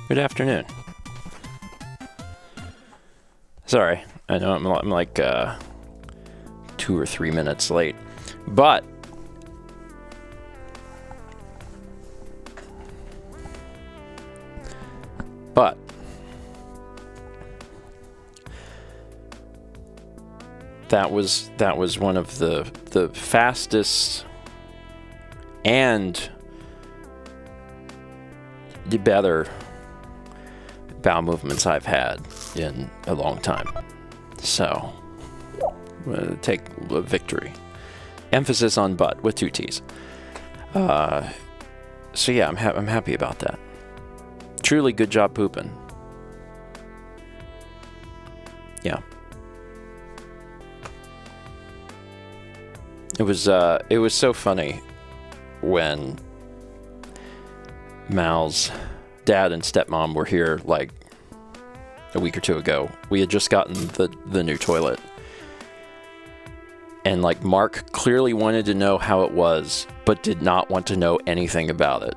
Good afternoon. Sorry, I know I'm like 2 or 3 minutes late, but that was one of the fastest and the better bowel movements I've had in a long time. So, I'm gonna take a victory. Emphasis on butt with 2 T's. So yeah, I'm happy about that. Truly good job pooping. Yeah. It was so funny when Mal's dad and stepmom were here like a week or 2 ago. We had just gotten the new toilet. And like Mark clearly wanted to know how it was, but did not want to know anything about it.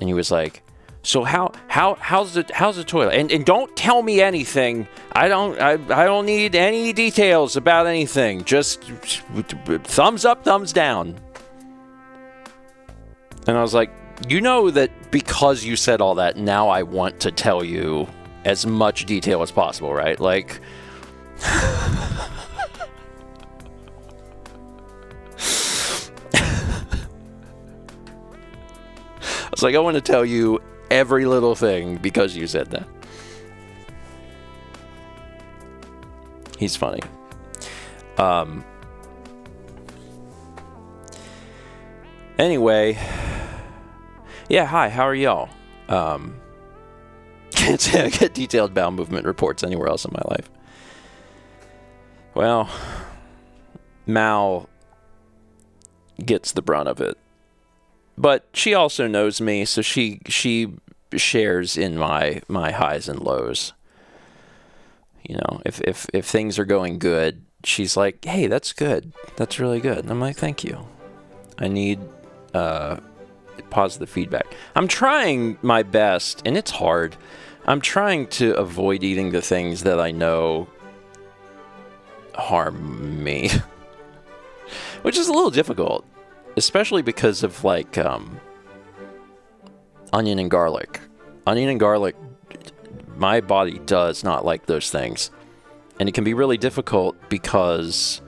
And he was like, "So how's the toilet? And don't tell me anything. I don't need any details about anything. Just thumbs up, thumbs down." And I was like, "You know that because you said all that, now I want to tell you as much detail as possible, right? Like I was like, I want to tell you every little thing because you said that." He's funny. Anyway, yeah, hi, how are y'all? Can't say I get detailed bowel movement reports anywhere else in my life. Well, Mal gets the brunt of it. But she also knows me, so she shares in my highs and lows. You know, if things are going good, she's like, "Hey, that's good. That's really good." And I'm like, "Thank you. I need positive feedback." I'm trying my best, and it's hard. I'm trying to avoid eating the things that I know harm me, which is a little difficult. Especially because of like onion and garlic. Onion and garlic, my body does not like those things. And it can be really difficult because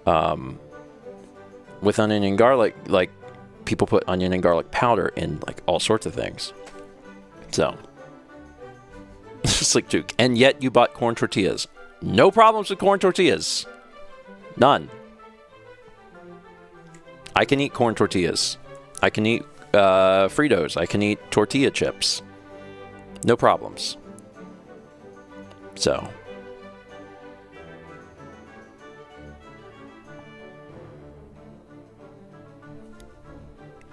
with onion and garlic, like people put onion and garlic powder in like all sorts of things. So, it's just like, Duke. And yet you bought corn tortillas. No problems with corn tortillas. None. I can eat corn tortillas. I can eat Fritos. I can eat tortilla chips. No problems. So.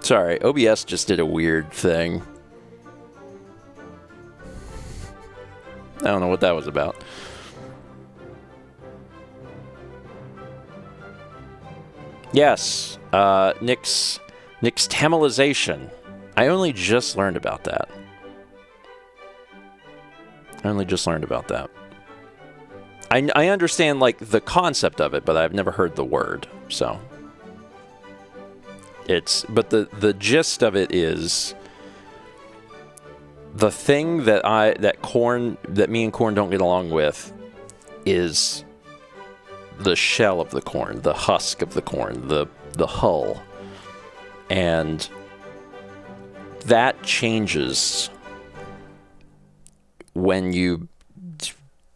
Sorry, OBS just did a weird thing. I don't know what that was about. Yes, Nick's Tamilization. I only just learned about that. I understand like the concept of it, but I've never heard the word. So but the gist of it is the thing that me and corn don't get along with is the shell of the corn, the husk of the corn, the hull. And that changes when you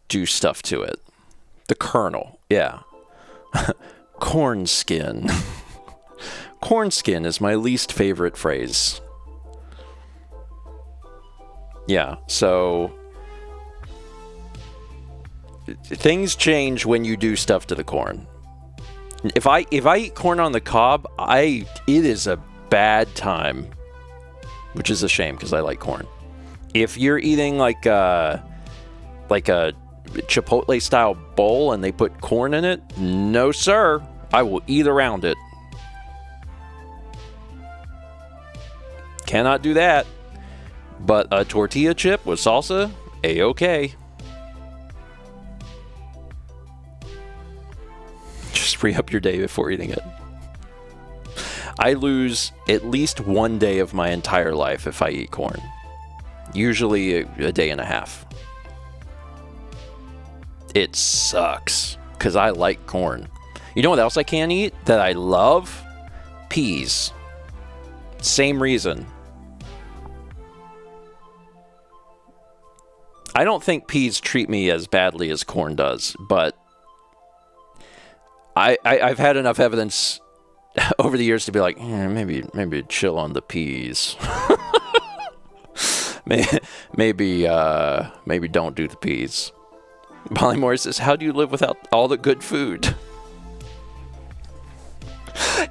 do stuff to it. The kernel, yeah. Corn skin. Corn skin is my least favorite phrase. Yeah, so things change when you do stuff to the corn. If I eat corn on the cob, it is a bad time, which is a shame because I like corn. If you're eating like a Chipotle style bowl and they put corn in it, no sir, I will eat around it. Cannot do that. But a tortilla chip with salsa, A-okay. Just free up your day before eating it. I lose at least 1 day of my entire life if I eat corn. Usually a day and a half. It sucks, because I like corn. You know what else I can't eat that I love? Peas. Same reason. I don't think peas treat me as badly as corn does, but I've had enough evidence over the years to be like, maybe chill on the peas. maybe don't do the peas. Polly Moore says, how do you live without all the good food?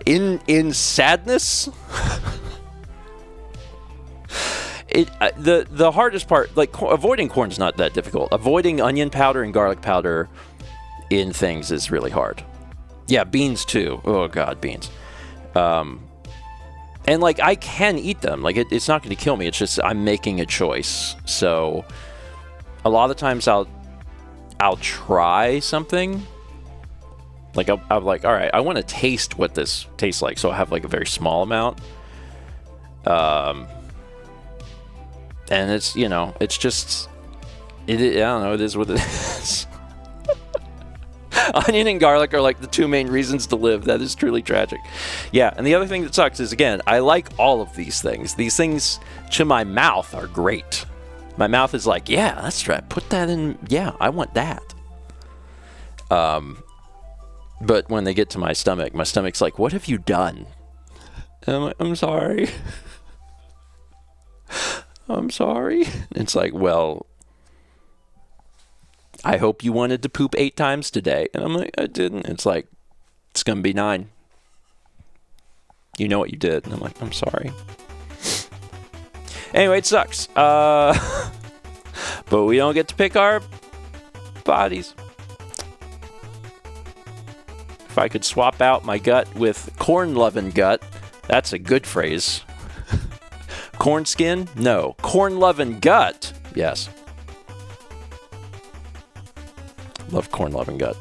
In sadness? The hardest part, like avoiding corn is not that difficult. Avoiding onion powder and garlic powder in things is really hard. Yeah, beans too. Oh god, beans. And like I can eat them. Like it's not going to kill me. It's just I'm making a choice. So a lot of times I'll try something. Like I'm like, all right, I want to taste what this tastes like. So I have like a very small amount. And it's, you know, it's just, I don't know, it is what it is. Onion and garlic are like the two main reasons to live. That is truly tragic. Yeah, and the other thing that sucks is, again, I like all of these things. These things to my mouth are great. My mouth is like, yeah, that's right. Put that in. Yeah, I want that. But when they get to my stomach's like, what have you done? And I'm like, I'm sorry. I'm sorry. It's like, well, I hope you wanted to poop 8 times today. And I'm like, I didn't. It's like, it's going to be 9. You know what you did. And I'm like, I'm sorry. Anyway, it sucks. But we don't get to pick our bodies. If I could swap out my gut with corn-loving gut, that's a good phrase. Corn skin? No. Corn-loving gut? Yes. Love corn-loving gut.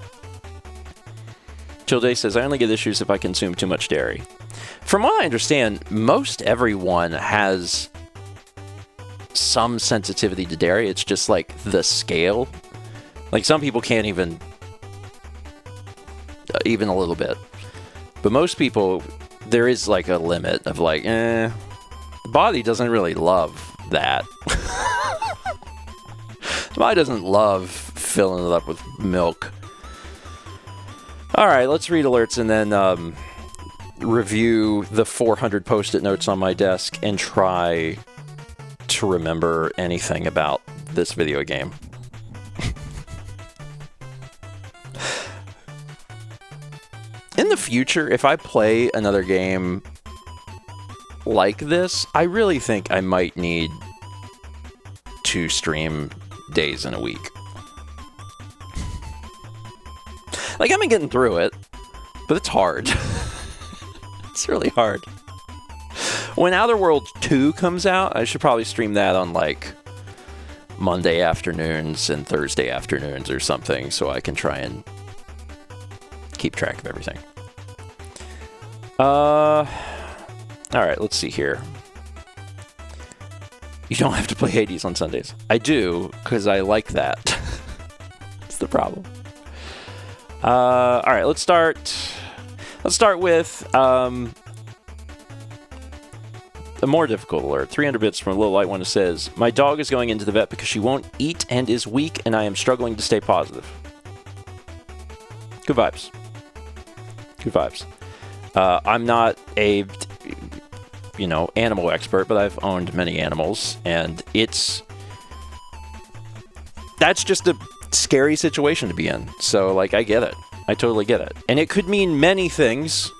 Chill Day says, I only get issues if I consume too much dairy. From what I understand, most everyone has some sensitivity to dairy. It's just like the scale. Like some people can't even a little bit. But most people, there is like a limit of like, the body doesn't really love that. The body doesn't love filling it up with milk. All right, let's read alerts and then review the 400 post-it notes on my desk and try to remember anything about this video game. In the future, if I play another game like this, I really think I might need to stream days in a week. Like, I've been getting through it, but it's hard. It's really hard. When Outer Worlds 2 comes out, I should probably stream that on, like, Monday afternoons and Thursday afternoons or something, so I can try and keep track of everything. All right, let's see here. You don't have to play Hades on Sundays. I do, because I like that. That's the problem. All right, let's start with a more difficult alert. 300 bits from a little light one that says, my dog is going into the vet because she won't eat and is weak, and I am struggling to stay positive. Good vibes. Good vibes. I'm not a, animal expert, but I've owned many animals, and that's just a scary situation to be in. So, like, I get it. I totally get it. And it could mean many things.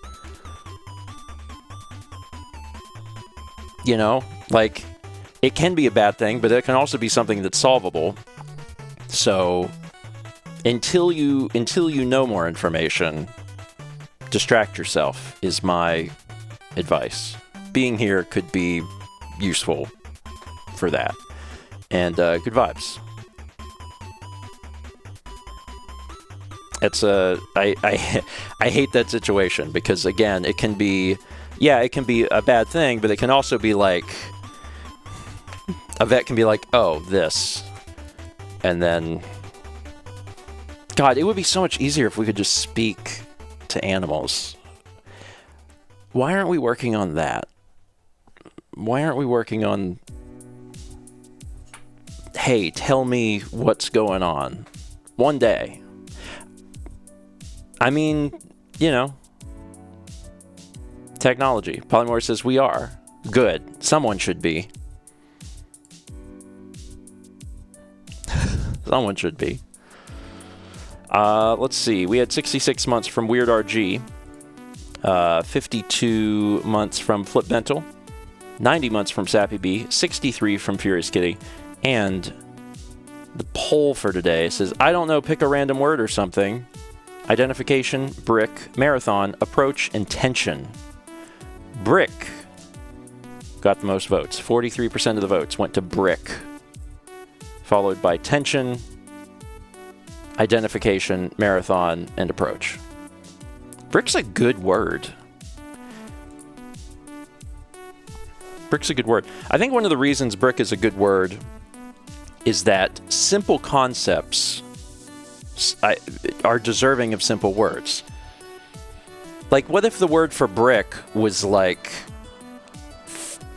Like, it can be a bad thing, but it can also be something that's solvable. So, until you know more information, distract yourself is my advice. Being here could be useful for that. And good vibes. It's I hate that situation because, again, it can be a bad thing, but it can also be like a vet can be like, oh, this, and then God, it would be so much easier if we could just speak to animals. Why aren't we working on that? Why aren't we working on, hey, tell me what's going on? One day. I mean, you know, technology. Polymorph says we are. Good. Someone should be. Someone should be. Let's see. We had 66 months from Weird RG. 52 months from Flip Mental. 90 months from Sappy B. 63 from Furious Kitty. And the poll for today says, I don't know, pick a random word or something. Identification, brick, marathon, approach, and tension. Brick got the most votes. 43% of the votes went to brick. Followed by tension, identification, marathon, and approach. Brick's a good word. Brick's a good word. I think one of the reasons brick is a good word is that simple concepts are deserving of simple words. Like, what if the word for brick was like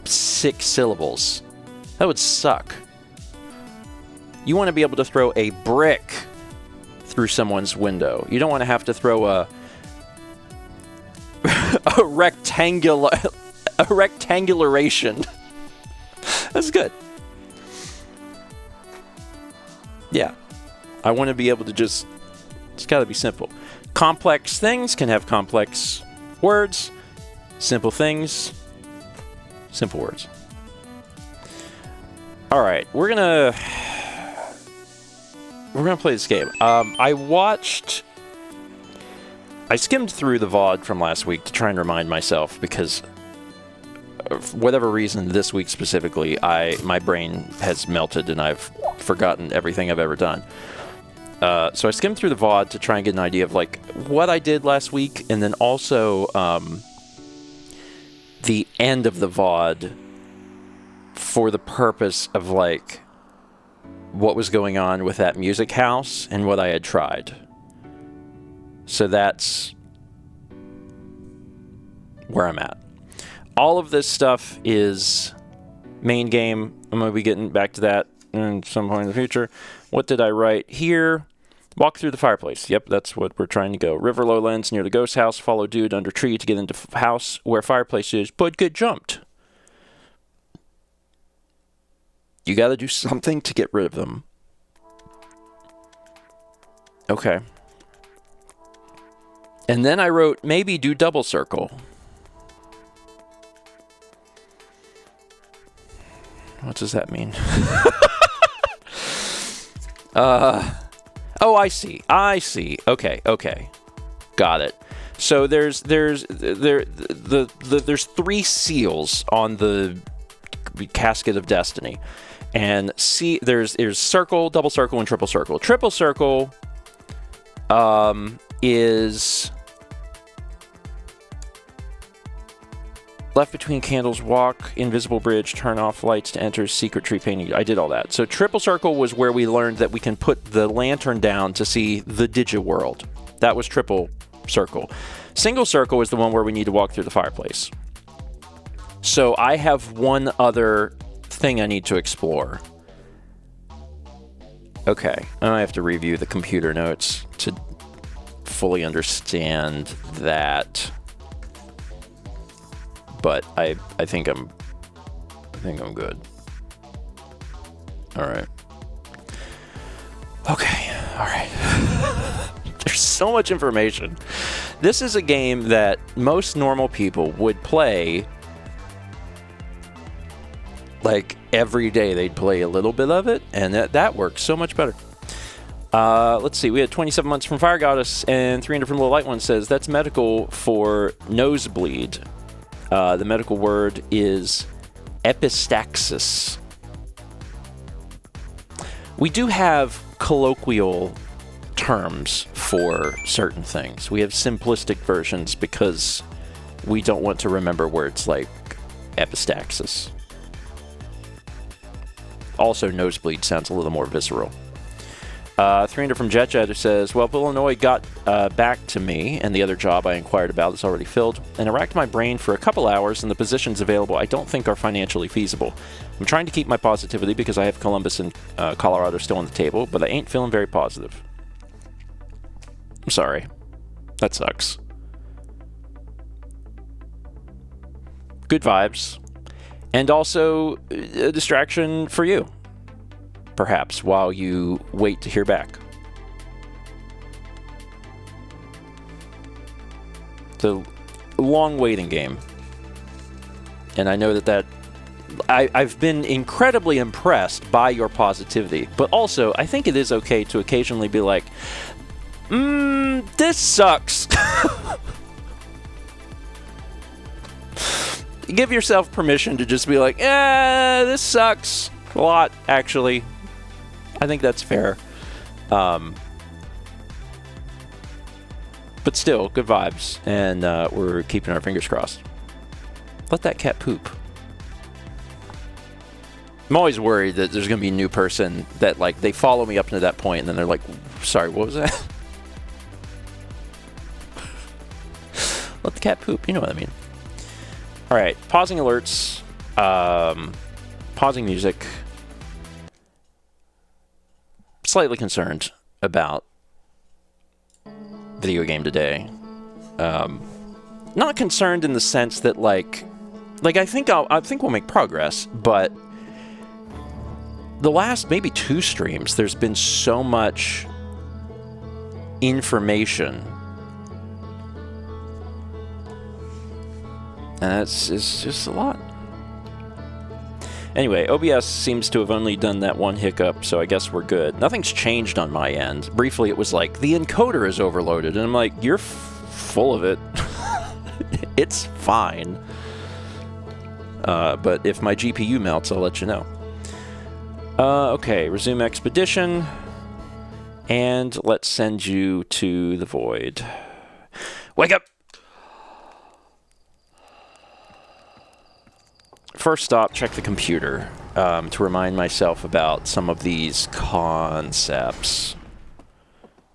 6 syllables? That would suck. You want to be able to throw a brick through someone's window. You don't want to have to throw a rectangularation. That's good. Yeah. I want to be able to it's got to be simple. Complex things can have complex words. Simple things, simple words. All right, we're gonna play this game. I skimmed through the VOD from last week to try and remind myself, because for whatever reason this week specifically, my brain has melted and I've forgotten everything I've ever done. So I skimmed through the VOD to try and get an idea of like what I did last week, and then also the end of the VOD for the purpose of like what was going on with that music house and what I had tried. So that's where I'm at. All of this stuff is main game. I'm going to be getting back to that at some point in the future. What did I write here? Walk through the fireplace. Yep, that's what we're trying to go. River lowlands near the ghost house. Follow dude under tree to get into house where fireplace is, but get jumped. You got to do something to get rid of them. Okay. And then I wrote, maybe do double circle. What does that mean? Oh, I see. Okay. Got it. So there's 3 seals on the casket of destiny. And there's circle, double circle, and triple circle. Triple circle is left between candles, walk, invisible bridge, turn off lights to enter secret tree painting. I did all that. So triple circle was where we learned that we can put the lantern down to see the Digiworld. That was triple circle. Single circle is the one where we need to walk through the fireplace. So I have one other thing I need to explore. Okay, I might have to review the computer notes to fully understand that. But I think I'm good. All right. Okay. All right. There's so much information. This is a game that most normal people would play like every day. They'd play a little bit of it, and that works so much better. Let's see. We had 27 months from Fire Goddess, and 300 from Little Light One says that's medical for nosebleed. The medical word is epistaxis. We do have colloquial terms for certain things. We have simplistic versions because we don't want to remember words like epistaxis. Also, nosebleed sounds a little more visceral. 300 from JetJet, who says, well, Illinois got back to me, and the other job I inquired about is already filled, and I racked my brain for a couple hours, and the positions available I don't think are financially feasible. I'm trying to keep my positivity because I have Columbus and Colorado still on the table, but I ain't feeling very positive. I'm sorry. That sucks. Good vibes. And also a distraction for you, perhaps, while you wait to hear back. It's a long waiting game. And I know that I've been incredibly impressed by your positivity, but also I think it is okay to occasionally be like, this sucks. Give yourself permission to just be like, this sucks a lot, actually. I think that's fair. But still, good vibes, and we're keeping our fingers crossed. Let that cat poop. I'm always worried that there's going to be a new person that, like, they follow me up to that point, and then they're like, sorry, what was that? Let the cat poop, you know what I mean. All right, pausing alerts, pausing music. Slightly concerned about video game today. Not concerned in the sense that like I think we'll make progress, but the last maybe 2 streams, there's been so much information. And it's just a lot. Anyway, OBS seems to have only done that one hiccup, so I guess we're good. Nothing's changed on my end. Briefly, it was like, the encoder is overloaded. And I'm like, you're full of it. It's fine. But if my GPU melts, I'll let you know. Okay, resume expedition. And let's send you to the void. Wake up! First stop, check the computer to remind myself about some of these concepts.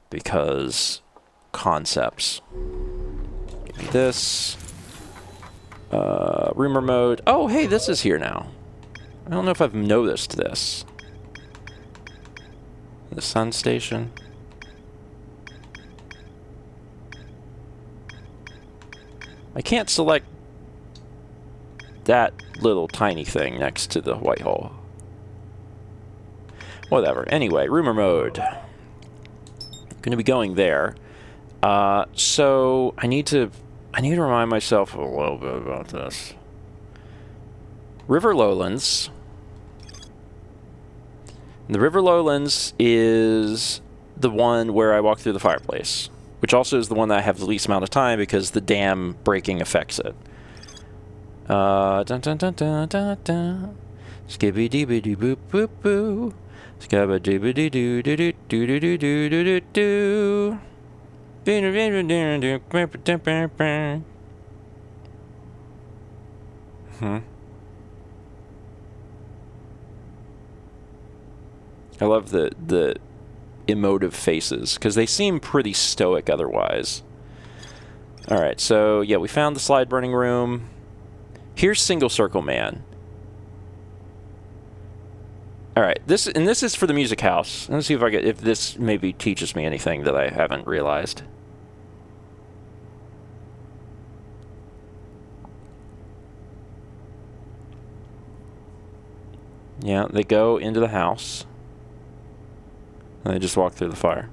Because concepts. Give me this. Rumor mode. Oh, hey, this is here now. I don't know if I've noticed this. The sun station. I can't select that little tiny thing next to the white hole. Whatever. Anyway, rumor mode. Going to be going there. So I need to remind myself a little bit about this. River Lowlands. The River Lowlands is the one where I walk through the fireplace, which also is the one that I have the least amount of time because the dam breaking affects it. Dun dun dun dun dun dun. Skibby dibby doo boop boop boo. Skabba dibby doo doo doo doo doo doo doo doo doo doo. I love the emotive faces because they seem pretty stoic otherwise. All right, so yeah, we found the slide burning room. Here's Single Circle Man. All right, this is for the music house. Let's see if this maybe teaches me anything that I haven't realized. Yeah, they go into the house. And they just walk through the fire.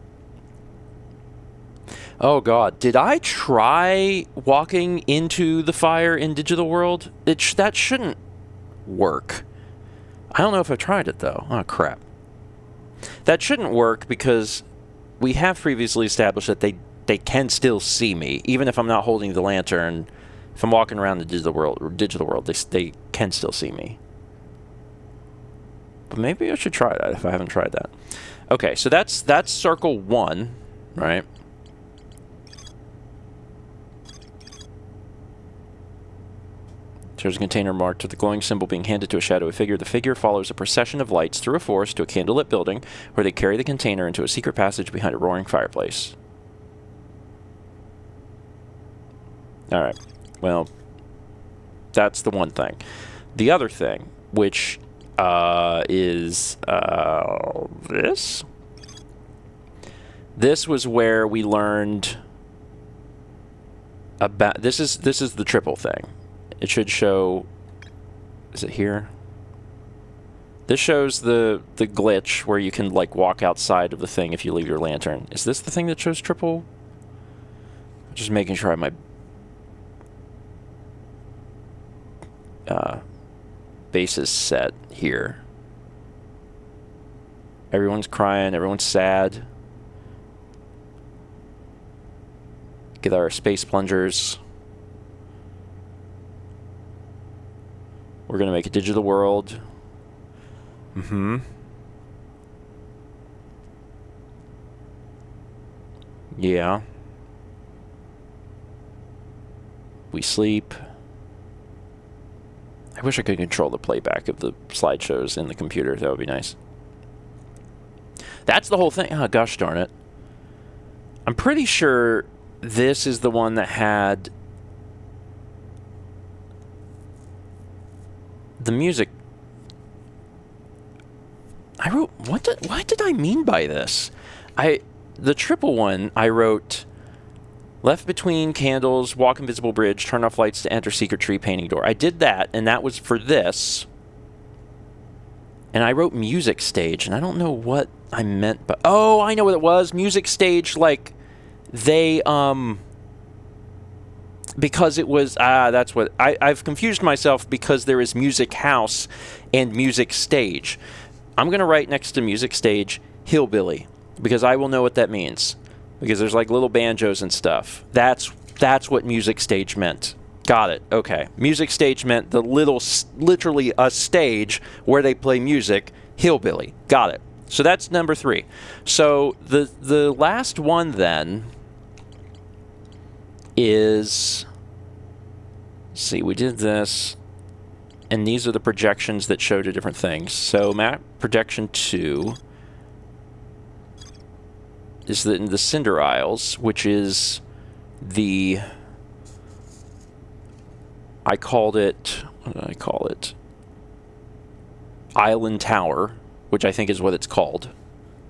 Oh god, did I try walking into the fire in Digital World? That shouldn't work. I don't know if I've tried it though. Oh crap. That shouldn't work because we have previously established that they can still see me, even if I'm not holding the lantern. If I'm walking around the Digital World, they can still see me. But maybe I should try that if I haven't tried that. Okay, so that's circle 1, right? Shows a container marked with the glowing symbol being handed to a shadowy figure. The figure follows a procession of lights through a forest to a candlelit building, where they carry the container into a secret passage behind a roaring fireplace. Alright, well, that's the one thing. The other thing, which is this. This was where we learned about... This is the triple thing. It should show... Is it here? This shows the glitch where you can, like, walk outside of the thing if you leave your lantern. Is this the thing that shows triple? Just making sure I have my... bases set here. Everyone's crying. Everyone's sad. Get our space plungers. We're going to make a digital world. Yeah. We sleep. I wish I could control the playback of the slideshows in the computer. That would be nice. That's the whole thing. Oh, gosh darn it. I'm pretty sure this is the one that had the music. I wrote... What did I mean by this? The triple one, I wrote... Left between candles, walk invisible bridge, turn off lights to enter secret tree, painting door. I did that, and that was for this. And I wrote music stage, and I don't know what I meant, but... Oh, I know what it was. Music stage, like, they, because it was... that's what... I've confused myself because there is music house and music stage. I'm going to write next to music stage, hillbilly, because I will know what that means. Because there's like little banjos and stuff. That's what music stage meant. Got it. Okay. Music stage meant the literally a stage where they play music. Hillbilly. Got it. So that's number 3. So the last one then is... Let's see, we did this. And these are the projections that show 2 different things. So map projection 2... is the Cinder Isles, which is the... I called it... What did I call it? Island Tower, which I think is what it's called.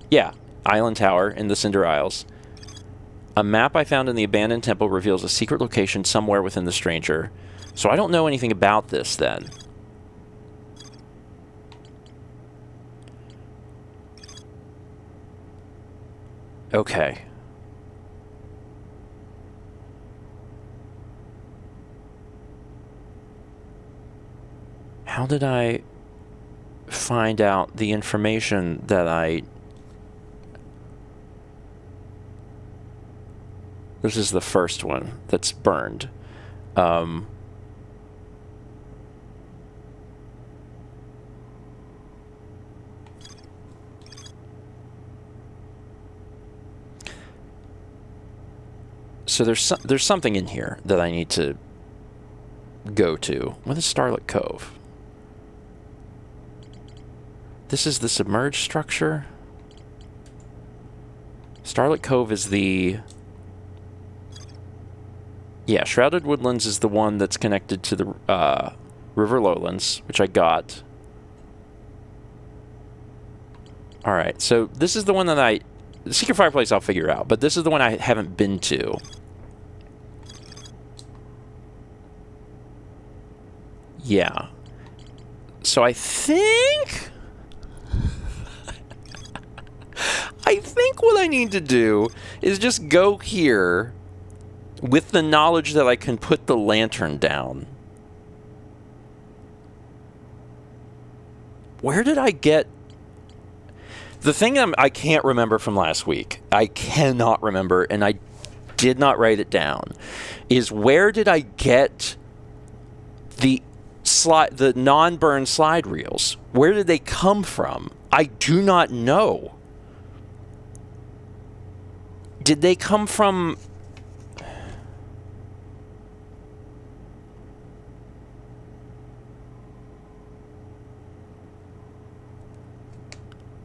Yeah, Island Tower in the Cinder Isles. A map I found in the abandoned temple reveals a secret location somewhere within the stranger. So I don't know anything about this then. Okay. How did I find out the information that I... This is the first one that's burned. So there's something in here that I need to go to. What is Starlit Cove? This is the submerged structure. Starlit Cove is the... Yeah, Shrouded Woodlands is the one that's connected to the River Lowlands, which I got. Alright, so this is the one that the Secret Fireplace I'll figure out, but this is the one I haven't been to. Yeah. So I think... I think what I need to do is just go here with the knowledge that I can put the lantern down. Where did I get... The thing I can't remember from last week, I cannot remember, and I did not write it down, is where did I get the the non-burn slide reels. Where did they come from? I do not know. Did they come from...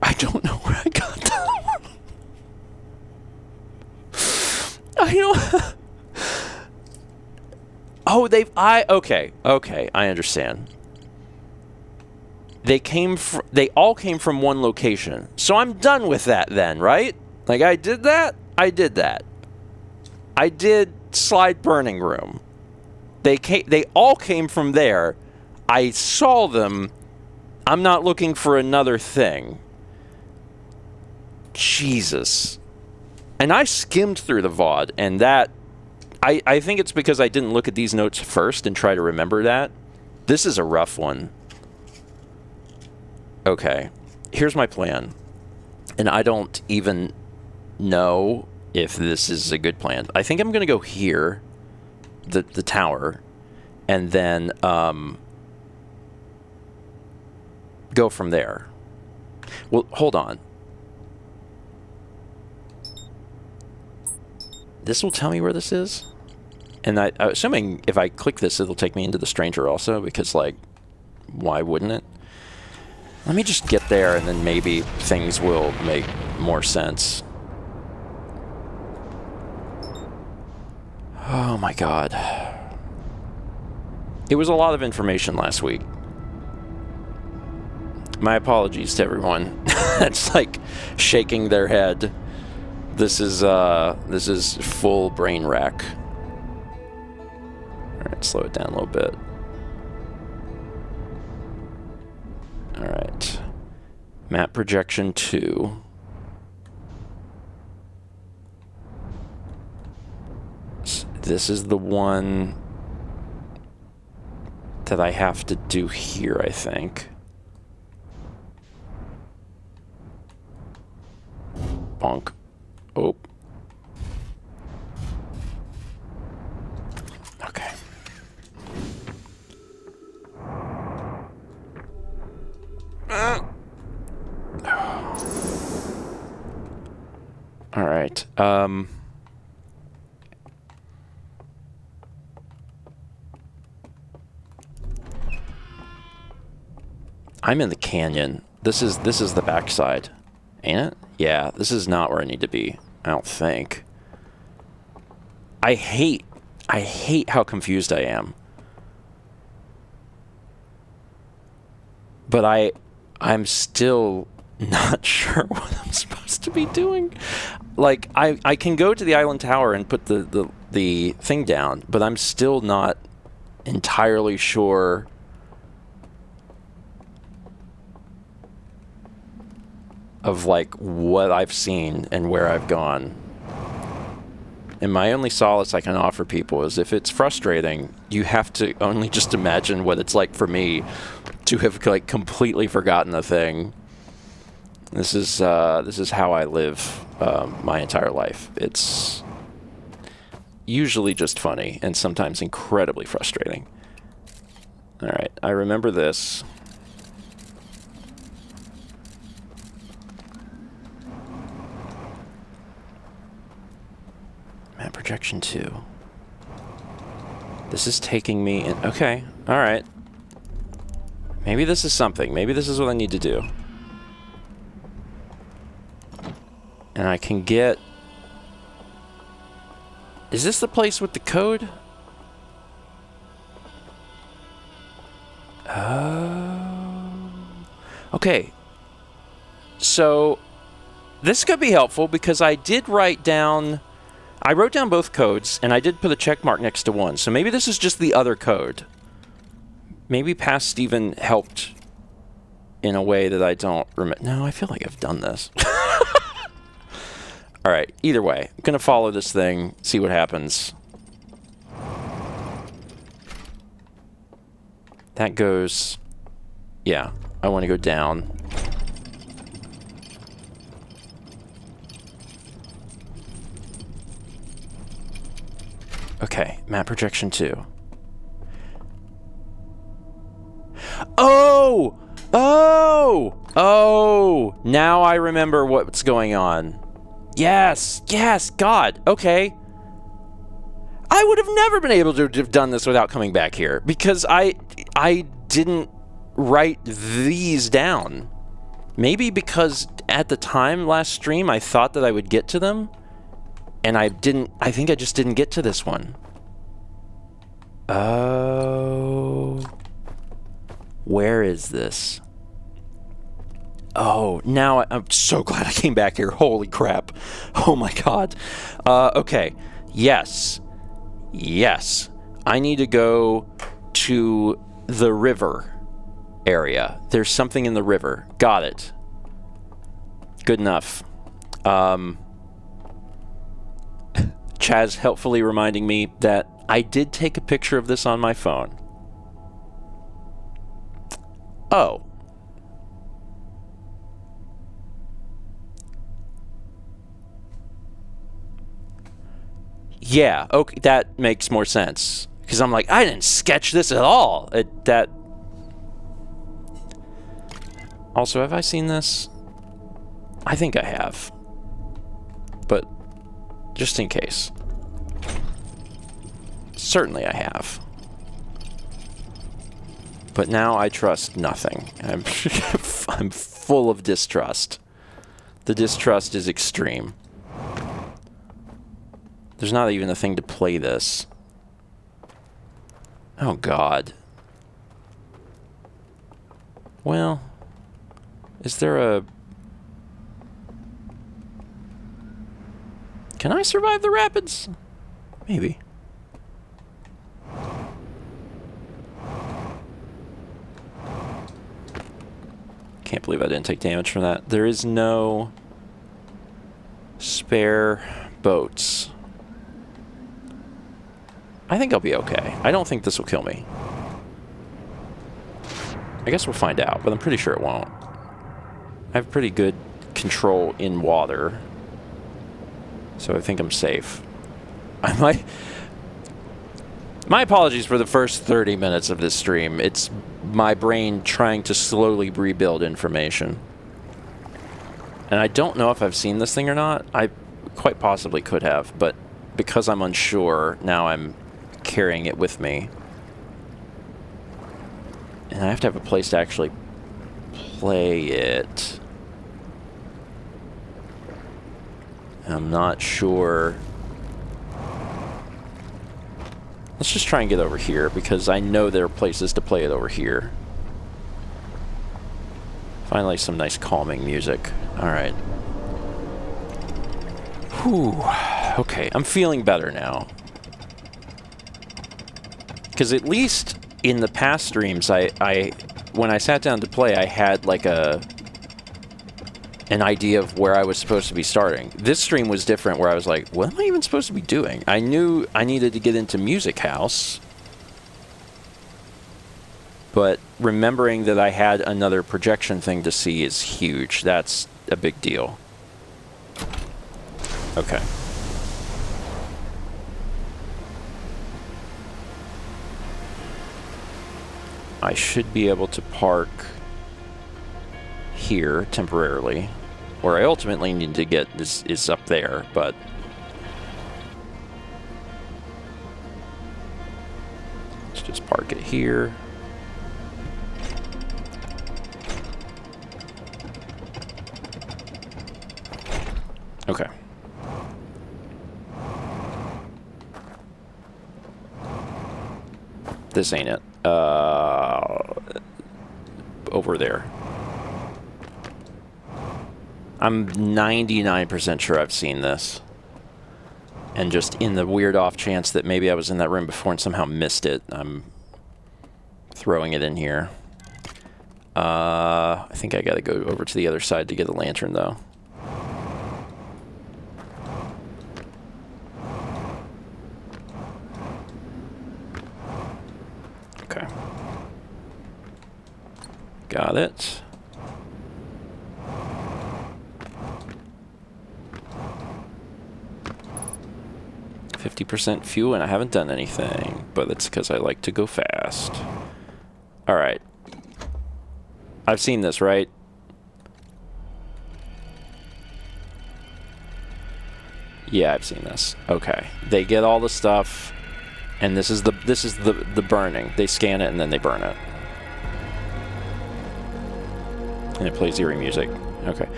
I don't know where I got them. I don't... Oh, okay, I understand. They all came from one location. So I'm done with that then, right? Like, I did that. I did slide burning room. They all came from there. I saw them. I'm not looking for another thing. Jesus. And I skimmed through the VOD, and that... I think it's because I didn't look at these notes first and try to remember that. This is a rough one. Okay. Here's my plan. And I don't even know if this is a good plan. I think I'm going to go here, the tower, and then go from there. Well, hold on. This will tell me where this is? And I'm assuming if I click this, it'll take me into the stranger also, because, like, why wouldn't it? Let me just get there, and then maybe things will make more sense. Oh my god. It was a lot of information last week. My apologies to everyone. It's like shaking their head. This is full brain rack. Alright, slow it down a little bit. Alright. Map projection 2. This is the one that I have to do here, I think. Bonk. Oh. Okay. All right. I'm in the canyon. This is the backside. Ain't it? Yeah, this is not where I need to be. I don't think. I hate how confused I am. But I'm still not sure what I'm supposed to be doing. Like, I can go to the island tower and put the thing down, but I'm still not entirely sure of, like, what I've seen and where I've gone. And my only solace I can offer people is, if it's frustrating, you have to only just imagine what it's like for me to have, like, completely forgotten a thing. This is how I live my entire life. It's usually just funny and sometimes incredibly frustrating. All right, I remember this. Map projection 2. This is taking me in. Okay, all right. Maybe this is something. Maybe this is what I need to do. And I can get... Is this the place with the code? Oh. Okay. So, this could be helpful because I did write down... I wrote down both codes, and I did put a check mark next to one. So maybe this is just the other code. Maybe past Stephen helped in a way that I don't remember. No, I feel like I've done this. All right, either way, I'm going to follow this thing, see what happens. That goes... Yeah, I want to go down. Okay, map projection 2. Oh, now I remember what's going on. Yes, yes, God, okay. I would have never been able to have done this without coming back here because I didn't write these down. Maybe because at the time last stream I thought that I would get to them and I didn't. I think I just didn't get to this one. Oh, where is this? Oh, now I'm so glad I came back here. Holy crap. Oh my God. Okay. Yes. Yes. I need to go to the river area. There's something in the river. Got it. Good enough. Chaz helpfully reminding me that I did take a picture of this on my phone. Oh. Yeah, okay, that makes more sense. Because I'm like, I didn't sketch this at all. Also, have I seen this? I think I have. But, just in case. Certainly I have. But now I trust nothing. I'm full of distrust. The distrust is extreme. There's not even a thing to play this. Oh, God. Well, is there a... Can I survive the rapids? Maybe. Can't believe I didn't take damage from that. There is no spare boats. I think I'll be okay. I don't think this will kill me. I guess we'll find out, but I'm pretty sure it won't. I have pretty good control in water, so I think I'm safe. My apologies for the first 30 minutes of this stream. It's my brain trying to slowly rebuild information. And I don't know if I've seen this thing or not. I quite possibly could have, but because I'm unsure, now I'm carrying it with me. And I have to have a place to actually play it. I'm not sure. Let's just try and get over here, because I know there are places to play it over here. Finally, some nice calming music. Alright. Whew. Okay, I'm feeling better now. Because at least in the past streams, when I sat down to play, I had like an idea of where I was supposed to be starting. This stream was different, where I was like, what am I even supposed to be doing? I knew I needed to get into Music House, but remembering that I had another projection thing to see is huge. That's a big deal. Okay. I should be able to park here temporarily. Where I ultimately need to get this is up there, but let's just park it here. Okay. This ain't it. Over there. I'm 99% sure I've seen this. And just in the weird off chance that maybe I was in that room before and somehow missed it, I'm throwing it in here. I think I gotta go over to the other side to get a lantern, though. Okay. Got it. %50 fuel, and I haven't done anything, but it's because I like to go fast. All right. I've seen this, right? Yeah, I've seen this. Okay. They get all the stuff, and this is the burning. They scan it and then they burn it. And it plays eerie music. Okay.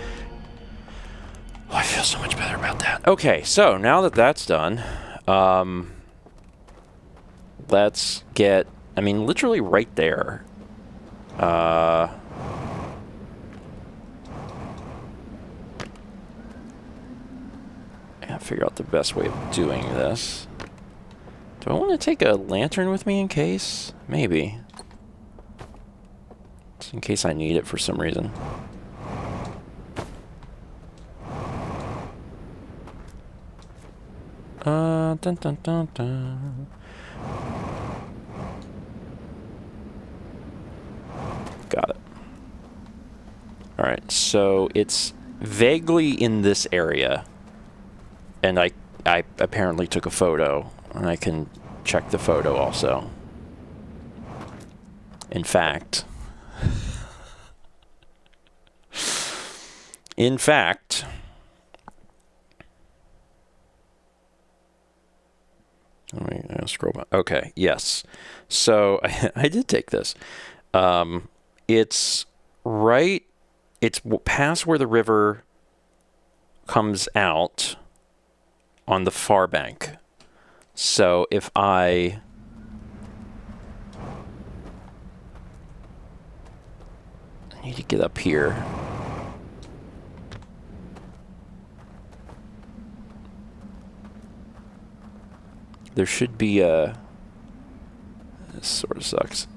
Oh, I feel so much better about that. Okay, so now that that's done, let's get, I mean, literally right there. I gotta figure out the best way of doing this. Do I want to take a lantern with me in case? Maybe. Just in case I need it for some reason. Dun dun dun dun. Got it. Alright, so it's vaguely in this area. And I apparently took a photo. And I can check the photo also. In fact... Let me scroll back. Okay, yes. So I did take this. It's right. It's past where the river comes out on the far bank. So if I need to get up here. There should be a... This sort of sucks.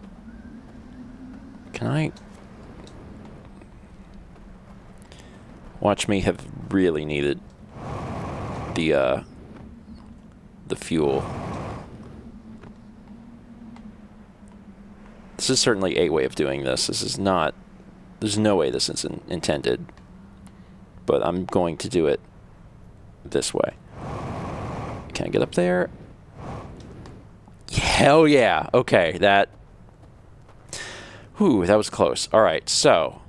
Can I... Watch me have really needed the fuel. This is certainly a way of doing this. This is not... There's no way this is intended. But I'm going to do it this way. Can I get up there? Hell yeah. Okay, that... Whew, that was close. All right, so...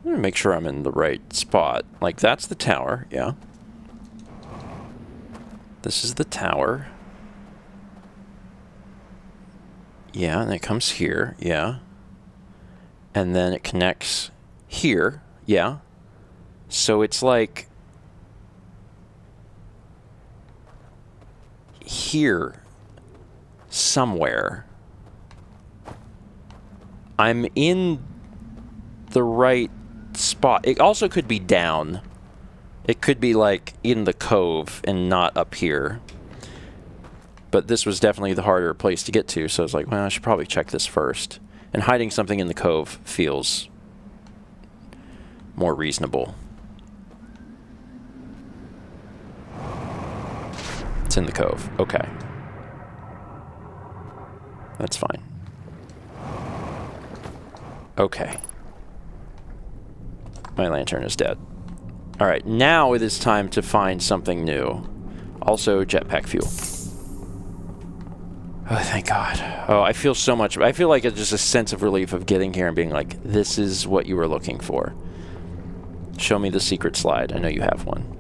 I'm gonna make sure I'm in the right spot. Like, that's the tower, yeah. This is the tower. Yeah, and it comes here, yeah. And then it connects here, yeah. So it's like... here somewhere. I'm in the right spot. It also could be down. It could be like in the cove and not up here. But this was definitely the harder place to get to, so I was like, well, I should probably check this first. And hiding something in the cove feels more reasonable. It's in the cove. Okay. That's fine. Okay. My lantern is dead. Alright, now it is time to find something new. Also, jetpack fuel. Oh, thank God. Oh, I feel so much... I feel like it's just a sense of relief of getting here and being like, this is what you were looking for. Show me the secret slide. I know you have one.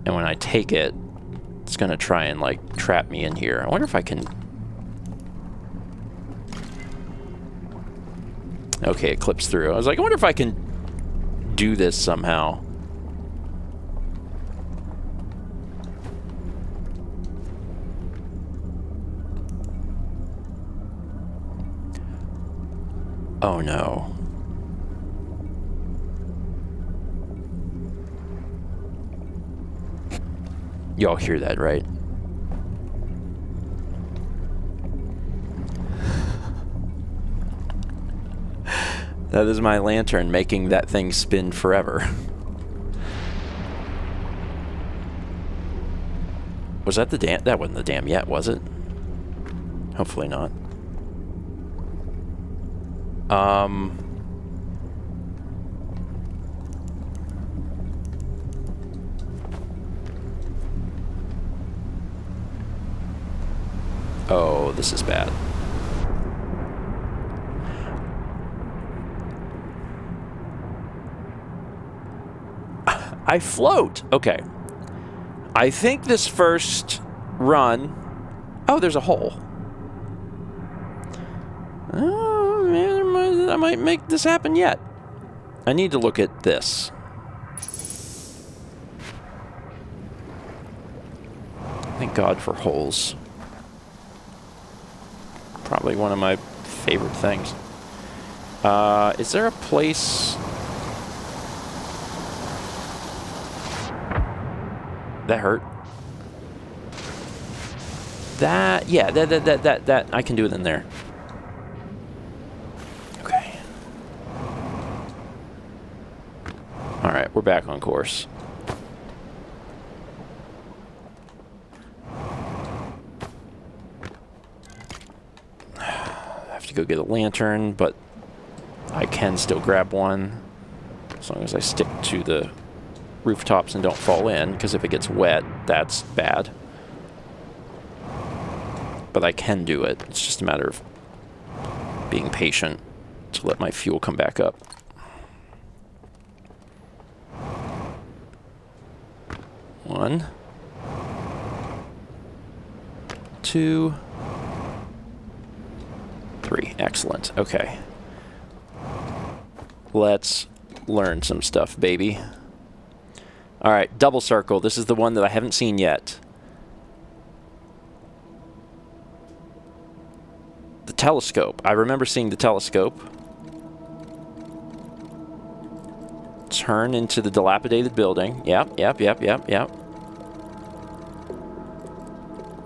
And when I take it, it's gonna try and, like, trap me in here. I wonder if I can... Okay, it clips through. I was like, I wonder if I can do this somehow. Oh no. Y'all hear that, right? That is my lantern making that thing spin forever. Was that the dam? That wasn't the dam yet, was it? Hopefully not. Oh, this is bad. I float. Okay. I think this first run... Oh, there's a hole. Oh, man, I might make this happen yet. I need to look at this. Thank God for holes. Probably one of my favorite things. Is there a place... That hurt. That, yeah, that, I can do it in there. Okay. Alright, we're back on course. I have to go get a lantern, but I can still grab one as long as I stick to the rooftops and don't fall in, because if it gets wet, that's bad. But I can do it. It's just a matter of being patient to let my fuel come back up. One. Two. Three. Excellent. Okay. Let's learn some stuff, baby. Alright, double circle. This is the one that I haven't seen yet. The telescope. I remember seeing the telescope. Turn into the dilapidated building. Yep.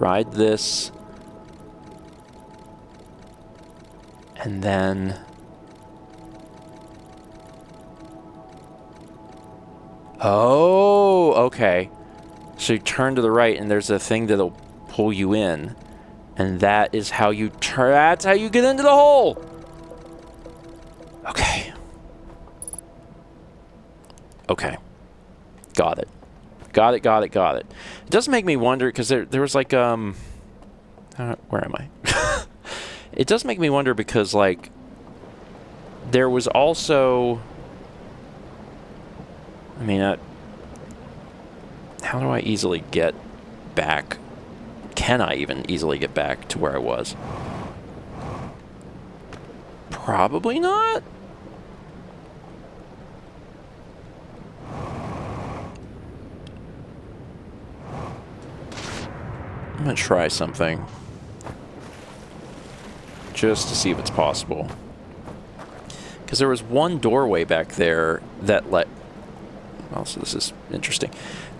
Ride this. And then... Oh, okay. So you turn to the right, and there's a thing that'll pull you in, and that is how you turn. That's how you get into the hole. Okay. Okay. Got it. Got it. It does make me wonder, because there was like where am I? It does make me wonder because like there was also. I mean, how do I easily get back? Can I even easily get back to where I was? Probably not. I'm gonna try something. Just to see if it's possible. Because there was one doorway back there that let... Well, so this is interesting.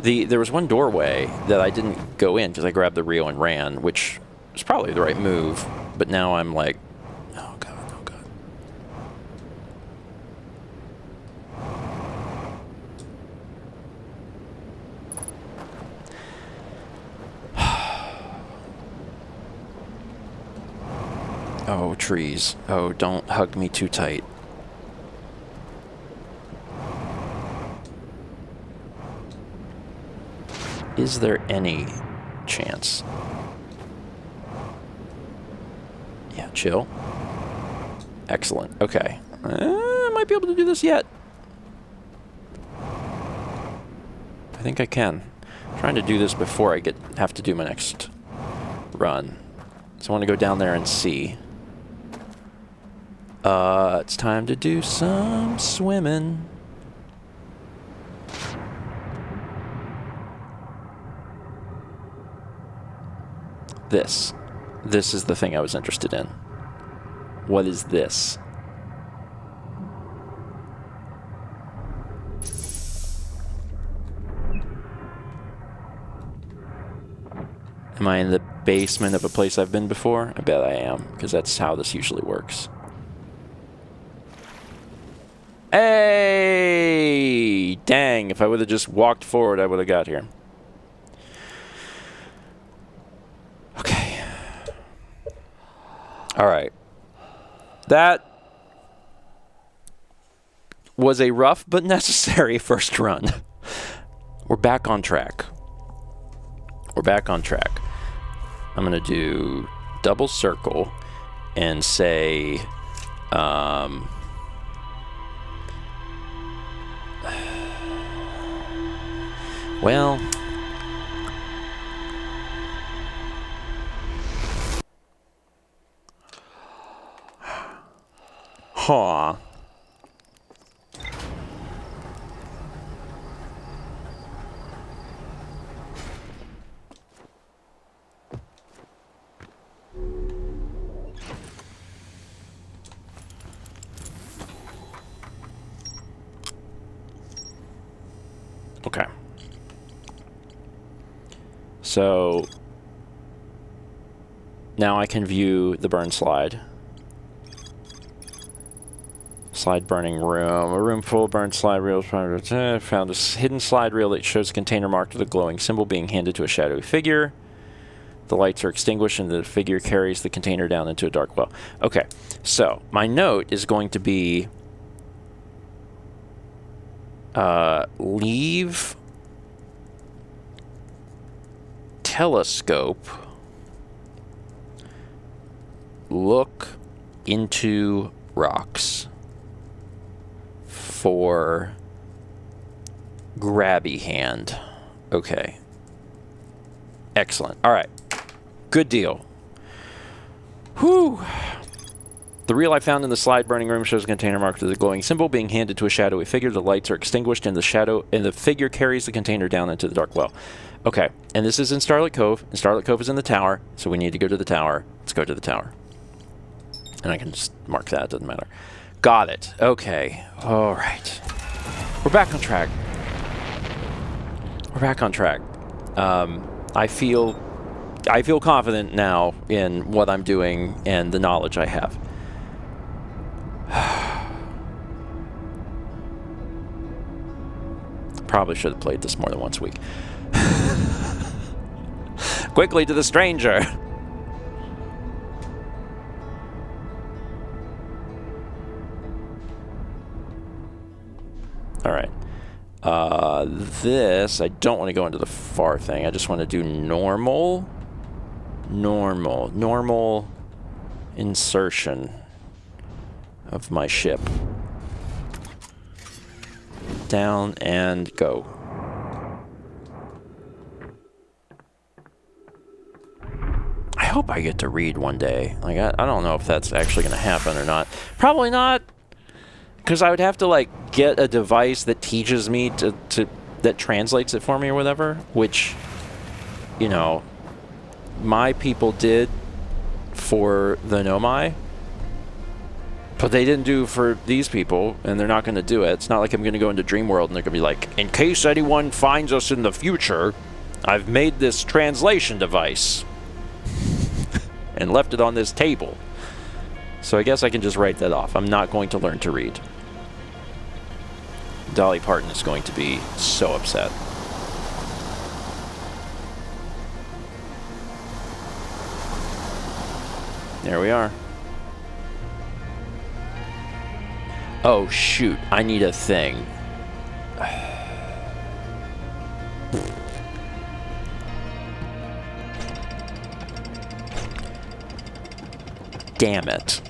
There was one doorway that I didn't go in because I grabbed the Rio and ran, which was probably the right move. But now I'm like, oh god, oh god. Oh, trees. Oh, don't hug me too tight. Is there any chance? Yeah, chill. Excellent. Okay. I might be able to do this yet. I think I can. I'm trying to do this before I have to do my next run. So I want to go down there and see. It's time to do some swimming. This is the thing I was interested in. What is this? Am I in the basement of a place I've been before? I bet I am, because that's how this usually works. Hey! Dang, if I would have just walked forward, I would have got here. All right. That was a rough but necessary first run. We're back on track. We're back on track. I'm going to do double circle and say, well, huh. Okay. So now I can view the burn slide. Slide burning room. A room full of burned slide reels. Found a hidden slide reel that shows a container marked with a glowing symbol being handed to a shadowy figure. The lights are extinguished and the figure carries the container down into a dark well. Okay, so my note is going to be leave telescope, look into rocks for grabby hand. Okay. Excellent. All right. Good deal. Whew. The reel I found in the slide burning room shows a container marked with a glowing symbol being handed to a shadowy figure. The lights are extinguished and the figure carries the container down into the dark well. Okay, and this is in Starlit Cove, and Starlit Cove is in the tower, so we need to go to the tower. Let's go to the tower. And I can just mark that, doesn't matter. Got it. Okay. All right. We're back on track. We're back on track. I feel confident now in what I'm doing and the knowledge I have. Probably should have played this more than once a week. Quickly to the stranger. All right. This, I don't want to go into the far thing. I just want to do normal insertion of my ship. Down and go. I hope I get to read one day. Like, I don't know if that's actually going to happen or not. Probably not. Because I would have to, like, get a device that teaches me that translates it for me or whatever, which, you know, my people did for the Nomai, but they didn't do for these people, and they're not going to do it. It's not like I'm going to go into Dream World and they're going to be like, in case anyone finds us in the future, I've made this translation device and left it on this table. So I guess I can just write that off. I'm not going to learn to read. Dolly Parton is going to be so upset. There we are. Oh, shoot. I need a thing. Damn it.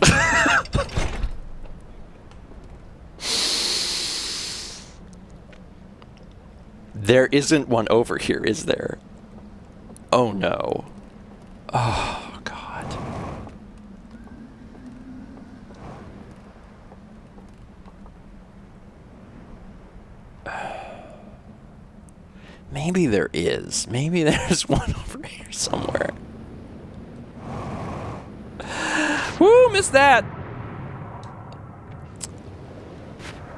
There isn't one over here, is there? Oh, no. Oh, God. Maybe there is. Maybe there's one over here somewhere. Woo, missed that.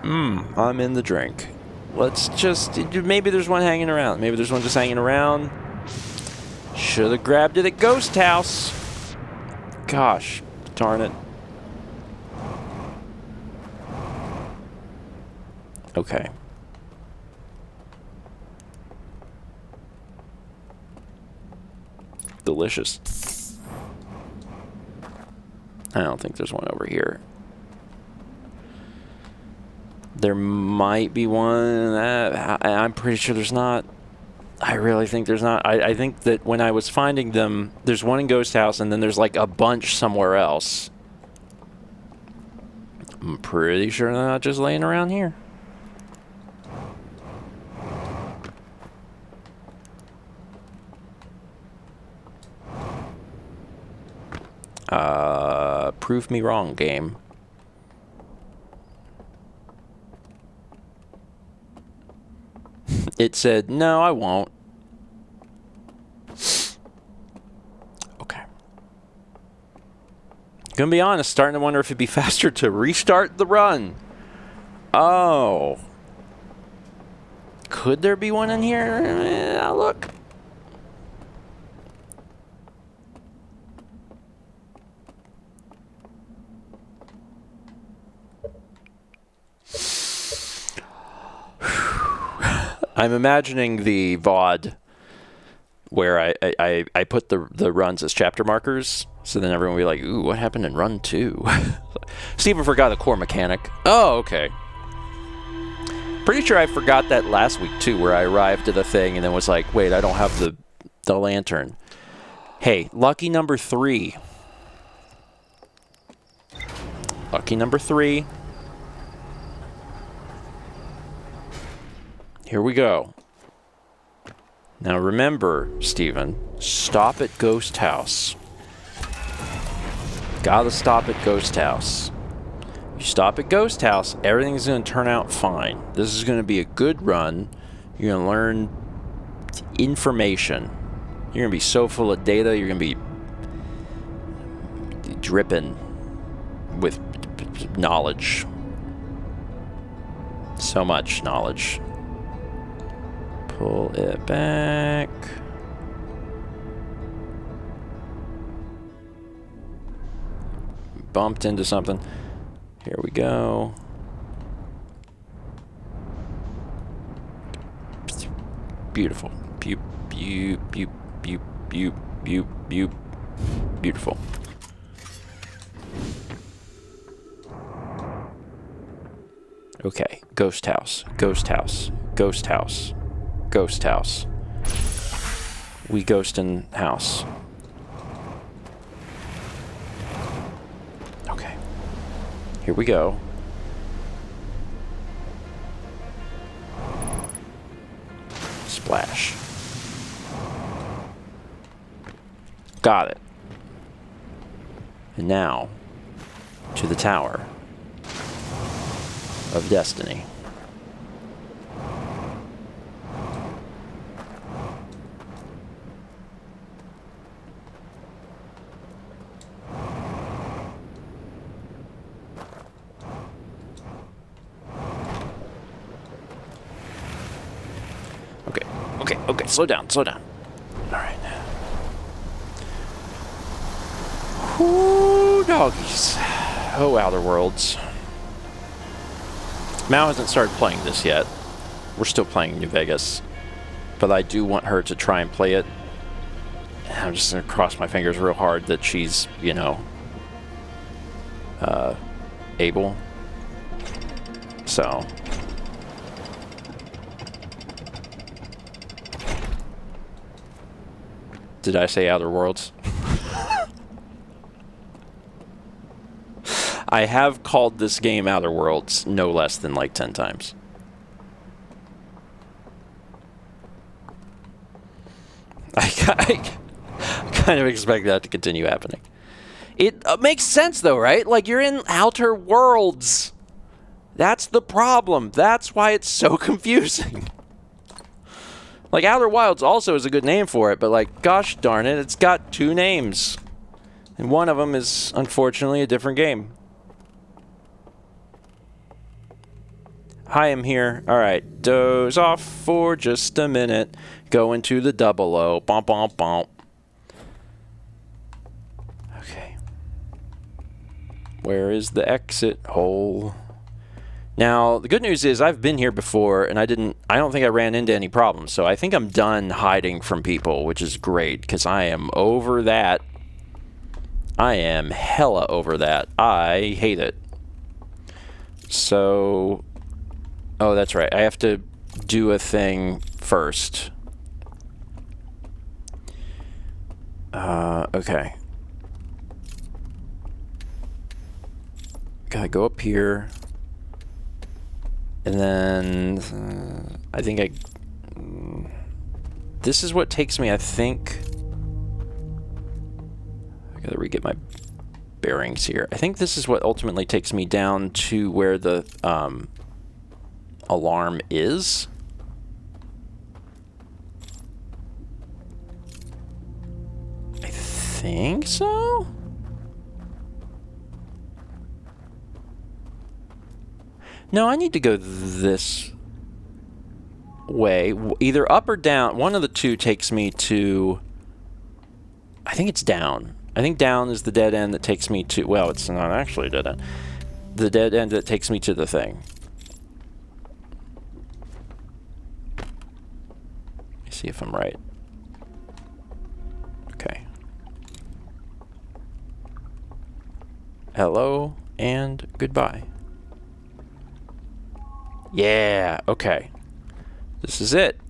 I'm in the drink. Let's just, maybe there's one hanging around. Maybe there's one just hanging around. Should have grabbed it at Ghost House. Gosh, darn it. Okay. Delicious. I don't think there's one over here. There might be one. I'm pretty sure there's not. I really think there's not. I think that when I was finding them, there's one in Ghost House, and then there's like a bunch somewhere else. I'm pretty sure they're not just laying around here. Prove me wrong, game. It said, no, I won't. Okay. Gonna be honest, starting to wonder if it'd be faster to restart the run. Oh. Could there be one in here? Look. I'm imagining the VOD where I put the runs as chapter markers, so then everyone will be like, ooh, what happened in run 2? Stephen forgot the core mechanic. Oh, okay. Pretty sure I forgot that last week, too, where I arrived at a thing and then was like, wait, I don't have the lantern. Hey, lucky number 3. Lucky number 3. Here we go. Now remember, Stephen, stop at Ghost House. Gotta stop at Ghost House. You stop at Ghost House, everything's going to turn out fine. This is going to be a good run. You're going to learn information. You're going to be so full of data, you're going to be dripping with knowledge. So much knowledge. Pull it back. Bumped into something. Here we go. Beautiful. Beautiful. Okay. Ghost house. Ghost house. Ghost house. Ghost house. We ghost in house. Okay. Here we go. Splash. Got it. And now, to the Tower of Destiny. Okay, slow down. All right. Whoo, doggies. Oh, Outer Worlds. Mal hasn't started playing this yet. We're still playing New Vegas. But I do want her to try and play it. I'm just going to cross my fingers real hard that she's, you know, able. So... Did I say Outer Worlds? I have called this game Outer Worlds no less than like 10 times. I kind of expect that to continue happening. It makes sense though, right? Like you're in Outer Worlds. That's the problem. That's why it's so confusing. Like, Outer Wilds also is a good name for it, but, like, gosh darn it, it's got 2 names. And one of them is, unfortunately, a different game. Hi, I'm here. Alright, doze off for just a minute. Go into the 00. Bomp, bomp, bomp. Okay. Where is the exit hole? Now, the good news is I've been here before, and I don't think I ran into any problems, so I think I'm done hiding from people, which is great, because I am over that. I am hella over that. I hate it. So, oh, that's right. I have to do a thing first. Okay. Gotta go up here. And then I think this is what takes me, I think. I gotta re-get my bearings here. I think this is what ultimately takes me down to where the alarm is. I think so? No, I need to go this way. Either up or down. One of the two takes me to... I think it's down. I think down is the dead end that takes me to... Well, it's not actually a dead end. The dead end that takes me to the thing. Let me see if I'm right. Okay. Hello and goodbye. Yeah, okay. This is it.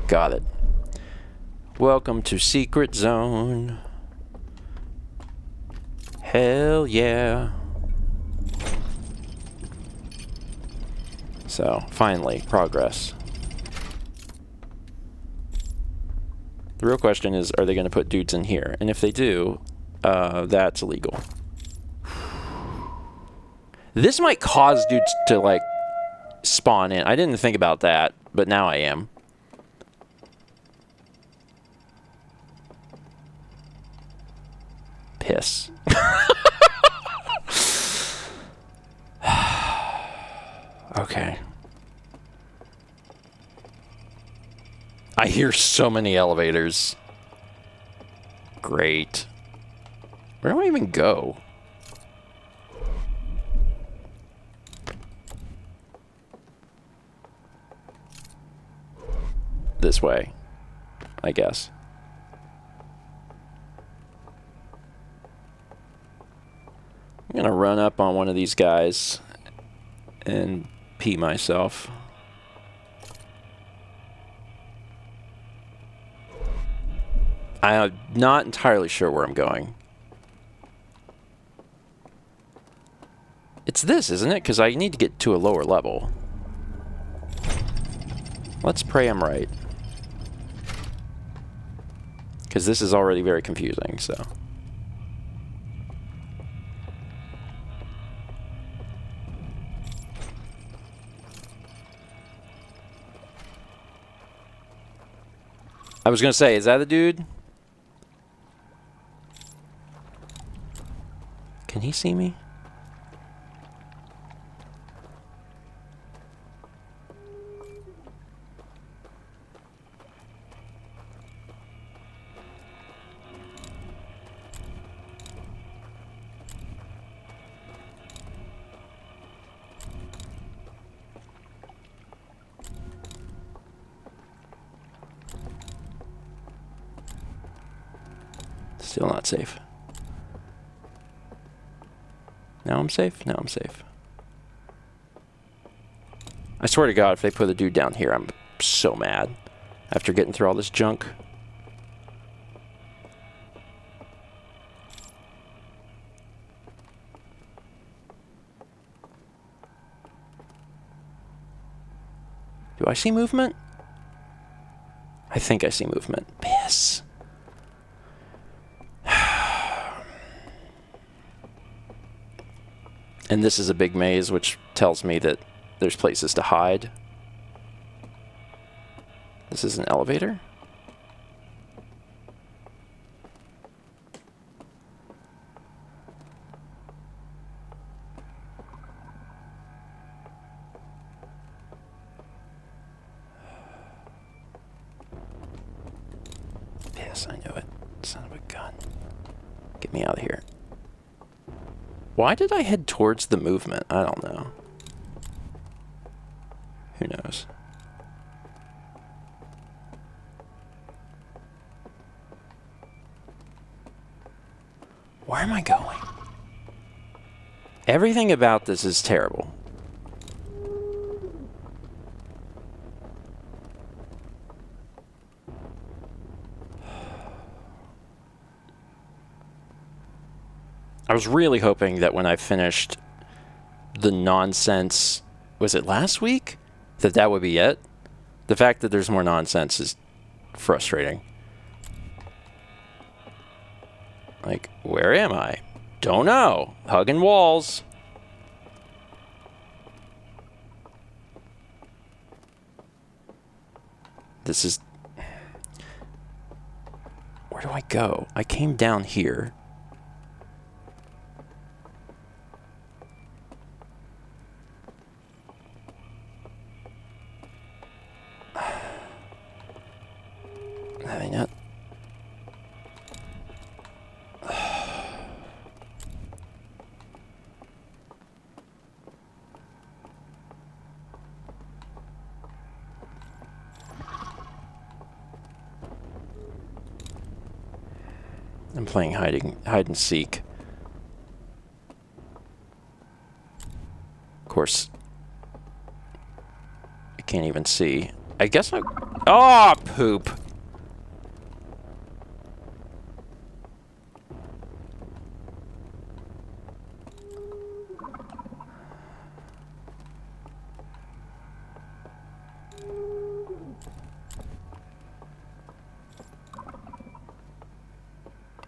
Got it. Welcome to Secret Zone. Hell yeah. So, finally, progress. The real question is, are they going to put dudes in here? And if they do, that's illegal. This might cause dudes to, like, spawn in. I didn't think about that, but now I am. Piss. Okay. I hear so many elevators. Great. Where do I even go? This way, I guess. I'm gonna run up on one of these guys and pee myself. I'm not entirely sure where I'm going. It's this, isn't it? Because I need to get to a lower level. Let's pray I'm right. Because this is already very confusing, so... I was gonna say, is that a dude? Can he see me? Still not safe. Now I'm safe? Now I'm safe. I swear to God, if they put a dude down here, I'm so mad. After getting through all this junk. Do I see movement? I think I see movement. Piss. And this is a big maze, which tells me that there's places to hide. This is an elevator? Yes, I knew it. Son of a gun. Get me out of here. Why did I head towards the movement? I don't know. Who knows? Where am I going? Everything about this is terrible. I was really hoping that when I finished the nonsense, was it last week? That would be it? The fact that there's more nonsense is frustrating. Like, where am I? Don't know. Hugging walls. This is... Where do I go? I came down here. I mean, I'm playing hide and seek. Of course, I can't even see. I guess I... Oh, poop!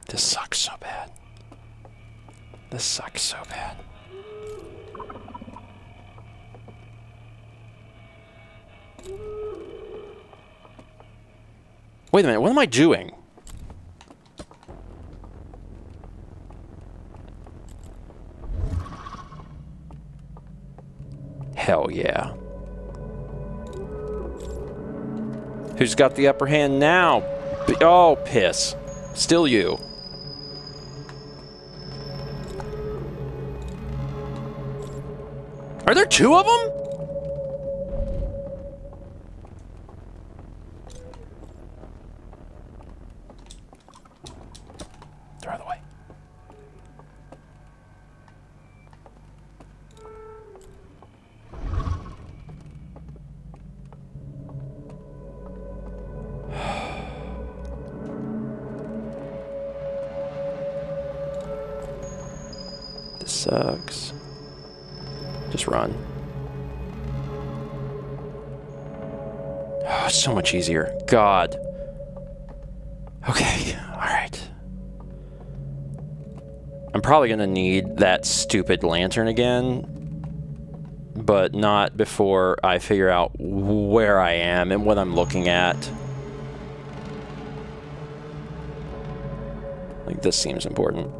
This sucks so bad. This sucks so bad. Wait a minute, what am I doing? Hell yeah. Who's got the upper hand now? Oh, piss. Still you. Are there two of them? They're out of the way. This sucks. Just run. Oh, so much easier. God. Okay, alright. I'm probably gonna need that stupid lantern again, but not before I figure out where I am and what I'm looking at. Like, this seems important.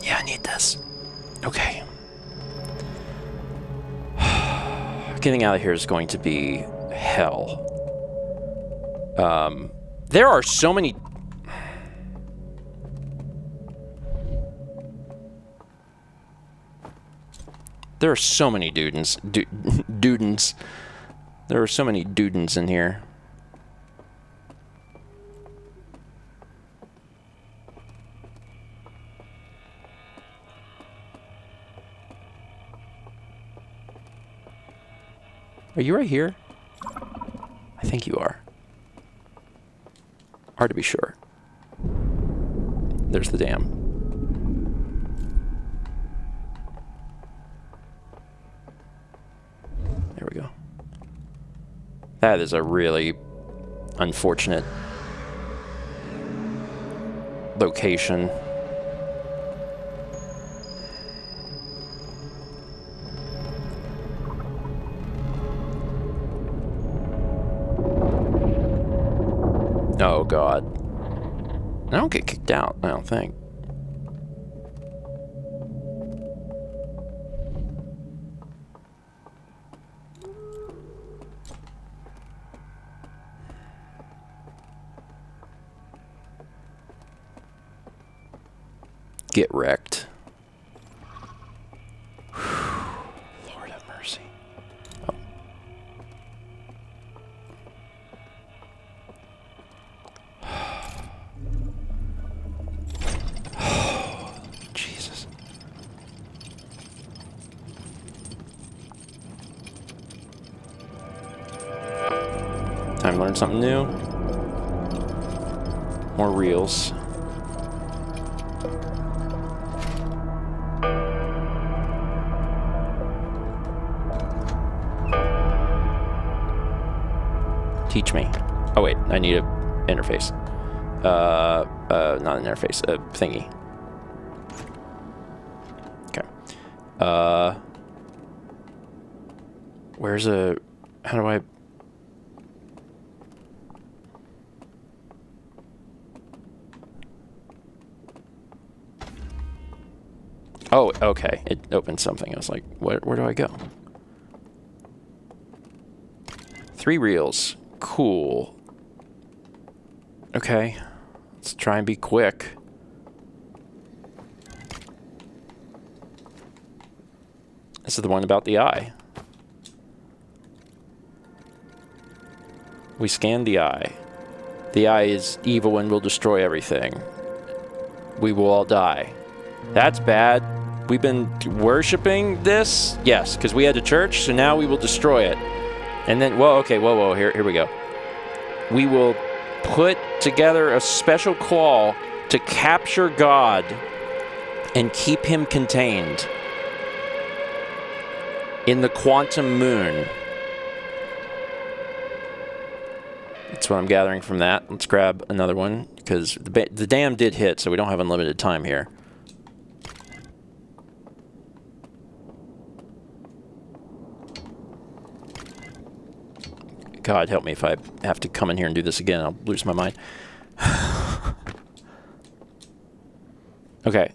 Yeah, I need this. Okay. Getting out of here is going to be hell. There are so many... There are so many dudens. Dudens. There are so many dudens in here. Are you right here? I think you are. Hard to be sure. There's the dam. There we go. That is a really unfortunate location. Oh, God. I don't get kicked out, I don't think. Get wrecked. Lord have mercy. Oh. Jesus. Time to learn something new. More reels. Teach me. Oh wait, I need a interface. Not an interface, a thingy. Okay. Where's a... How do I... Oh, okay. It opened something. I was like, where do I go? 3 reels. Cool. Okay. Let's try and be quick. This is the one about the eye. We scanned the eye. The eye is evil and will destroy everything. We will all die. That's bad. We've been worshipping this? Yes, because we had a church, so now we will destroy it. And then, whoa, okay, whoa, here we go. We will put together a special claw to capture God and keep him contained in the quantum moon. That's what I'm gathering from that. Let's grab another one, because the dam did hit, so we don't have unlimited time here. God help me if I have to come in here and do this again. I'll lose my mind. Okay.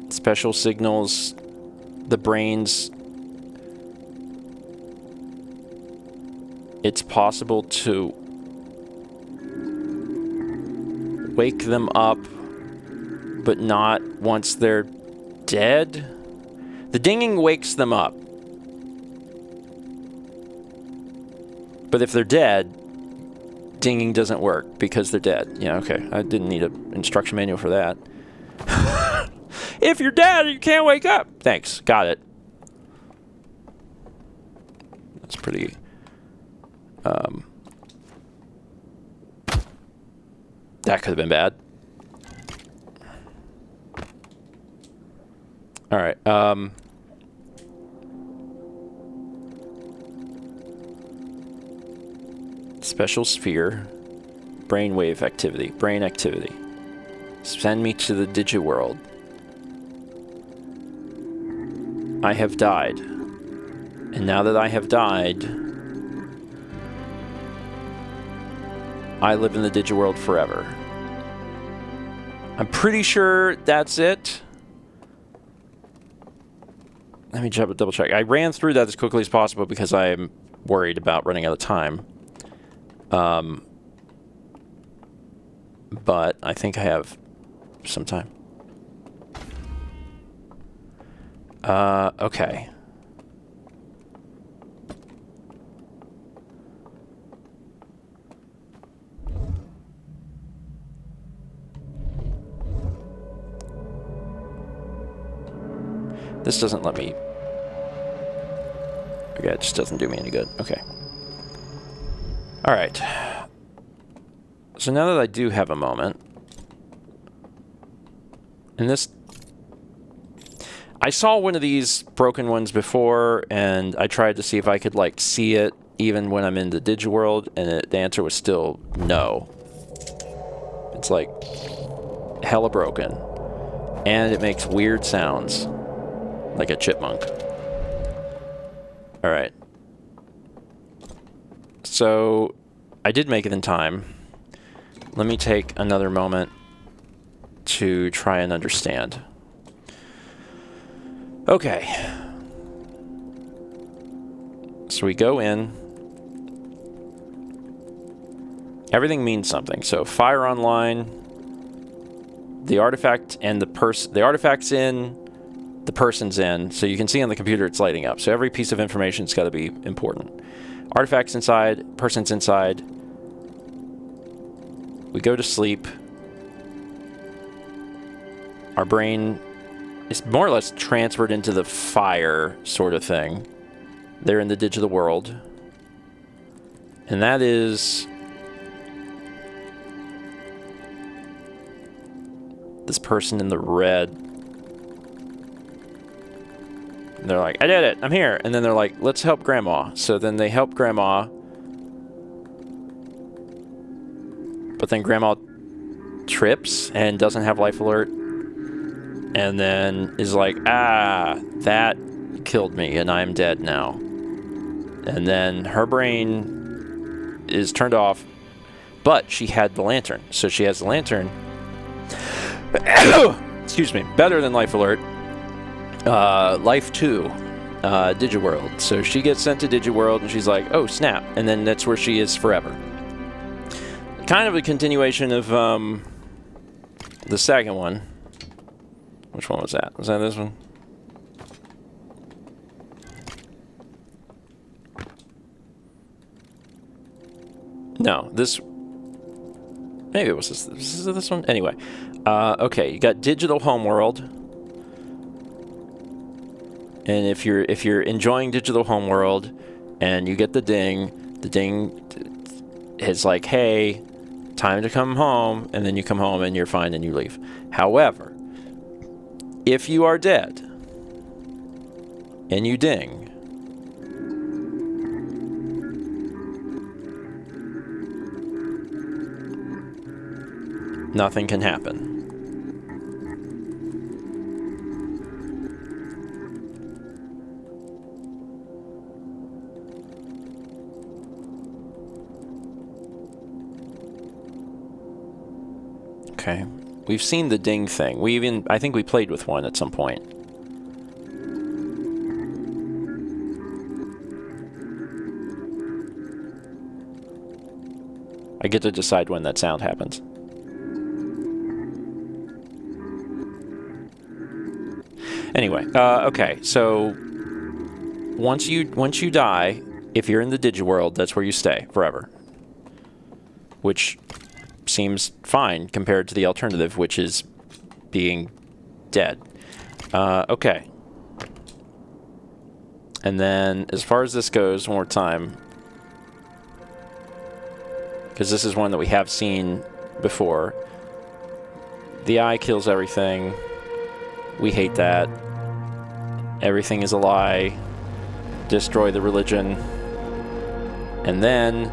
Special signals. The brains. It's possible to wake them up, but not once they're dead. The dinging wakes them up. But if they're dead, dinging doesn't work because they're dead. Yeah, okay. I didn't need an instruction manual for that. If you're dead, you can't wake up. Thanks. Got it. That's pretty... that could have been bad. All right. Special sphere, brainwave activity, brain activity. Send me to the digiworld. I have died. And now that I have died, I live in the digiworld forever. I'm pretty sure that's it. Let me double check. I ran through that as quickly as possible because I am worried about running out of time. But I think I have some time. Okay. This doesn't let me... Okay, it just doesn't do me any good. Okay. Alright. So now that I do have a moment... And this... I saw one of these broken ones before, and I tried to see if I could, like, see it even when I'm in the digiworld, and the answer was still no. It's, like, hella broken. And it makes weird sounds. Like a chipmunk. Alright. So, I did make it in time. Let me take another moment to try and understand. Okay. So we go in. Everything means something. So, fire online. the artifact and the artifact's in, the person's in, so you can see on the computer it's lighting up. So every piece of information's got to be important. Artifact's inside, person's inside. We go to sleep. Our brain is more or less transferred into the fire sort of thing. They're in the digital world. And that is this person in the red. They're like, I did it, I'm here. And then they're like, let's help Grandma. So then they help Grandma. But then Grandma trips and doesn't have life alert. And then is like, ah, that killed me and I'm dead now. And then her brain is turned off, but she had the lantern. So she has the lantern. Excuse me. Better than life alert. Life 2. Digiworld. So she gets sent to Digiworld and she's like, oh, snap. And then that's where she is forever. Kind of a continuation of the second one. Which one was that? Was that this one? No, this... Maybe it was this. Is it this one? Anyway. Okay, you got Digital Homeworld. And if you're enjoying Digital Homeworld and you get the ding is like, hey, time to come home, and then you come home and you're fine and you leave. However, if you are dead and you ding, nothing can happen. Okay. We've seen the ding thing. I think we played with one at some point. I get to decide when that sound happens. Anyway, okay, so once you die, if you're in the Digiworld, that's where you stay forever. Which seems fine compared to the alternative, which is being dead. Okay. And then, as far as this goes, one more time, because this is one that we have seen before. The eye kills everything. We hate that. Everything is a lie. Destroy the religion. And then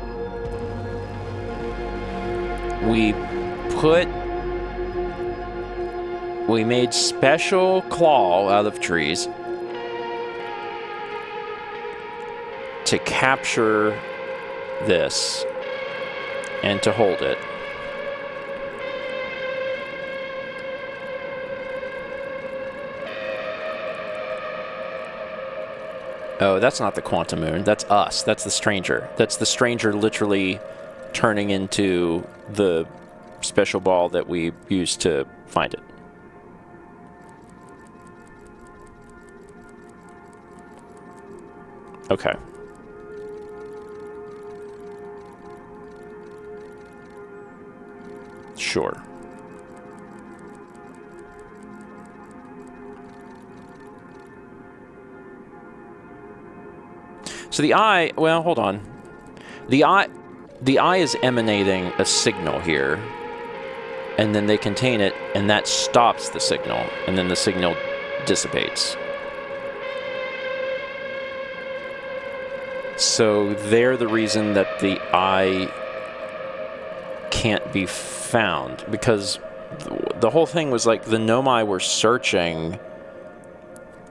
we made special claw out of trees to capture this and to hold it. Oh, that's not the quantum moon. That's us. That's the stranger. That's the stranger literally turning into the special ball that we used to find it. Okay. Sure. So the eye, well, hold on. The eye is emanating a signal here, and then they contain it, and that stops the signal, and then the signal dissipates. So they're the reason that the eye can't be found, because the whole thing was like the Nomai were searching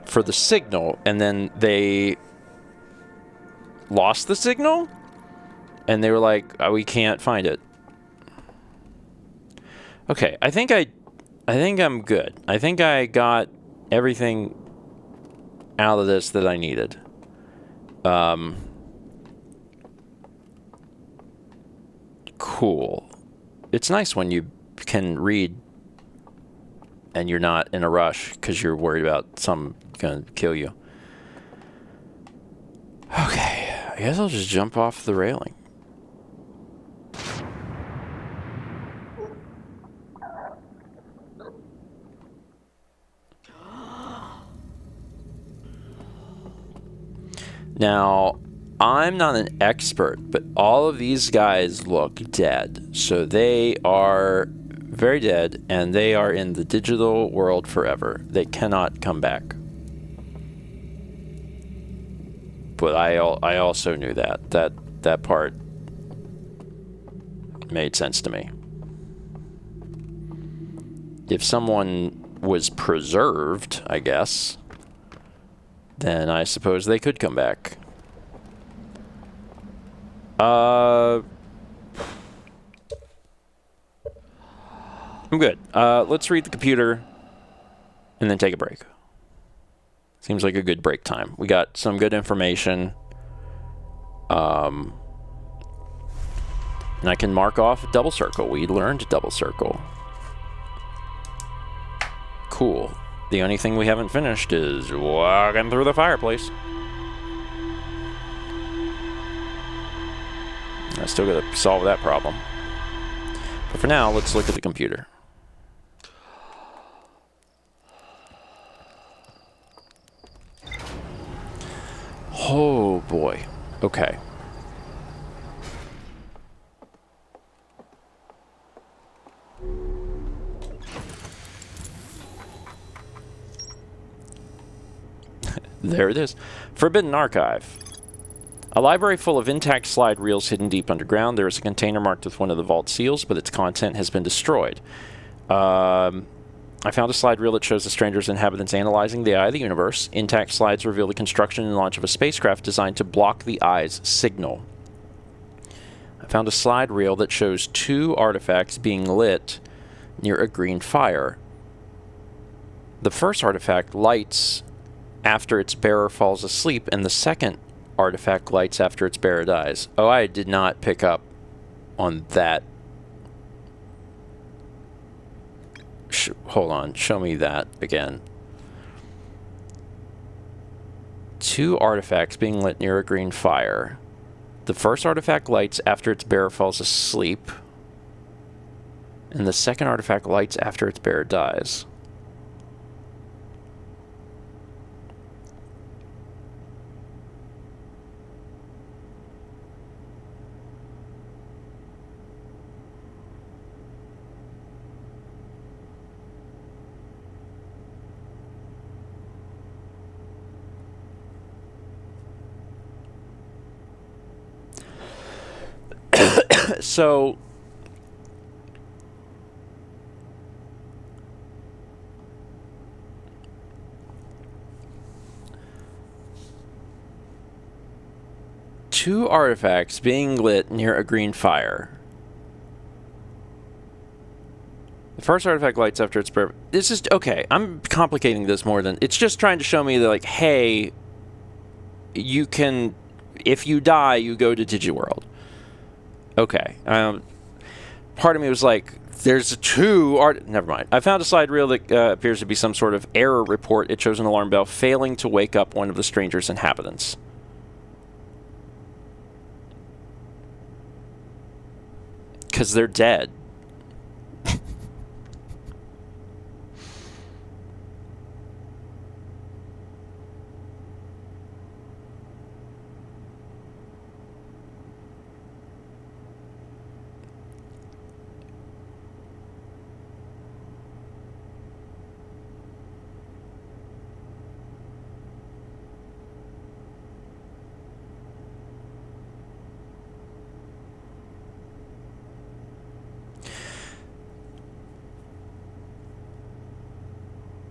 for the signal, and then they lost the signal, and they were like, oh, we can't find it. Okay, I think I'm good. I think I got everything out of this that I needed. Cool. It's nice when you can read and you're not in a rush because you're worried about some gonna kill you. Okay, I guess I'll just jump off the railing. Now, I'm not an expert, but all of these guys look dead. So they are very dead, and they are in the digital world forever. They cannot come back. But I also knew that. That part made sense to me. If someone was preserved, I guess, then I suppose they could come back. I'm good. Let's read the computer and then take a break. Seems like a good break time. We got some good information. And I can mark off double circle. We learned double circle. Cool. The only thing we haven't finished is walking through the fireplace. I still gotta solve that problem. But for now, let's look at the computer. Oh boy. Okay. There it is. Forbidden Archive. A library full of intact slide reels hidden deep underground. There is a container marked with one of the vault seals, but its content has been destroyed. I found a slide reel that shows the stranger's inhabitants analyzing the eye of the universe. Intact slides reveal the construction and launch of a spacecraft designed to block the eye's signal. I found a slide reel that shows 2 artifacts being lit near a green fire. The first artifact lights after its bearer falls asleep, and the second artifact lights after its bearer dies. Oh, I did not pick up on that. Hold on, show me that again. 2 artifacts being lit near a green fire. The first artifact lights after its bearer falls asleep, and the second artifact lights after its bearer dies. So, two artifacts being lit near a green fire. The first artifact lights after its bearer. This is okay. I'm complicating this more than it's just trying to show me that, like, hey, you can, if you die, you go to Digiworld. Okay. Part of me was like, there's 2 never mind. I found a slide reel that appears to be some sort of error report. It shows an alarm bell failing to wake up one of the stranger's inhabitants. Because they're dead.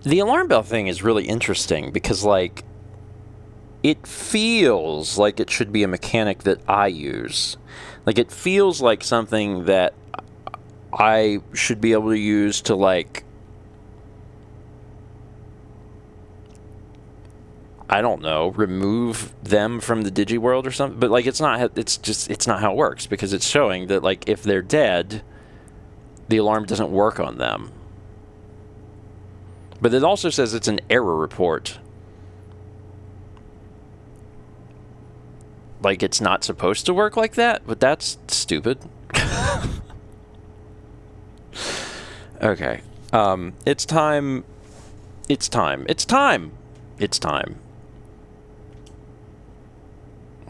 The alarm bell thing is really interesting because, like, it feels like it should be a mechanic that I use. Like, it feels like something that I should be able to use to, like, I don't know, remove them from the Digiworld or something. But, like, it's not how it works, because it's showing that, like, if they're dead, the alarm doesn't work on them. But it also says it's an error report. Like, it's not supposed to work like that, but that's stupid. Okay. It's time. It's time. It's time. It's time.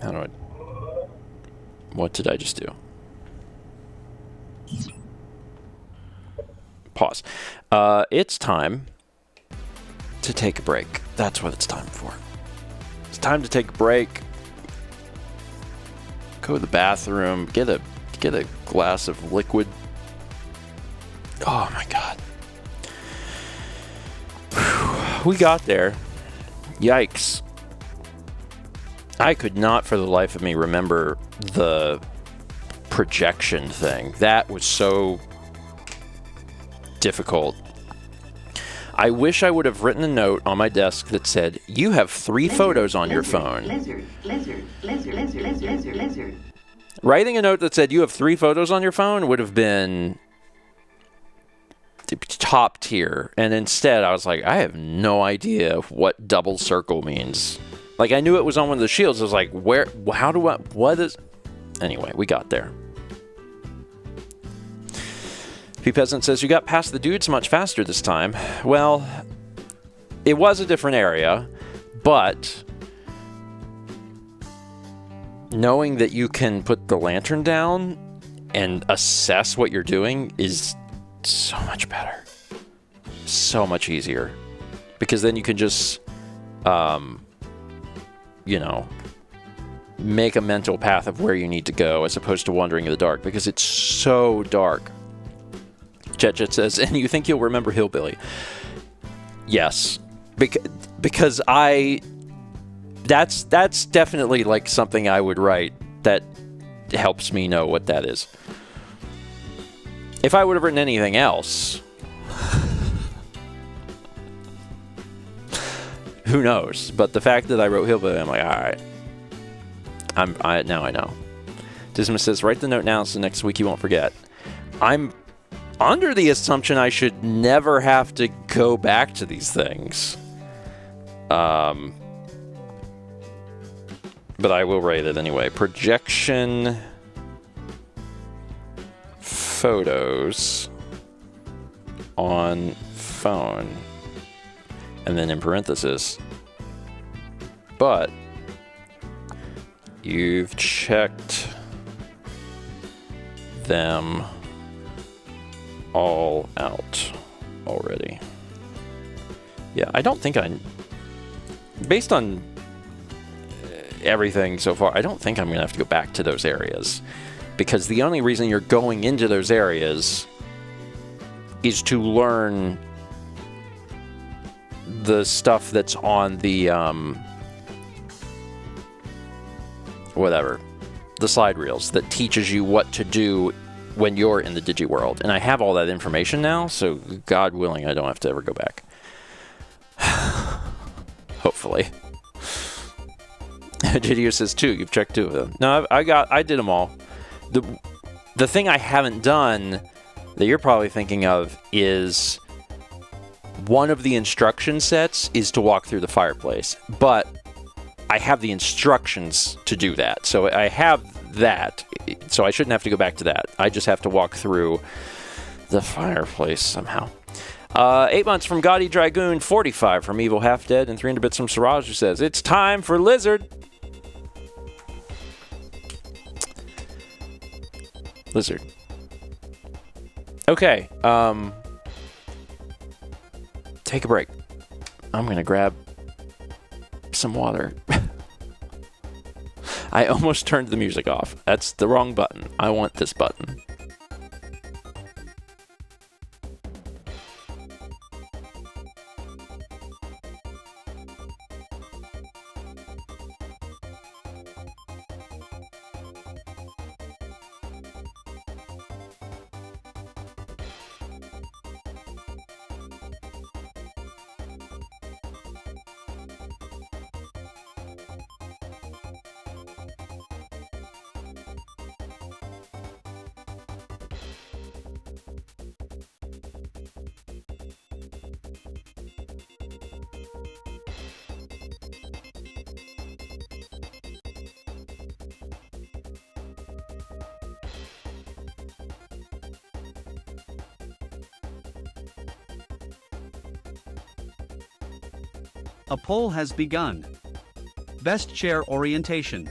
How do I... What did I just do? Pause. It's time to take a break. That's what it's time for. It's time to take a break. Go to the bathroom. Get a glass of liquid. Oh my God. Whew. We got there. Yikes. I could not for the life of me remember the projection thing. That was so difficult. I wish I would have written a note on my desk that said, you have 3 photos on your phone. Lizard. Writing a note that said, you have 3 photos on your phone would have been top tier. And instead, I was like, I have no idea what double circle means. Like, I knew it was on one of the shields. I was like, where, how do I, what is... Anyway, we got there. P Peasant says, you got past the dudes much faster this time. Well, it was a different area, but knowing that you can put the lantern down and assess what you're doing is so much better. So much easier. Because then you can just, you know, make a mental path of where you need to go as opposed to wandering in the dark, because it's so dark. Chet says, and you think you'll remember Hillbilly? Yes, because that's definitely like something I would write that helps me know what that is. If I would have written anything else, who knows? But the fact that I wrote Hillbilly, I'm like, all right, now I know. Dismas says, write the note now so next week you won't forget. I'm under the assumption I should never have to go back to these things. But I will write it anyway. Projection photos on phone. And then in parentheses. But you've checked them all out already. Yeah, I don't think based on everything so far, I don't think I'm going to have to go back to those areas. Because the only reason you're going into those areas is to learn the stuff that's on the, the slide reels that teaches you what to do when you're in the Digi world. And I have all that information now, so God willing, I don't have to ever go back. Hopefully. JDU says 2. You've checked 2 of them. No, I did them all. The thing I haven't done that you're probably thinking of is one of the instruction sets is to walk through the fireplace, but I have the instructions to do that. So I have that, so I shouldn't have to go back to that. I just have to walk through the fireplace somehow. 8 months from Gaudy Dragoon, 45 from Evil Half Dead, and 300 bits from Siraj, who says, it's time for Lizard. Lizard. Okay, take a break. I'm gonna grab some water. I almost turned the music off. That's the wrong button. I want this button. A poll has begun. Best chair orientation.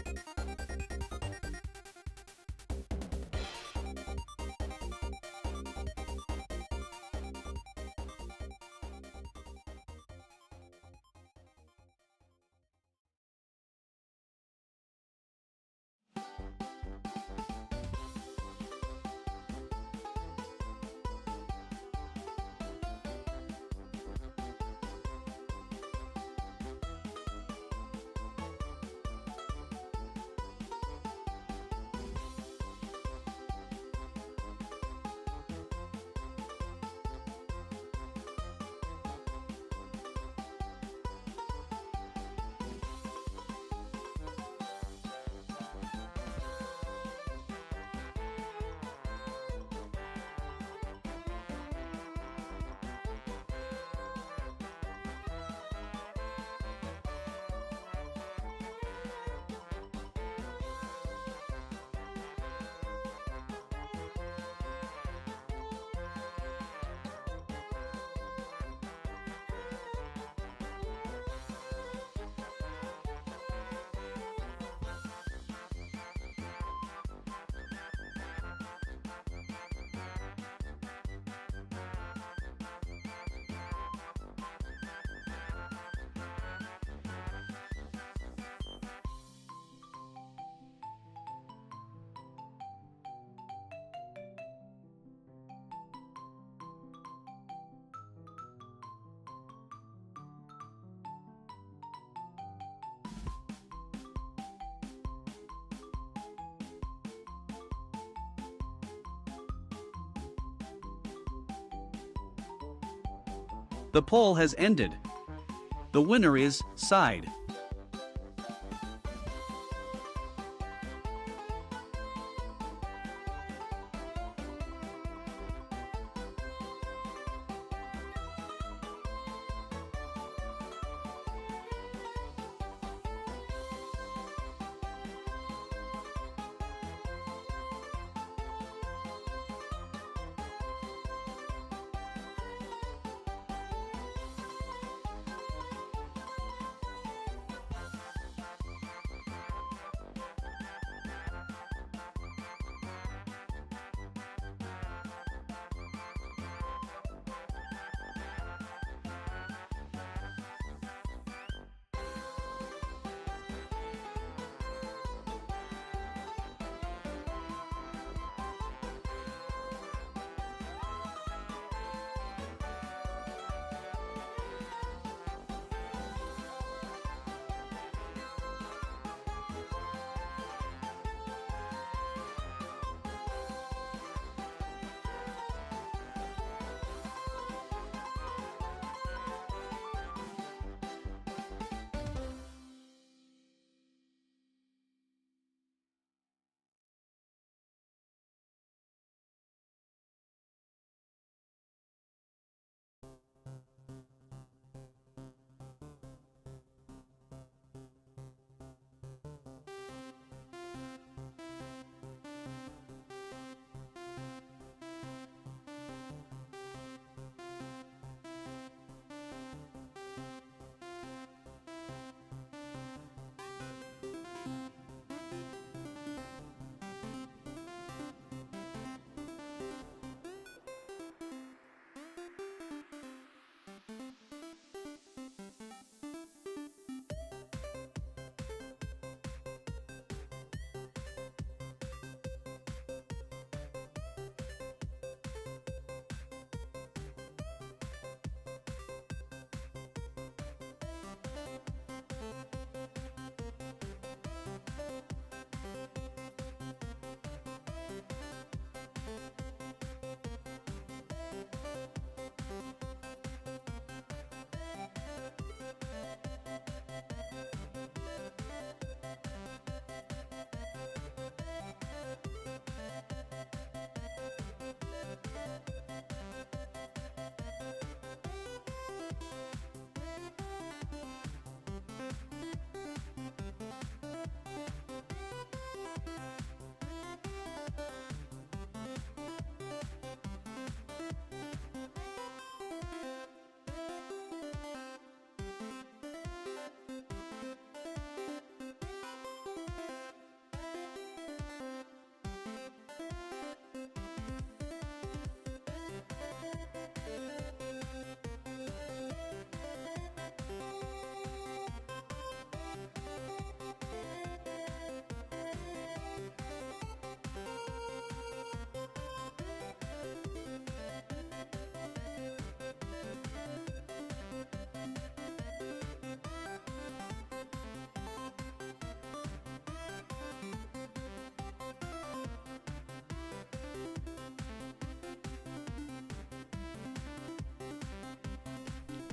The poll has ended. The winner is side.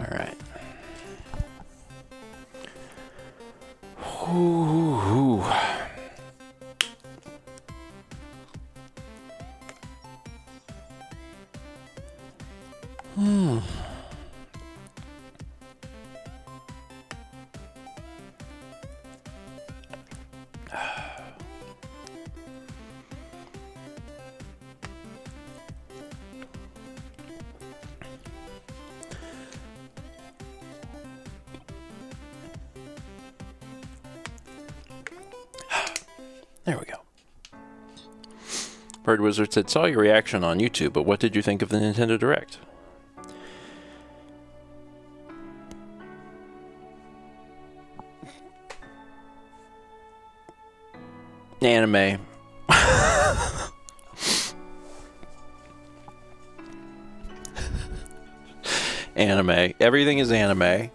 All right. Ooh. There we go. Bird Wizard said, saw your reaction on YouTube, but what did you think of the Nintendo Direct? Anime. Anime. Everything is anime.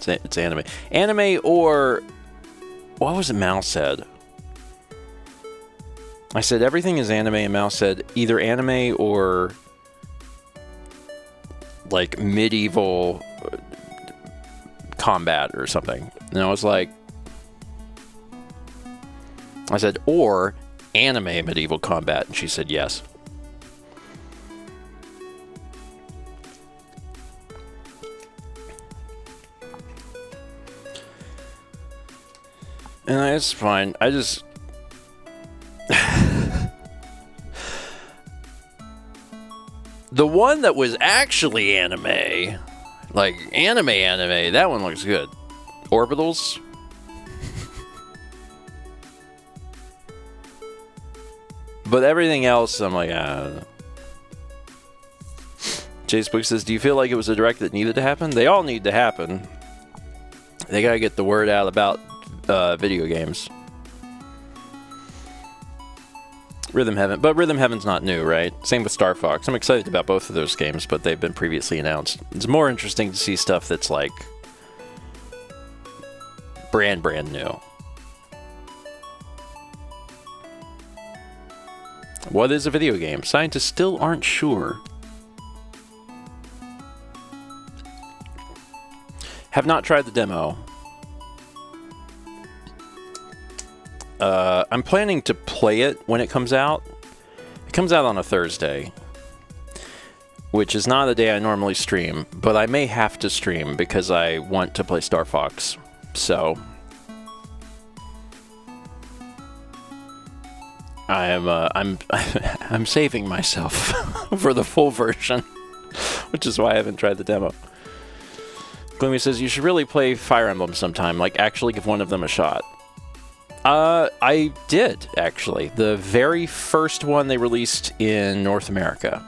It's anime. Anime or... What was it Mal said? I said everything is anime, and Mal said either anime or... like medieval combat or something. And I was like... I said, or anime medieval combat. And she said yes. And it's fine. I just... the one that was actually anime, like anime, that one looks good. Orbitals. But everything else, I'm like, I don't know. Chase Book says, do you feel like it was a direct that needed to happen? They all need to happen. They gotta get the word out about video games. Rhythm Heaven, but Rhythm Heaven's not new, right? Same with Star Fox. I'm excited about both of those games, but they've been previously announced. It's more interesting to see stuff that's like brand new. What is a video game? Scientists still aren't sure. Have not tried the demo. I'm planning to play it when it comes out. It comes out on a Thursday, which is not the day I normally stream, but I may have to stream because I want to play Star Fox. So I'm saving myself for the full version, which is why I haven't tried the demo. Gloomy says you should really play Fire Emblem sometime, like actually give one of them a shot. I did, actually. The very first one they released in North America.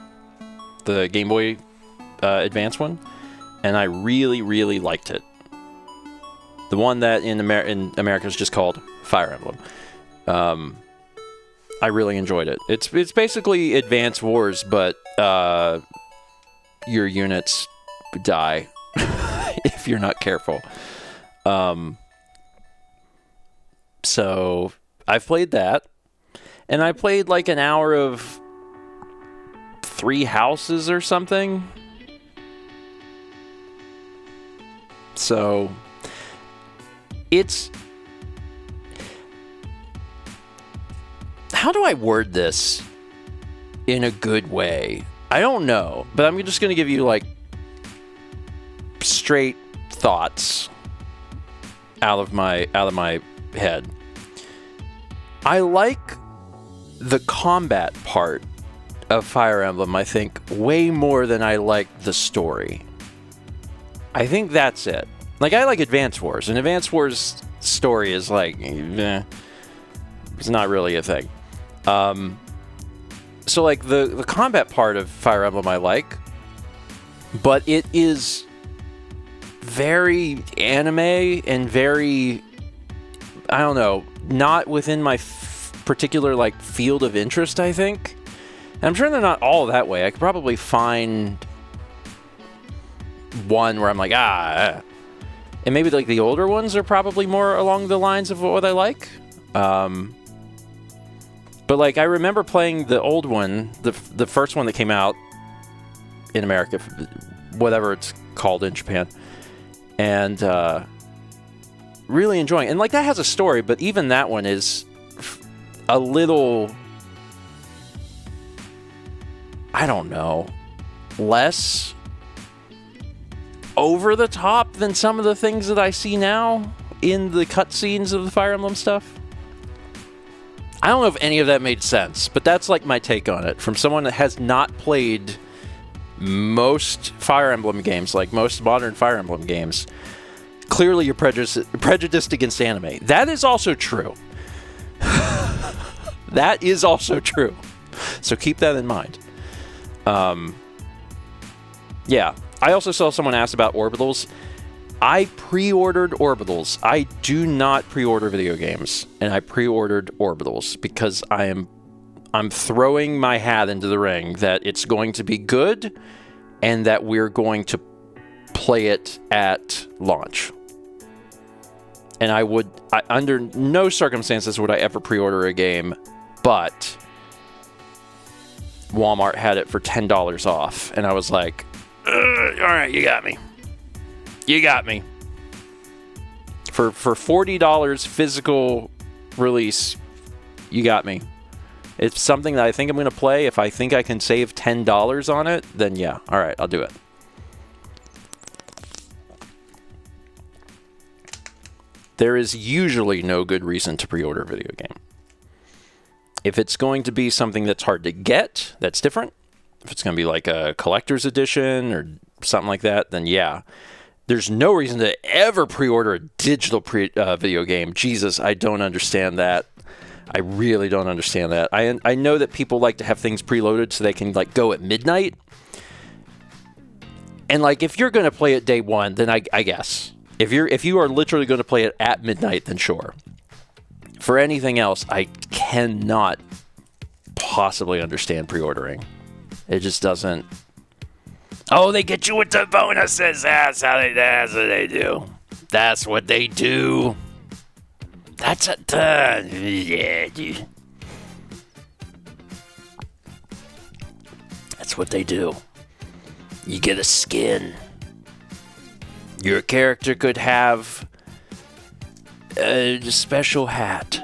The Game Boy Advance one. And I really, really liked it. The one that in America is just called Fire Emblem. I really enjoyed it. It's basically Advance Wars, but your units die if you're not careful. So I've played that, and I played like an hour of 3 Houses or something. So it's... How do I word this in a good way? I don't know, but I'm just going to give you like straight thoughts out of my head. I like the combat part of Fire Emblem, I think, way more than I like the story. I think that's it. Like, I like Advance Wars, and Advance Wars story is like, it's not really a thing. So, like, the combat part of Fire Emblem I like, but it is very anime and very... I don't know, not within my particular, like, field of interest, I think. And I'm sure they're not all that way. I could probably find one where I'm like, And maybe, like, the older ones are probably more along the lines of what I like. But like, I remember playing the old one, the first one that came out in America, whatever it's called in Japan, and really enjoying. And like, that has a story, but even that one is a little, I don't know, less over the top than some of the things that I see now in the cutscenes of the Fire Emblem stuff. I don't know if any of that made sense, but that's like my take on it from someone that has not played most Fire Emblem games, like most modern Fire Emblem games. Clearly you're prejudiced against anime. That is also true. That is also true. So keep that in mind. Yeah. I also saw someone ask about orbitals. I pre-ordered orbitals. I do not pre-order video games, and I pre-ordered orbitals because I'm throwing my hat into the ring that it's going to be good and that we're going to play it at launch. And under no circumstances would I ever pre-order a game, but Walmart had it for $10 off, and I was like, all right, you got me. You got me. For $40 physical release, you got me. It's something that I think I'm going to play. If I think I can save $10 on it, then yeah, all right, I'll do it. There is usually no good reason to pre-order a video game. If it's going to be something that's hard to get, that's different. If it's going to be like a collector's edition or something like that, then yeah. There's no reason to ever pre-order a digital video game. Jesus, I don't understand that. I really don't understand that. I know that people like to have things preloaded so they can like go at midnight. And like, if you're going to play it day one, then I guess. If you are literally going to play it at midnight, then sure. For anything else, I cannot possibly understand pre-ordering. It just doesn't. Oh, they get you with the bonuses. That's what they do. That's what they do. That's a ton. Yeah, dude. That's what they do. You get a skin. Your character could have a special hat.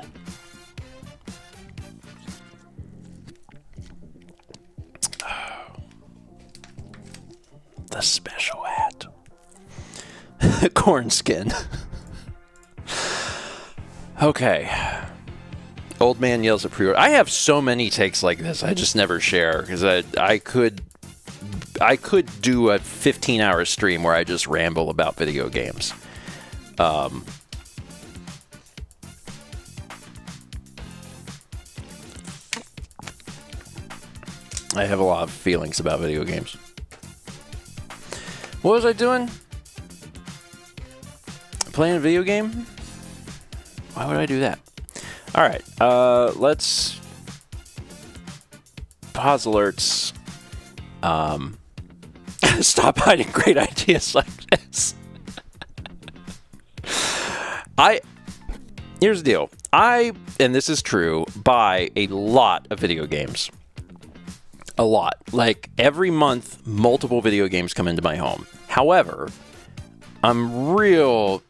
The special hat. Corn skin. Okay. Old man yells at pre-order. I have so many takes like this. I just never share because I could do a 15-hour stream where I just ramble about video games. I have a lot of feelings about video games. What was I doing? Playing a video game? Why would I do that? All right, let's pause alerts. Stop hiding great ideas like this. Here's the deal. And this is true, buy a lot of video games. A lot. Like, every month, multiple video games come into my home. However, I'm really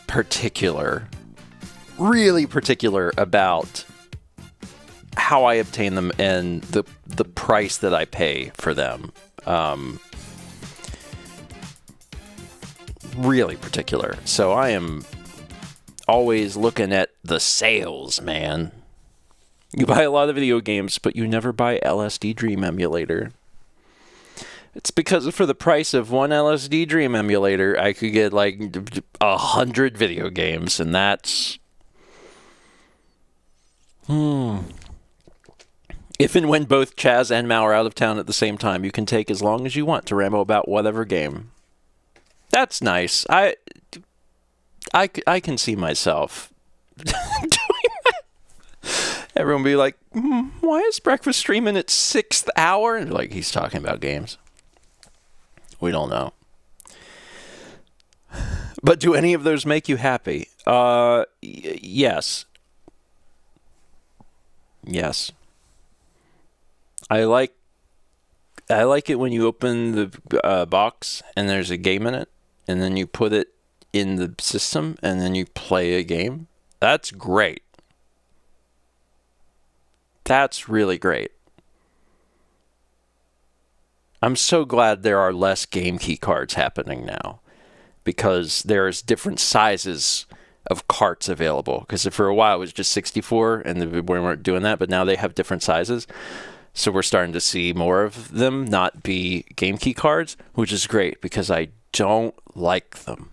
particular about how I obtain them and the price that I pay for them. Really particular. So I am always looking at the sales, man. You buy a lot of video games, but you never buy LSD Dream Emulator. It's because for the price of one LSD Dream Emulator, I could get like 100 video games, and that's... If and when both Chaz and Mao are out of town at the same time, you can take as long as you want to ramble about whatever game. That's nice. I can see myself doing that. Everyone be like, why is Breakfast Stream in its 6th hour? And like, he's talking about games. We don't know. But do any of those make you happy? Yes. Yes. I like it when you open the box and there's a game in it, and then you put it in the system and then you play a game. That's great. That's really great. I'm so glad there are less game key cards happening now, because there's different sizes of carts available. Because for a while it was just 64 and we weren't doing that, but now they have different sizes. So we're starting to see more of them not be game key cards, which is great because I don't like them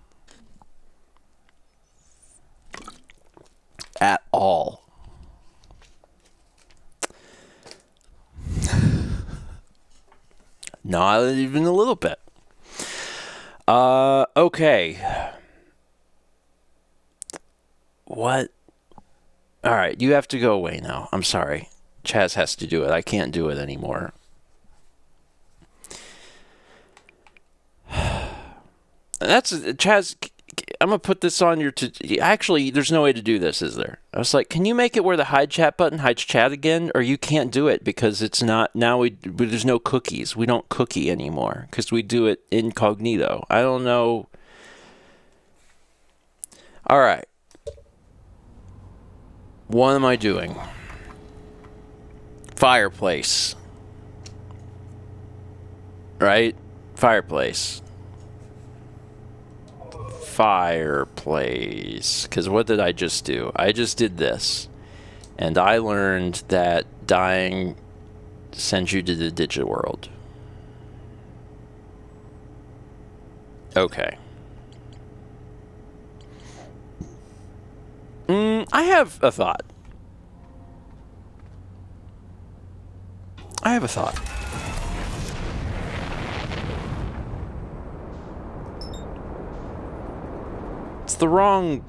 at all. Not even a little bit. Okay. What? All right, you have to go away now. I'm sorry. Chaz has to do it. I can't do it anymore. That's Chaz. I'm gonna put this on your. Actually, there's no way to do this, is there? I was like, can you make it where the hide chat button hides chat again, or you can't do it because it's not now. There's no cookies. We don't cookie anymore because we do it incognito. I don't know. All right. What am I doing? Fireplace. Right? Fireplace. Fireplace. Because what did I just do? I just did this. And I learned that dying sends you to the digital world. Okay. I have a thought. It's the wrong...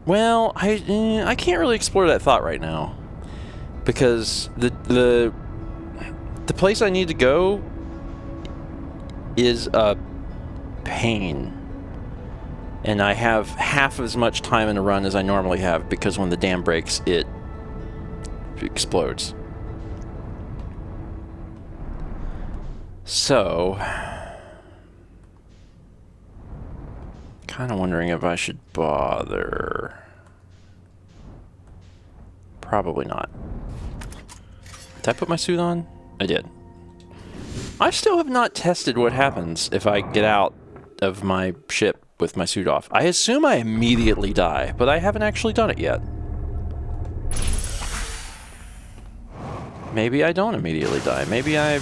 Well, I can't really explore that thought right now. Because the place I need to go is a pain. And I have half as much time in a run as I normally have, because when the dam breaks, it explodes. So, kind of wondering if I should bother. Probably not. Did I put my suit on? I did. I still have not tested what happens if I get out of my ship with my suit off. I assume I immediately die, but I haven't actually done it yet. Maybe I don't immediately die. Maybe I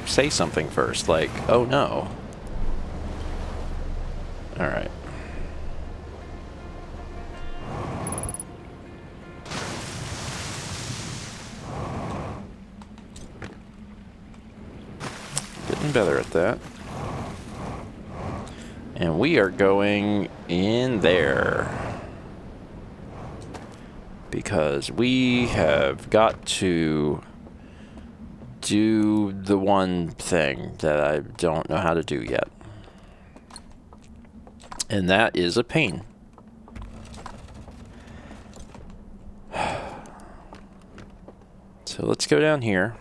say something first, like, oh no. Alright. Getting better at that. And we are going in there. Because we have got to do the one thing that I don't know how to do yet. And that is a pain. So let's go down here.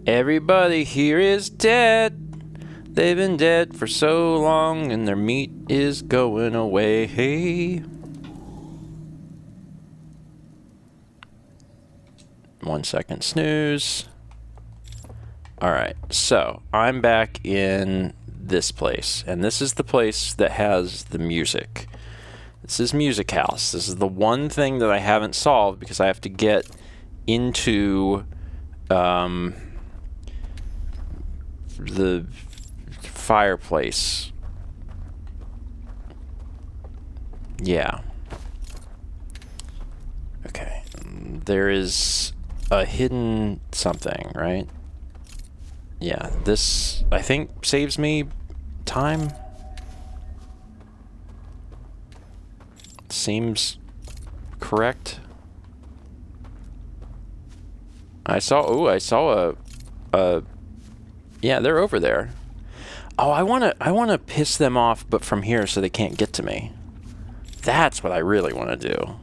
Everybody here is dead. They've been dead for so long and their meat is going away. Hey. 1 second snooze. Alright, so I'm back in this place. And this is the place that has the music. This is Music House. This is the one thing that I haven't solved because I have to get into the fireplace. Yeah. Okay. There is a hidden something, right? Yeah, this, I think, saves me time. Seems correct. I saw a yeah, they're over there. Oh, I wanna piss them off, but from here so they can't get to me. That's what I really want to do.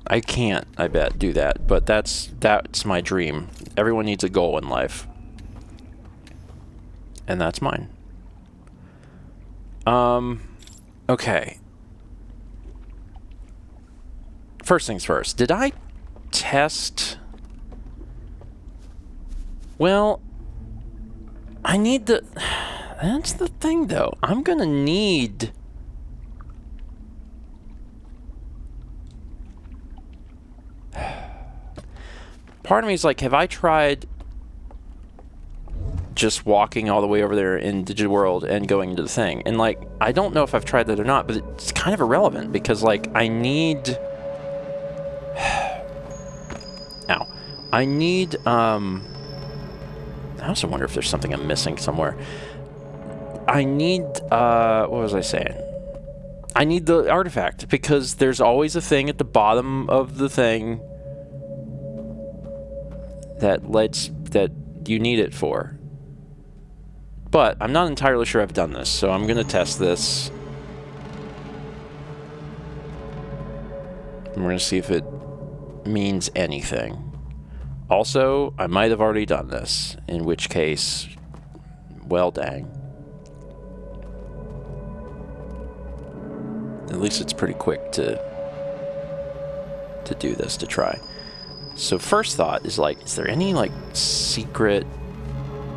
I can't, I bet, do that, but that's my dream. Everyone needs a goal in life. And that's mine. Okay. First things first. Did I test? Well, I need the... That's the thing, though. I'm gonna need... Part of me is like, have I tried just walking all the way over there in Digiworld and going into the thing? And, like, I don't know if I've tried that or not, but it's kind of irrelevant because, like, I need... Ow. I need, I also wonder if there's something I'm missing somewhere. I need, what was I saying? I need the artifact, because there's always a thing at the bottom of the thing that you need it for. But I'm not entirely sure I've done this, so I'm gonna test this. And we're gonna see if it means anything. Also, I might have already done this, in which case, well, dang. At least it's pretty quick to do this, to try. So first thought is, like, is there any, like, secret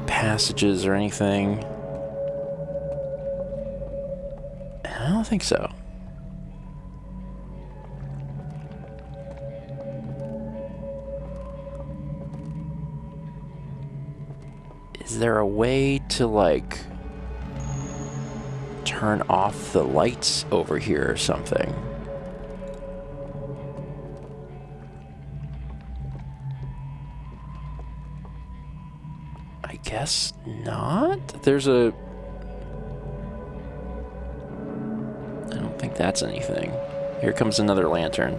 passages or anything? I don't think so. Is there a way to, like, turn off the lights over here or something? I guess not? There's a... I don't think that's anything. Here comes another lantern.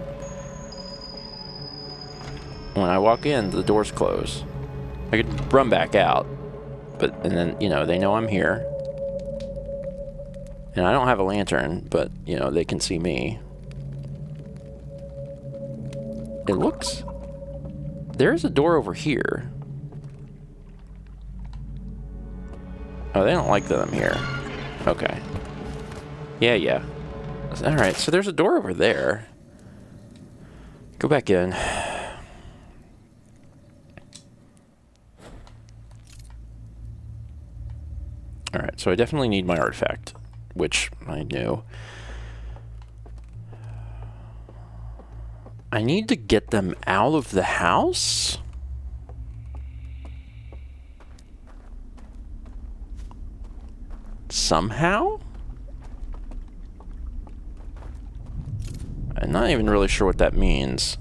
When I walk in, the doors close. I could run back out. And then, you know, they know I'm here. And I don't have a lantern, but, you know, they can see me. It looks... There's a door over here. Oh, they don't like that I'm here. Okay. Yeah. Alright, so there's a door over there. Go back in. Alright, so I definitely need my artifact, which I knew. I need to get them out of the house? Somehow? I'm not even really sure what that means.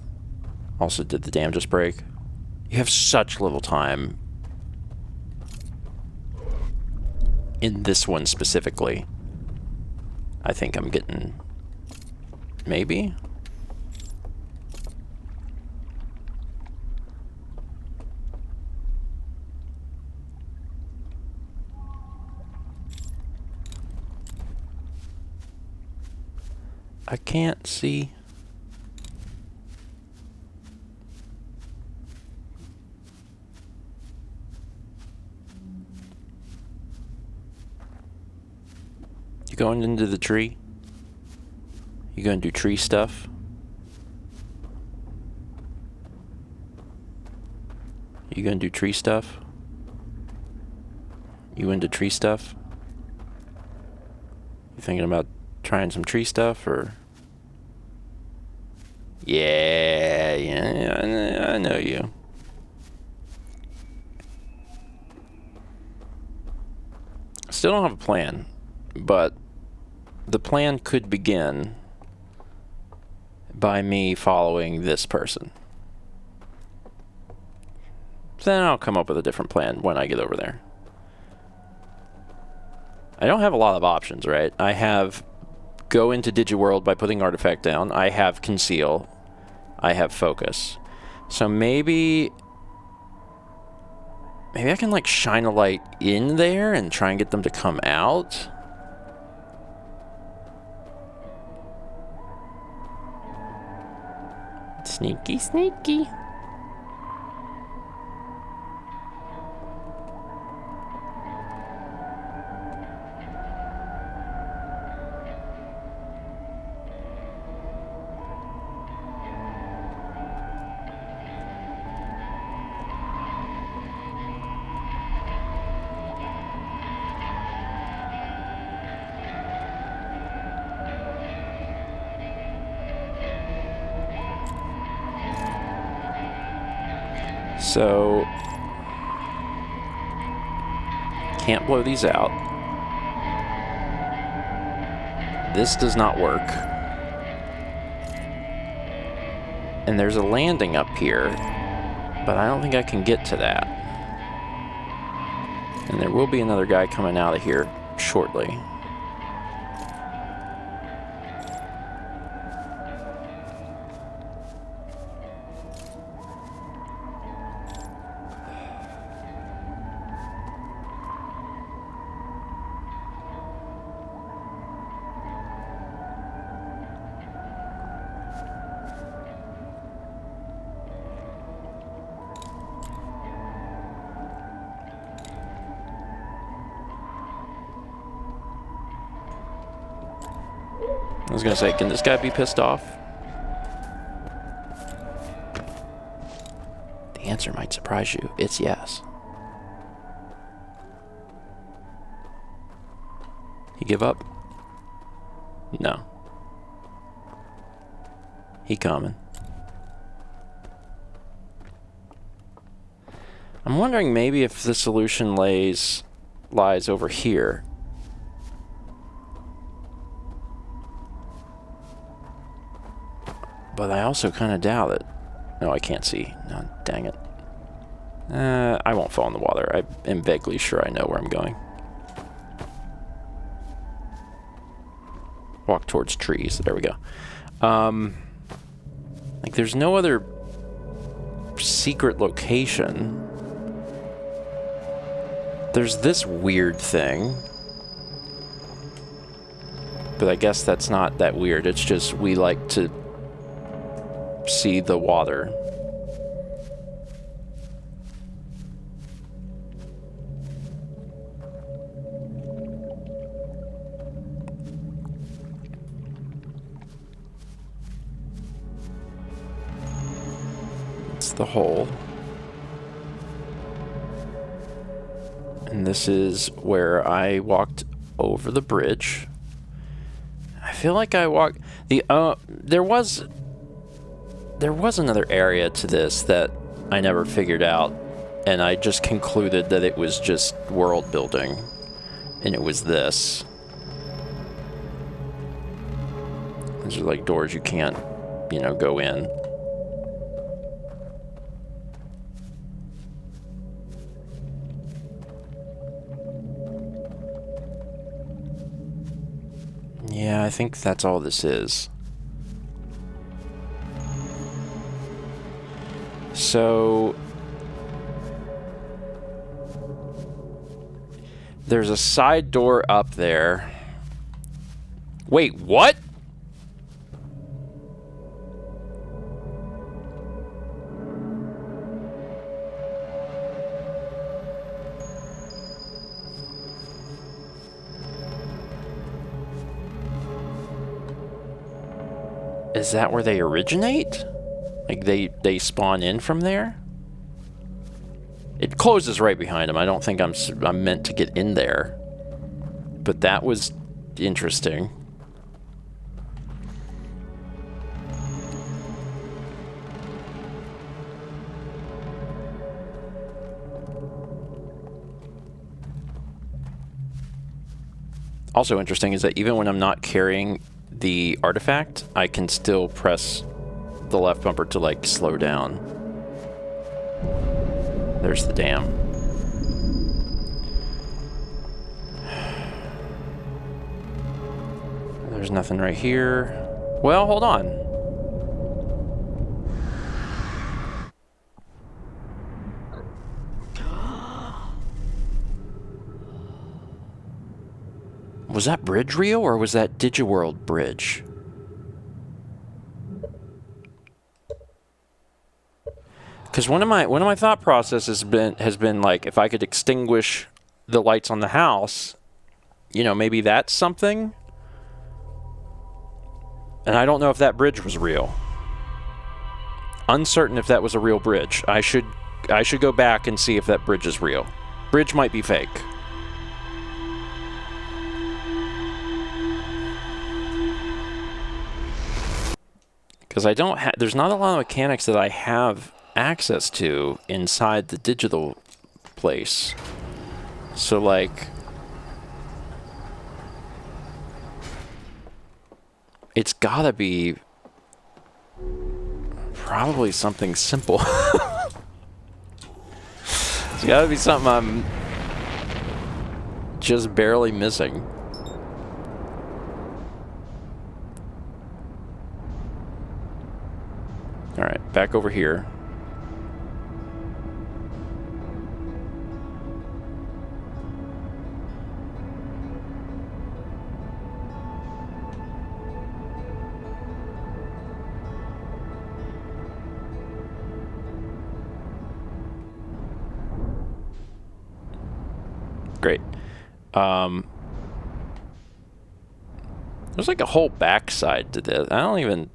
Also, did the dam just break? You have such little time. In this one specifically. I think I'm getting... Maybe? I can't see. You going into the tree? You gonna do tree stuff? You gonna do tree stuff? You into tree stuff? You thinking about trying some tree stuff, or? Yeah, I know you. Still don't have a plan, but the plan could begin by me following this person. Then I'll come up with a different plan when I get over there. I don't have a lot of options, right? I have go into Digiworld by putting artifact down. I have conceal. I have focus. So maybe I can, like, shine a light in there and try and get them to come out. Sneaky, sneaky. So, can't blow these out. This does not work. And there's a landing up here, but I don't think I can get to that. And there will be another guy coming out of here shortly. I was gonna say, can this guy be pissed off? The answer might surprise you. It's yes. He give up? No. He coming. I'm wondering maybe if the solution lies over here. But I also kind of doubt it. No, I can't see. No, dang it. I won't fall in the water. I am vaguely sure I know where I'm going. Walk towards trees. There we go. Like, there's no other secret location. There's this weird thing. But I guess that's not that weird. It's just we like to see the water. It's the hole. And this is where I walked over the bridge. I feel like I walked the there was another area to this that I never figured out, and I just concluded that it was just world building, and it was this. These are like doors you can't, you know, go in. Yeah, I think that's all this is. So there's a side door up there. Wait, what? Is that where they originate? Like they spawn in from there? It closes right behind him. I don't think I'm meant to get in there. But that was interesting. Also interesting is that even when I'm not carrying the artifact, I can still press the left bumper to like slow down. There's the dam. There's nothing right here. Well, hold on. Was that bridge real, or was that Digiworld bridge? Because one of my thought processes has been like, if I could extinguish the lights on the house, you know, maybe that's something. And I don't know if that bridge was real. Uncertain if that was a real bridge. I should go back and see if that bridge is real. Bridge might be fake. Because I don't have, there's not a lot of mechanics that I have access to inside the digital place. So like, it's gotta be probably something simple. It's gotta be something I'm just barely missing. All right, back over here. Great. There's like a whole backside to this. I don't even...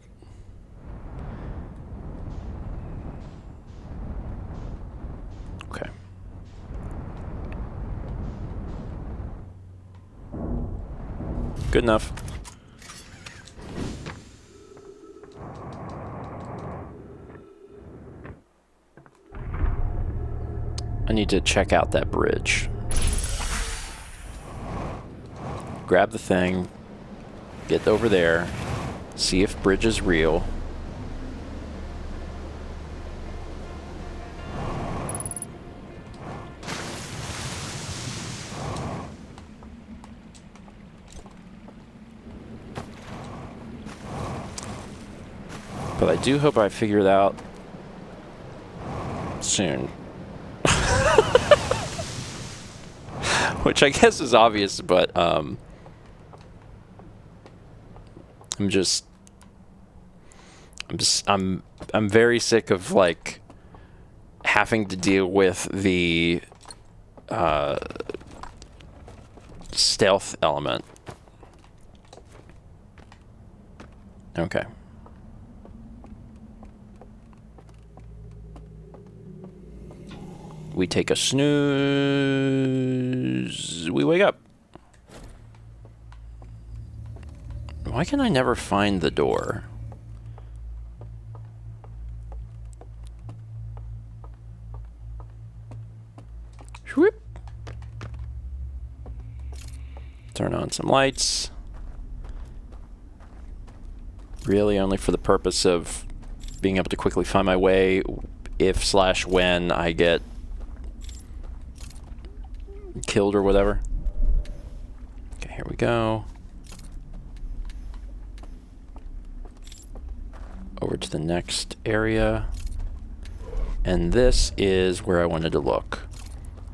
Okay. Good enough. I need to check out that bridge. Grab the thing, get over there, see if bridge is real. But I do hope I figure it out soon. Which I guess is obvious, but I'm very sick of like having to deal with the stealth element. Okay. We take a snooze. We wake up. Why can I never find the door? Whoop. Turn on some lights. Really only for the purpose of being able to quickly find my way if/when I get killed or whatever. Okay, here we go. Over to the next area. And this is where I wanted to look.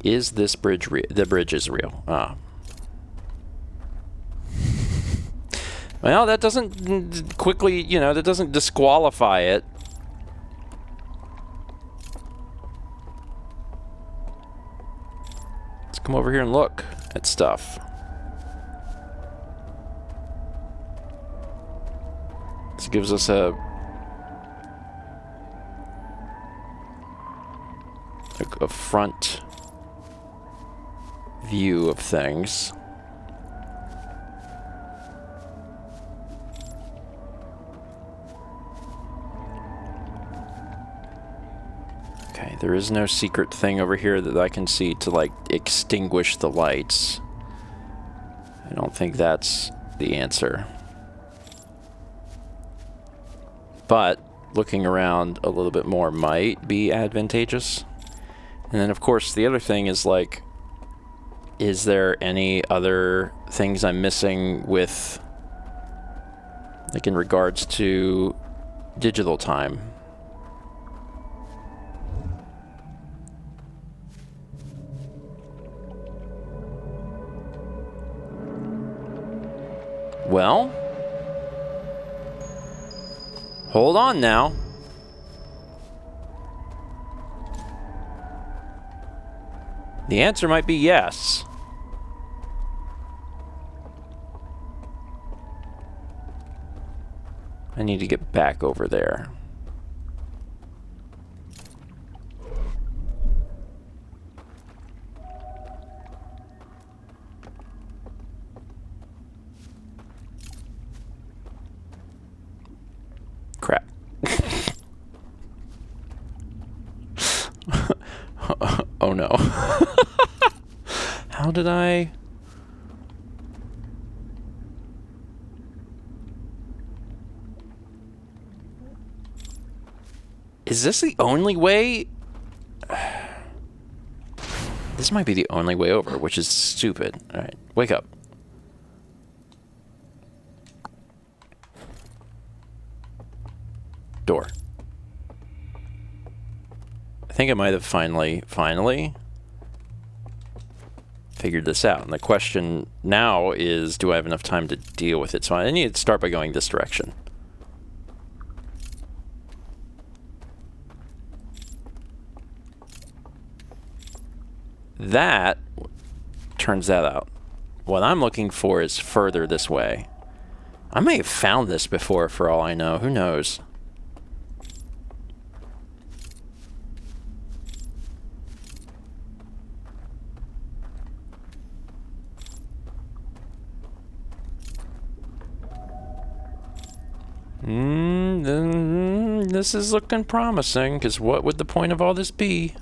Is this bridge real? The bridge is real. Ah. Well, that doesn't quickly, you know, that doesn't disqualify it. Let's come over here and look at stuff. This gives us a front view of things. Okay, there is no secret thing over here that I can see to like extinguish the lights. I don't think that's the answer. But looking around a little bit more might be advantageous. And then of course the other thing is like, is there any other things I'm missing with, like in regards to digital time? Well, hold on now. The answer might be yes. I need to get back over there. Crap. Oh no. How did I... Is this the only way? This might be the only way over, which is stupid. Alright, wake up. Door. I think I might have finally figured this out. And the question now is, do I have enough time to deal with it? So I need to start by going this direction. That turns that out. What I'm looking for is further this way. I may have found this before for all I know. Who knows? This is looking promising, because what would the point of all this be?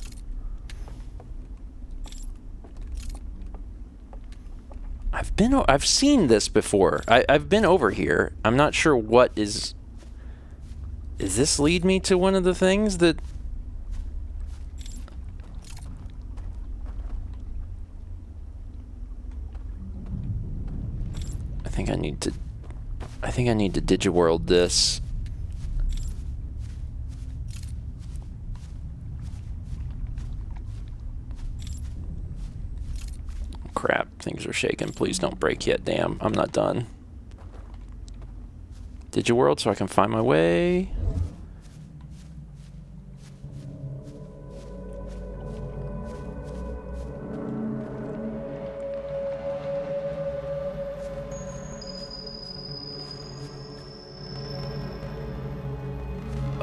I've seen this before. I've been over here. I'm not sure what is... Does this lead me to one of the things that... I think I need to Digiworld this. Crap, things are shaking. Please don't break yet, damn. I'm not done. Digiworld so I can find my way.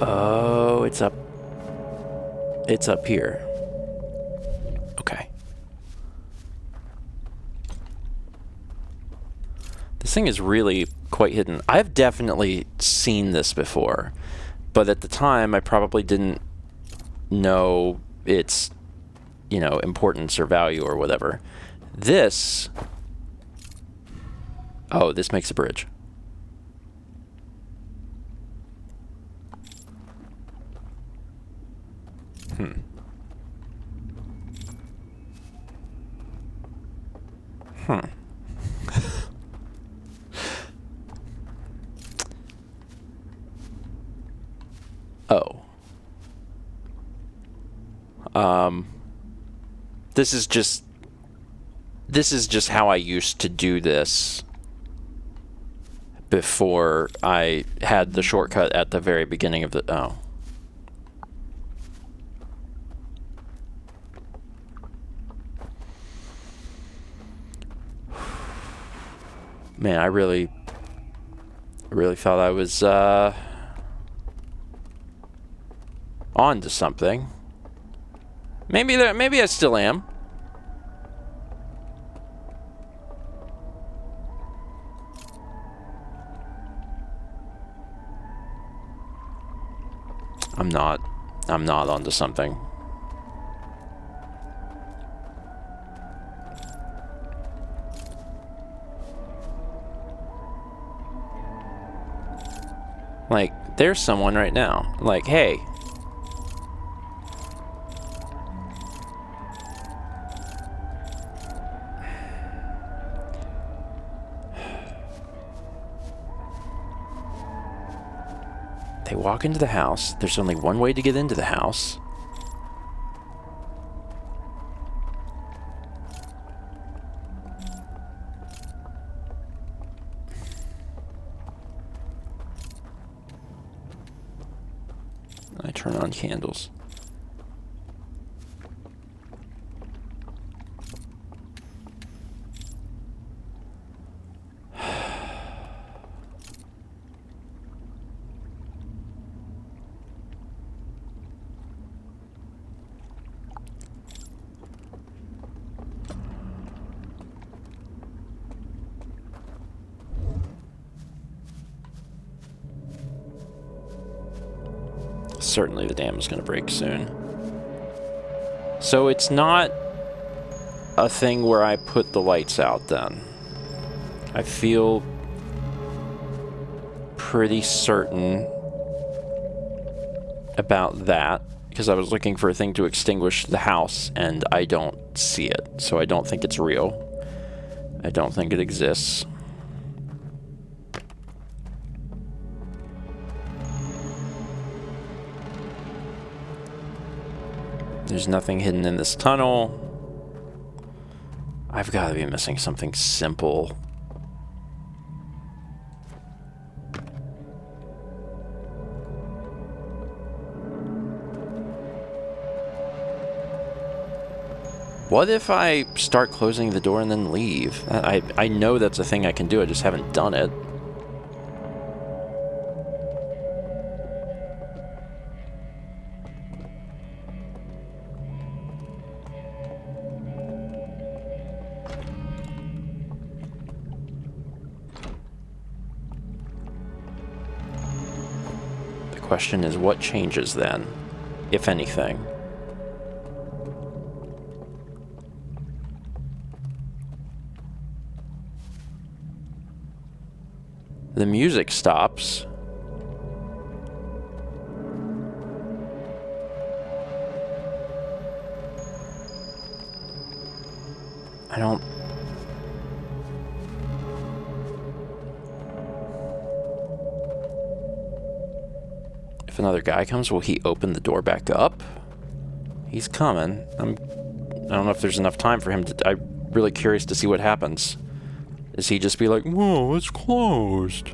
Oh, it's up. It's up here. Okay. This thing is really quite hidden. I've definitely seen this before, but at the time I probably didn't know its, you know, importance or value or whatever. This... Oh, this makes a bridge. Oh. This is just how I used to do this before I had the shortcut at the very beginning of the... Oh. Man, I really thought I was on to something. Maybe I still am. I'm not onto something. Like, there's someone right now. Like, hey. They walk into the house. There's only one way to get into the house. I turn on candles. Certainly the dam is going to break soon. So it's not a thing where I put the lights out then. I feel pretty certain about that because I was looking for a thing to extinguish the house and I don't see it. So I don't think it's real. I don't think it exists. There's nothing hidden in this tunnel. I've got to be missing something simple. What if I start closing the door and then leave? I know that's a thing I can do, I just haven't done it. The question is, what changes then, if anything? The music stops. I don't... If another guy comes, will he open the door back up? He's coming. I don't know if there's enough time for him to... I'm really curious to see what happens. Does he just be like, whoa, it's closed?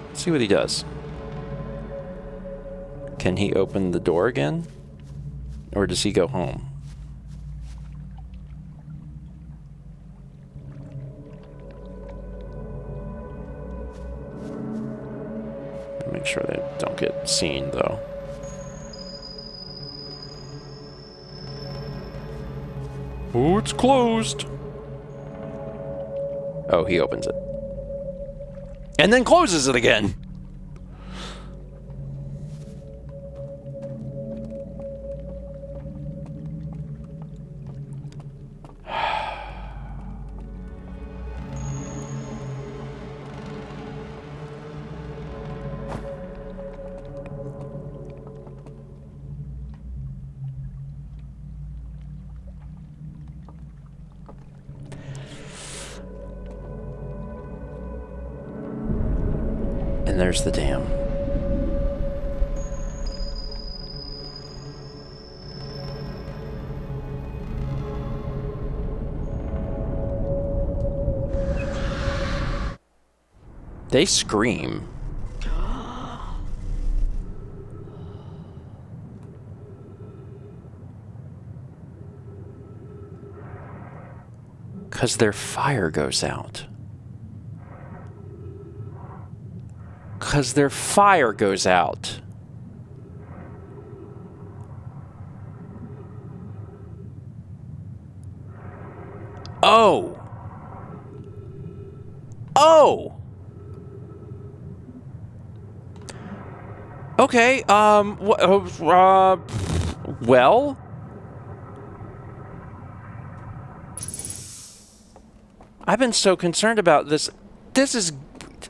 Let's see what he does. Can he open the door again? Or does he go home? Make sure they don't get seen, though. Oh, it's closed. Oh, he opens it. And then closes it again. And there's the dam. They scream. Because their fire goes out. Because their fire goes out. Oh. Oh. Okay, well. I've been so concerned about this. This is...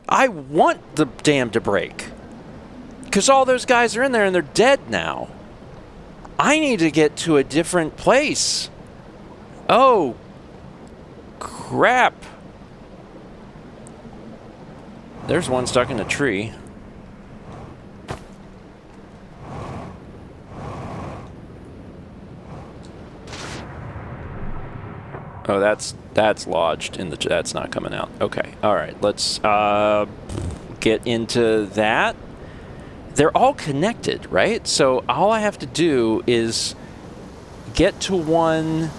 I want the dam to break. Because all those guys are in there and they're dead now. I need to get to a different place. Oh. Crap. There's one stuck in a tree. Oh, that's lodged in the... That's not coming out. Okay. All right. Let's get into that. They're all connected, right? So all I have to do is get to one...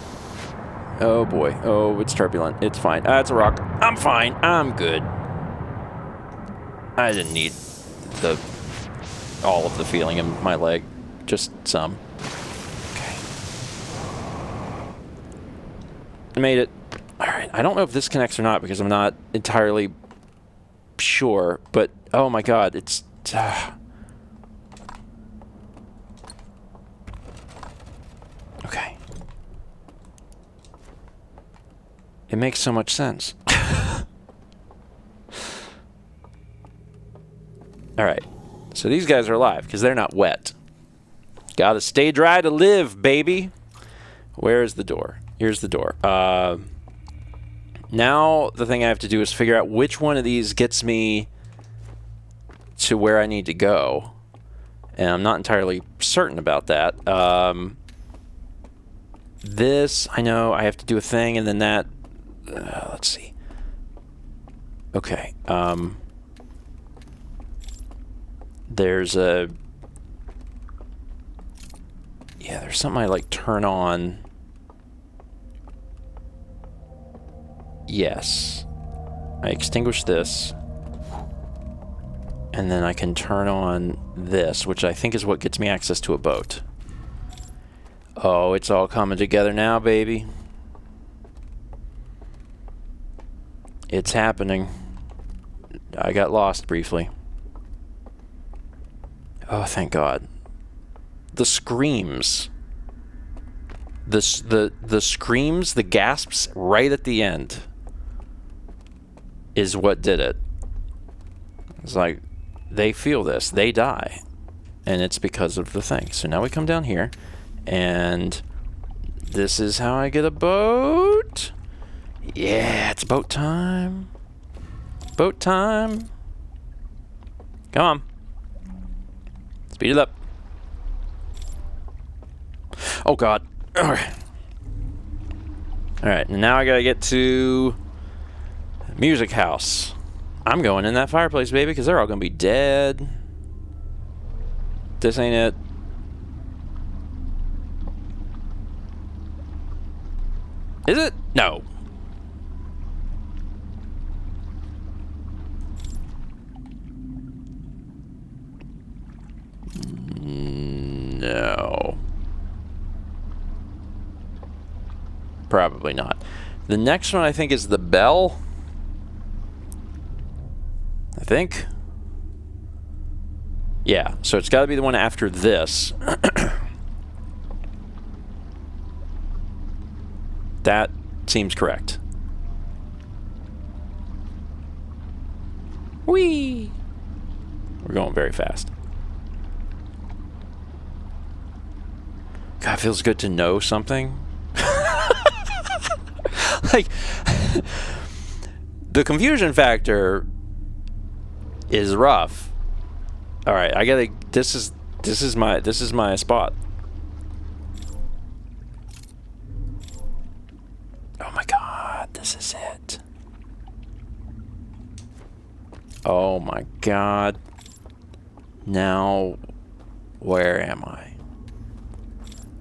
Oh, boy. Oh, it's turbulent. It's fine. It's a rock. I'm fine. I'm good. I didn't need all of the feeling in my leg. Just some. I made it. All right. I don't know if this connects or not because I'm not entirely sure. But, oh my god, it's Okay. It makes so much sense. Alright. So these guys are alive because they're not wet. Gotta stay dry to live, baby. Where is the door? Here's the door. Now the thing I have to do is figure out which one of these gets me to where I need to go. And I'm not entirely certain about that. This, I know I have to do a thing, and then that... let's see. Okay. There's a... Yeah, there's something I, like, turn on. Yes. I extinguish this. And then I can turn on this, which I think is what gets me access to a boat. Oh, it's all coming together now, baby. It's happening. I got lost briefly. Oh, thank God. The screams. The screams, the gasps right at the end is what did it. It's like, they feel this. They die. And it's because of the thing. So now we come down here. And this is how I get a boat. Yeah, it's boat time. Boat time. Come on. Speed it up. Oh, God. All right. All right, now I gotta get to Music House. I'm going in that fireplace, baby, because they're all gonna be dead. This ain't it. Is it? No. No. Probably not. The next one I think is the bell. I think. Yeah, so it's got to be the one after this. That seems correct. Whee! We're going very fast. God, it feels good to know something. Like, the confusion factor is rough. All right, I gotta. This is my spot. Oh my God, this is it. Oh my God. Now, where am I?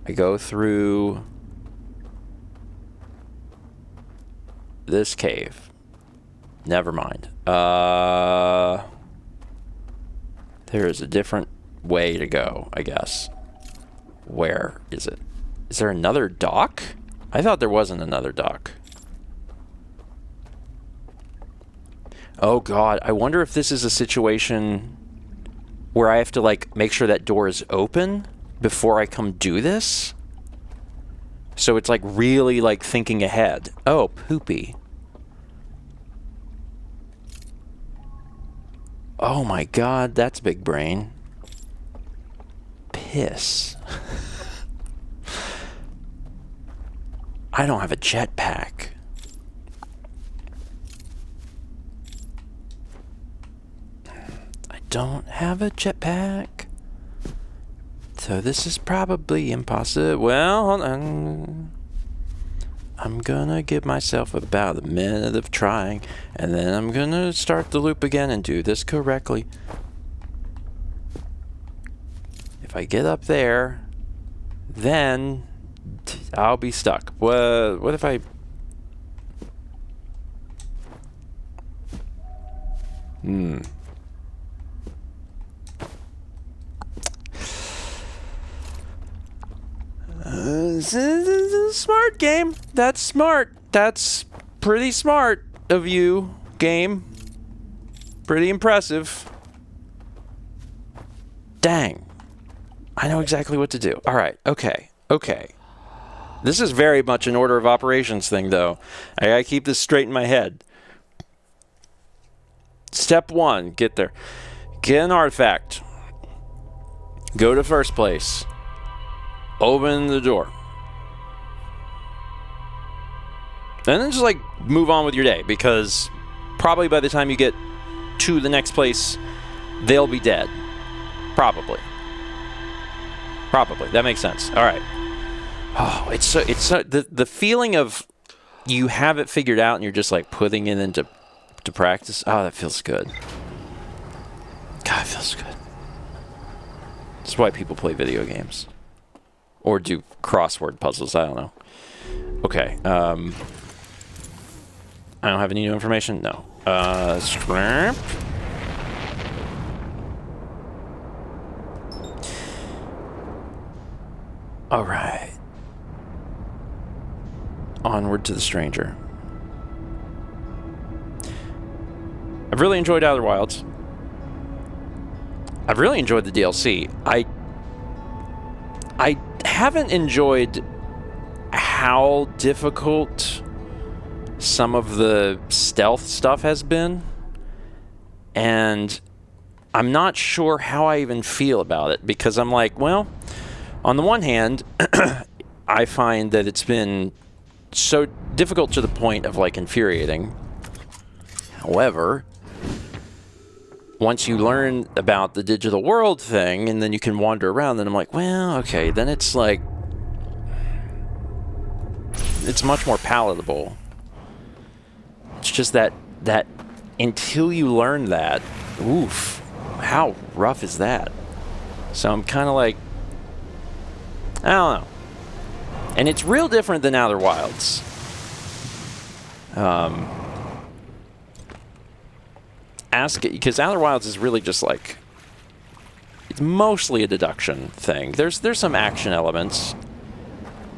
I go through this cave. Never mind. There is a different way to go, I guess. Where is it? Is there another dock? I thought there wasn't another dock. Oh God, I wonder if this is a situation where I have to like make sure that door is open before I come do this. So it's like really like thinking ahead. Oh, poopy. Oh my God, that's big brain. Piss. I don't have a jetpack. I don't have a jetpack. So this is probably impossible. Well, hold on. I'm gonna give myself about a minute of trying, and then I'm gonna start the loop again and do this correctly. If I get up there, then I'll be stuck. What if I... This is a smart game. That's smart. That's pretty smart of you, game. Pretty impressive. Dang. I know exactly what to do. All right. Okay. Okay. This is very much an order of operations thing, though. I gotta keep this straight in my head. Step 1, get there. Get an artifact. Go to first place. Open the door. And then just, like, move on with your day, because probably by the time you get to the next place, they'll be dead. Probably. Probably. That makes sense. All right. Oh, it's so the feeling of you have it figured out and you're just like putting it into practice. Oh, that feels good. God, it feels good. That's why people play video games or do crossword puzzles. I don't know. Okay. I don't have any new information. No. Scrap. All right. Onward to the stranger. I've really enjoyed Outer Wilds. I've really enjoyed the DLC. I haven't enjoyed how difficult some of the stealth stuff has been. And I'm not sure how I even feel about it, because I'm like, well, on the one hand, I find that it's been so difficult to the point of, like, infuriating. However, once you learn about the digital world thing and then you can wander around, then I'm like, well, okay, then it's like, it's much more palatable. It's just that until you learn that, oof, how rough is that? So I'm kind of like, I don't know. And it's real different than Outer Wilds. Because Outer Wilds is really just like, it's mostly a deduction thing. There's some action elements,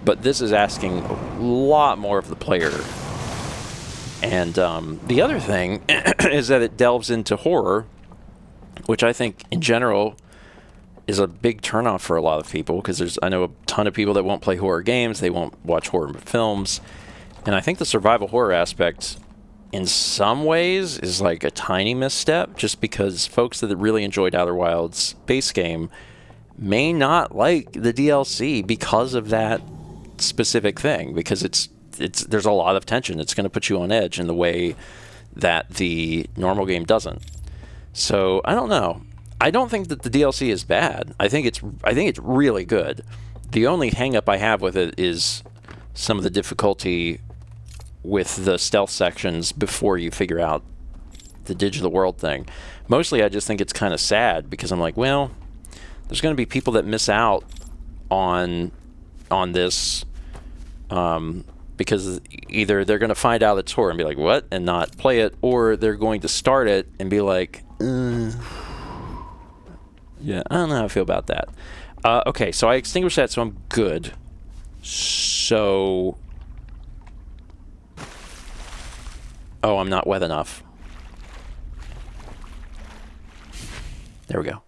but this is asking a lot more of the player. And the other thing is that it delves into horror, which I think in general is a big turnoff for a lot of people, because I know a ton of people that won't play horror games, they won't watch horror films, and I think the survival horror aspect in some ways is like a tiny misstep, just because folks that really enjoyed Outer Wilds base game may not like the DLC because of that specific thing, because there's a lot of tension. It's going to put you on edge in the way that the normal game doesn't. So I don't know. I don't think that the DLC is bad. I think it's really good. The only hang-up I have with it is some of the difficulty with the stealth sections before you figure out the digital world thing. Mostly I just think it's kind of sad, because I'm like, well, there's going to be people that miss out on this because either they're going to find out it's horror and be like, what, and not play it, or they're going to start it and be like, yeah, I don't know how I feel about that. Okay, so I extinguished that, so I'm good. So... Oh, I'm not wet enough. There we go.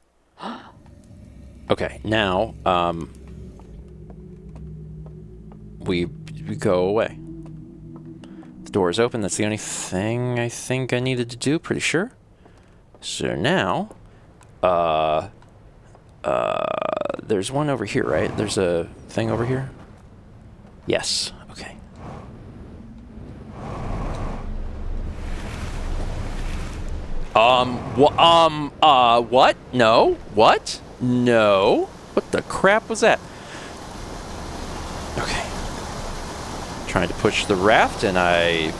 Okay, now, we go away. The door is open. That's the only thing I think I needed to do, pretty sure. So now, there's one over here, right? There's a thing over here? Yes. Okay. What? No. What? No. What the crap was that? Okay. Trying to push the raft, and I...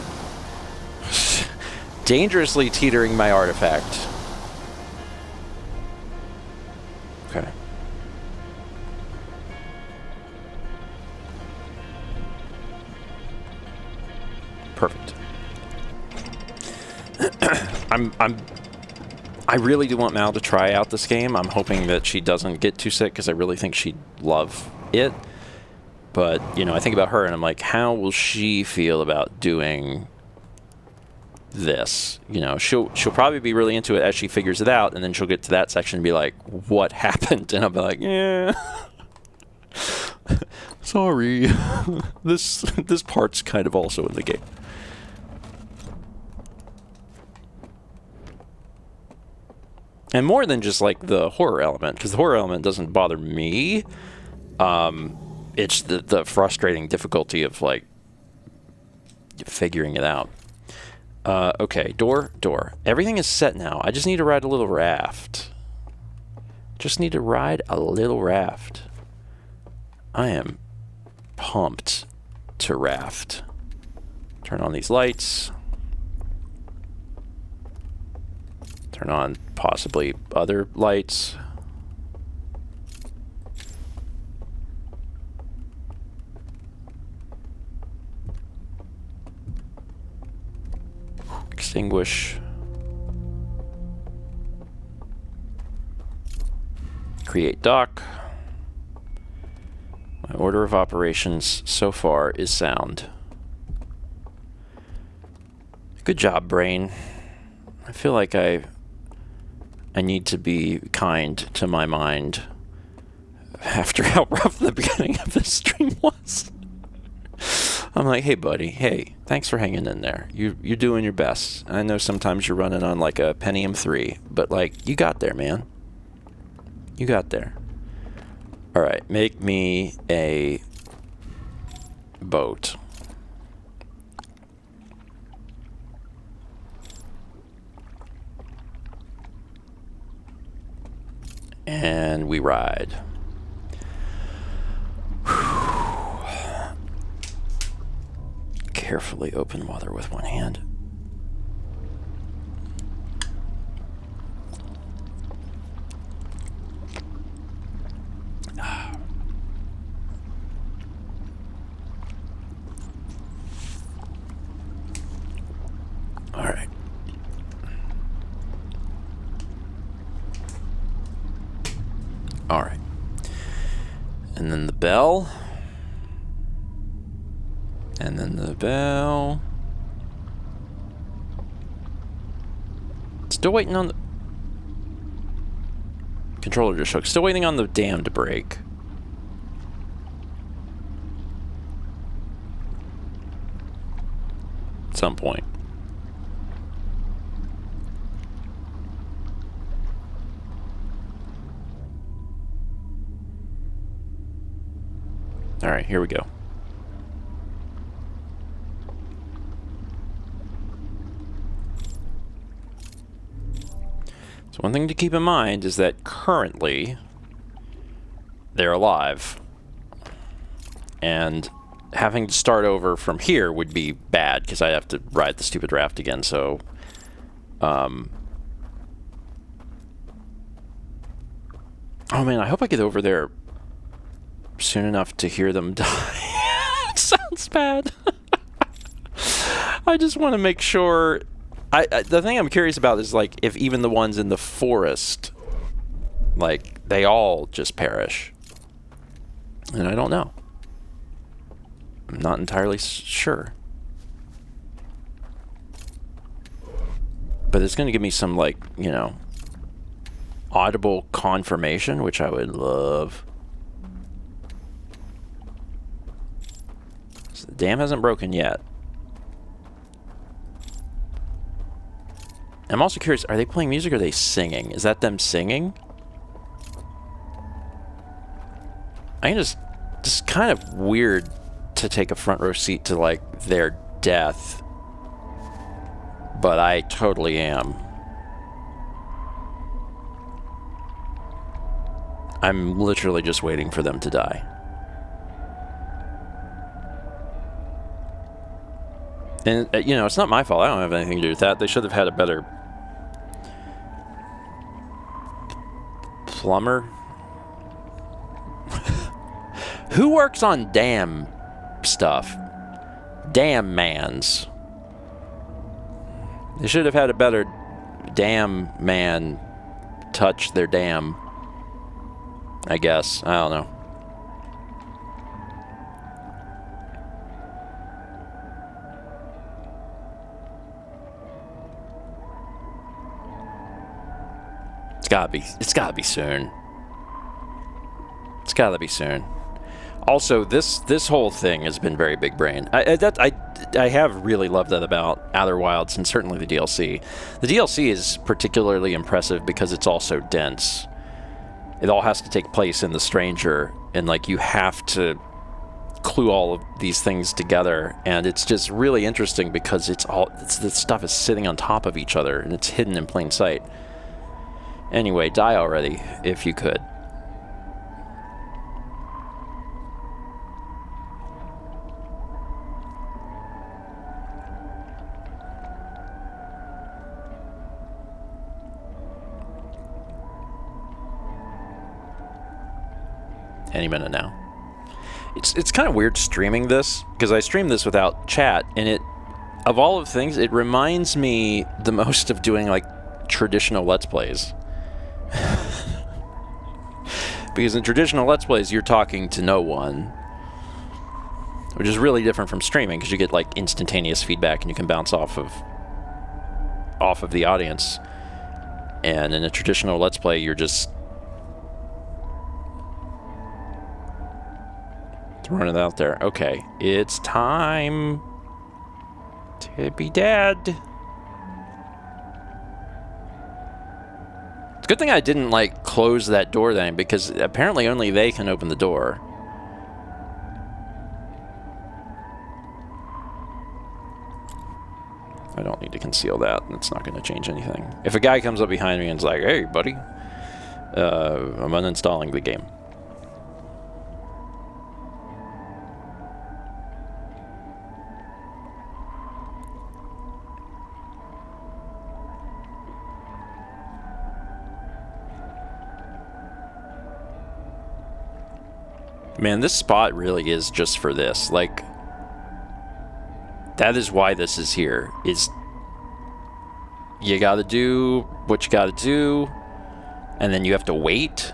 dangerously teetering my artifact. Okay. Perfect. I really do want Mal to try out this game. I'm hoping that she doesn't get too sick, because I really think she'd love it. But, you know, I think about her and I'm like, how will she feel about doing this. You know, she'll probably be really into it as she figures it out, and then she'll get to that section and be like, "What happened?" And I'll be like, "Yeah, sorry, this part's kind of also in the game." And more than just like the horror element, because the horror element doesn't bother me. It's the frustrating difficulty of like figuring it out. Okay, door. Everything is set now. I just need to ride a little raft. I am pumped to raft. Turn on these lights. Turn on possibly other lights. Extinguish. Create dock. My order of operations so far is sound. Good job, brain. I feel like I need to be kind to my mind after how rough the beginning of this stream was. I'm like, hey, buddy, hey, thanks for hanging in there. You're doing your best. I know sometimes you're running on like a Pentium 3, but like, you got there, man. You got there. All right, make me a boat. And we ride. Carefully open water with one hand. All right. All right. And then the bell. And then the bell. Still waiting on the... Controller just shook. Still waiting on the dam to break. At some point. All right, here we go. So one thing to keep in mind is that currently they're alive, and having to start over from here would be bad because I'd have to ride the stupid raft again. So, oh man, I hope I get over there soon enough to hear them die. It sounds bad. I just want to make sure. The thing I'm curious about is like if even the ones in the forest, like they all just perish, and I don't know. I'm not entirely sure, but it's going to give me some like, you know, audible confirmation, which I would love. So the dam hasn't broken yet. I'm also curious, are they playing music or are they singing? Is that them singing? I can just kind of weird to take a front row seat to like their death, but I totally am. I'm literally just waiting for them to die. And, you know, it's not my fault. I don't have anything to do with that. They should have had a better plumber. Who works on dam stuff? Dam mans. They should have had a better dam man touch their dam. I guess. I don't know. It's gotta be soon. It's gotta be soon. Also, this whole thing has been very big brain. I have really loved that about Outer Wilds, and certainly the DLC. The DLC is particularly impressive because it's all so dense. It all has to take place in the Stranger, and like you have to clue all of these things together, and it's just really interesting because this stuff is sitting on top of each other and it's hidden in plain sight. Anyway, die already if you could. Any minute now. It's kind of weird streaming this, because I stream this without chat, and it, of all of things, it reminds me the most of doing like traditional Let's Plays. Because in traditional Let's Plays, you're talking to no one, which is really different from streaming, because you get like instantaneous feedback and you can bounce off of the audience. And in a traditional Let's Play, you're just throwing it out there. Okay, it's time to be dead. It's a good thing I didn't like close that door then, because apparently only they can open the door. I don't need to conceal that. It's not going to change anything. If a guy comes up behind me and is like, "Hey, buddy," I'm uninstalling the game. Man, this spot really is just for this. Like, that is why this is here. Is you gotta do what you gotta do, and then you have to wait.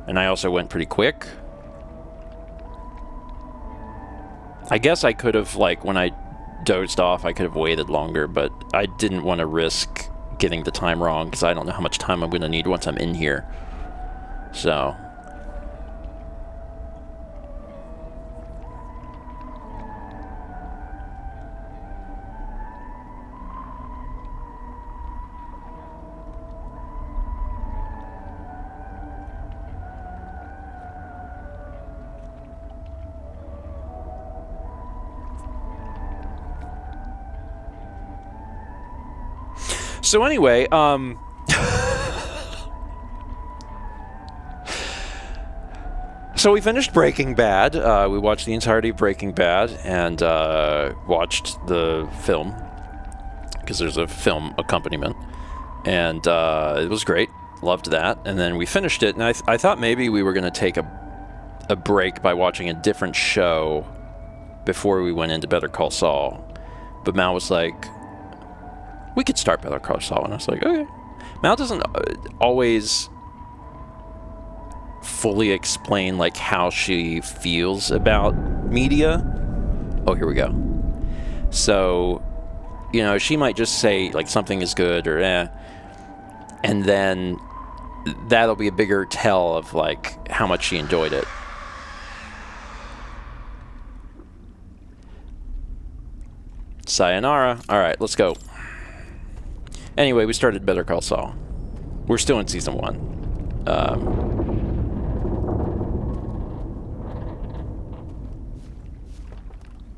And I also went pretty quick. I guess I could have, like, when I dozed off, I could have waited longer, but I didn't want to risk getting the time wrong, because I don't know how much time I'm gonna need once I'm in here. So... So anyway, so we finished Breaking Bad. We watched the entirety of Breaking Bad and watched the film, because there's a film accompaniment, and it was great. Loved that. And then we finished it, and I thought maybe we were going to take a break by watching a different show before we went into Better Call Saul. But Mal was like, we could start Better Call Saul, and I was like, okay. Mal doesn't always fully explain like how she feels about media. Oh, here we go. So, you know, she might just say like something is good or eh, and then that'll be a bigger tell of like how much she enjoyed it. Sayonara. All right, let's go. Anyway, we started Better Call Saul. We're still in season 1.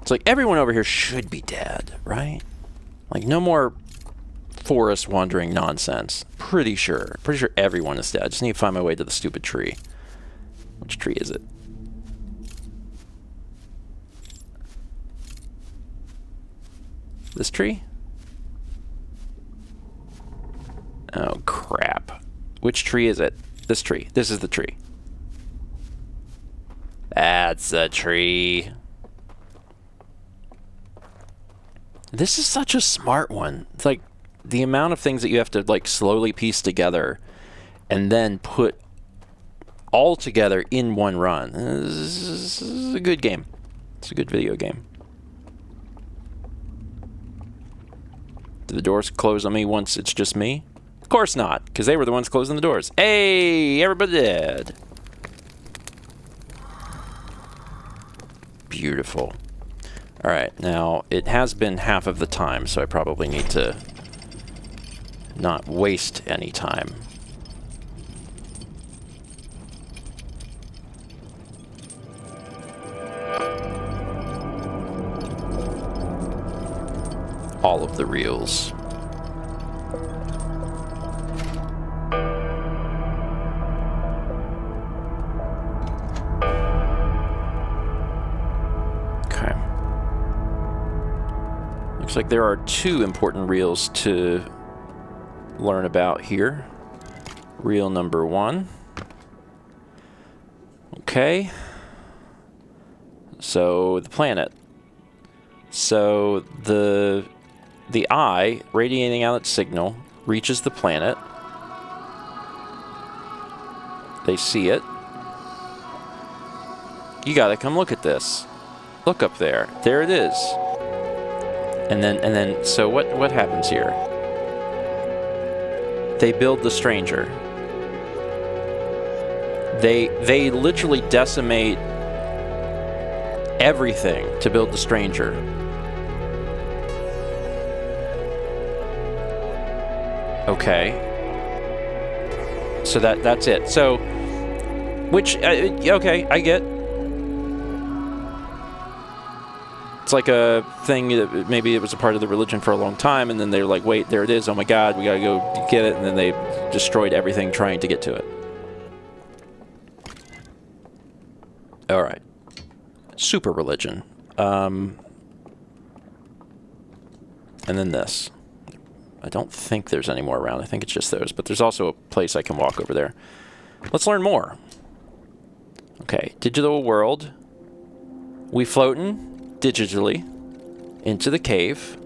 It's like everyone over here should be dead, right? Like no more forest wandering nonsense. Pretty sure everyone is dead. I just need to find my way to the stupid tree. Which tree is it? This tree? Oh, crap. Which tree is it? This tree. This is the tree. That's a tree. This is such a smart one. It's like the amount of things that you have to like slowly piece together and then put all together in one run. This is a good game. It's a good video game. Do the doors close on me once it's just me? Of course not, because they were the ones closing the doors. Hey, everybody dead. Beautiful. All right, now it has been half of the time, so I probably need to not waste any time. All of the reels. Okay. Looks like there are 2 important reels to learn about here. Reel number 1. Okay. So the planet. So the eye radiating out its signal reaches the planet. They see it. You gotta come look at this. Look up there. There it is. And then so what happens here? They build the stranger. They literally decimate everything to build the stranger. Okay. So that's it. So, which okay, I get. It's like a thing that maybe it was a part of the religion for a long time, and then they're like, wait, there it is. Oh my God, we gotta go get it, and then they destroyed everything trying to get to it. All right. Super religion. And then this. I don't think there's any more around. I think it's just those. But there's also a place I can walk over there. Let's learn more. Okay. Digital world. We floating digitally into the cave.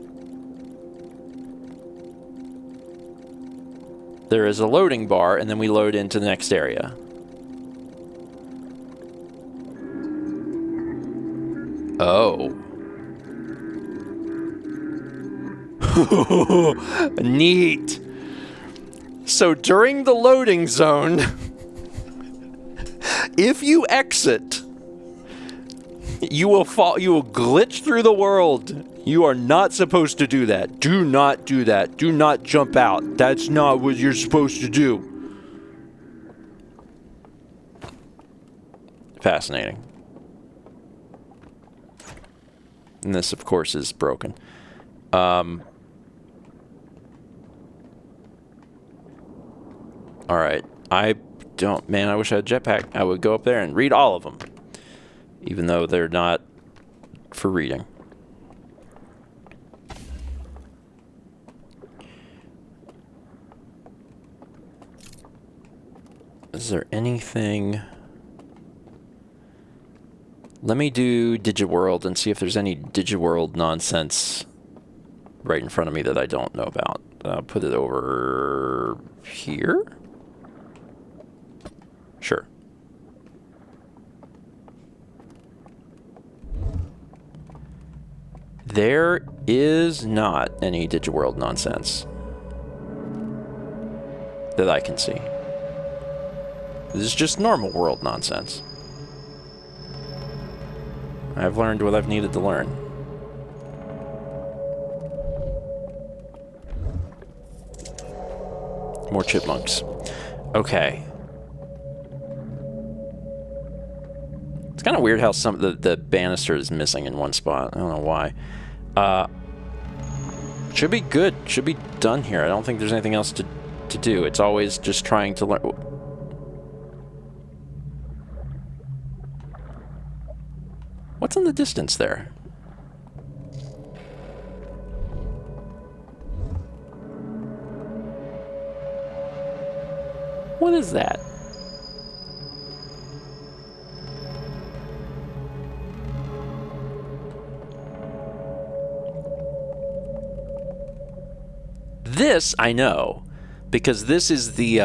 There is a loading bar, and then we load into the next area. Oh. Neat. So during the loading zone, if you exit, you will fall. You will glitch through the world. You are not supposed to do that. Do not do that. Do not jump out. That's not what you're supposed to do. Fascinating. And this, of course, is broken. All right. I don't... Man, I wish I had a jetpack. I would go up there and read all of them. Even though they're not for reading. Is there anything... Let me do DigiWorld and see if there's any DigiWorld nonsense right in front of me that I don't know about. I'll put it over here? Sure. There is not any DigiWorld nonsense that I can see. This is just normal world nonsense. I've learned what I've needed to learn. More chipmunks. Okay. It's kind of weird how some of the banister is missing in one spot. I don't know why. Should be good. Should be done here. I don't think there's anything else to do. It's always just trying to learn. What's in the distance there? What is that? This I know, because this is the,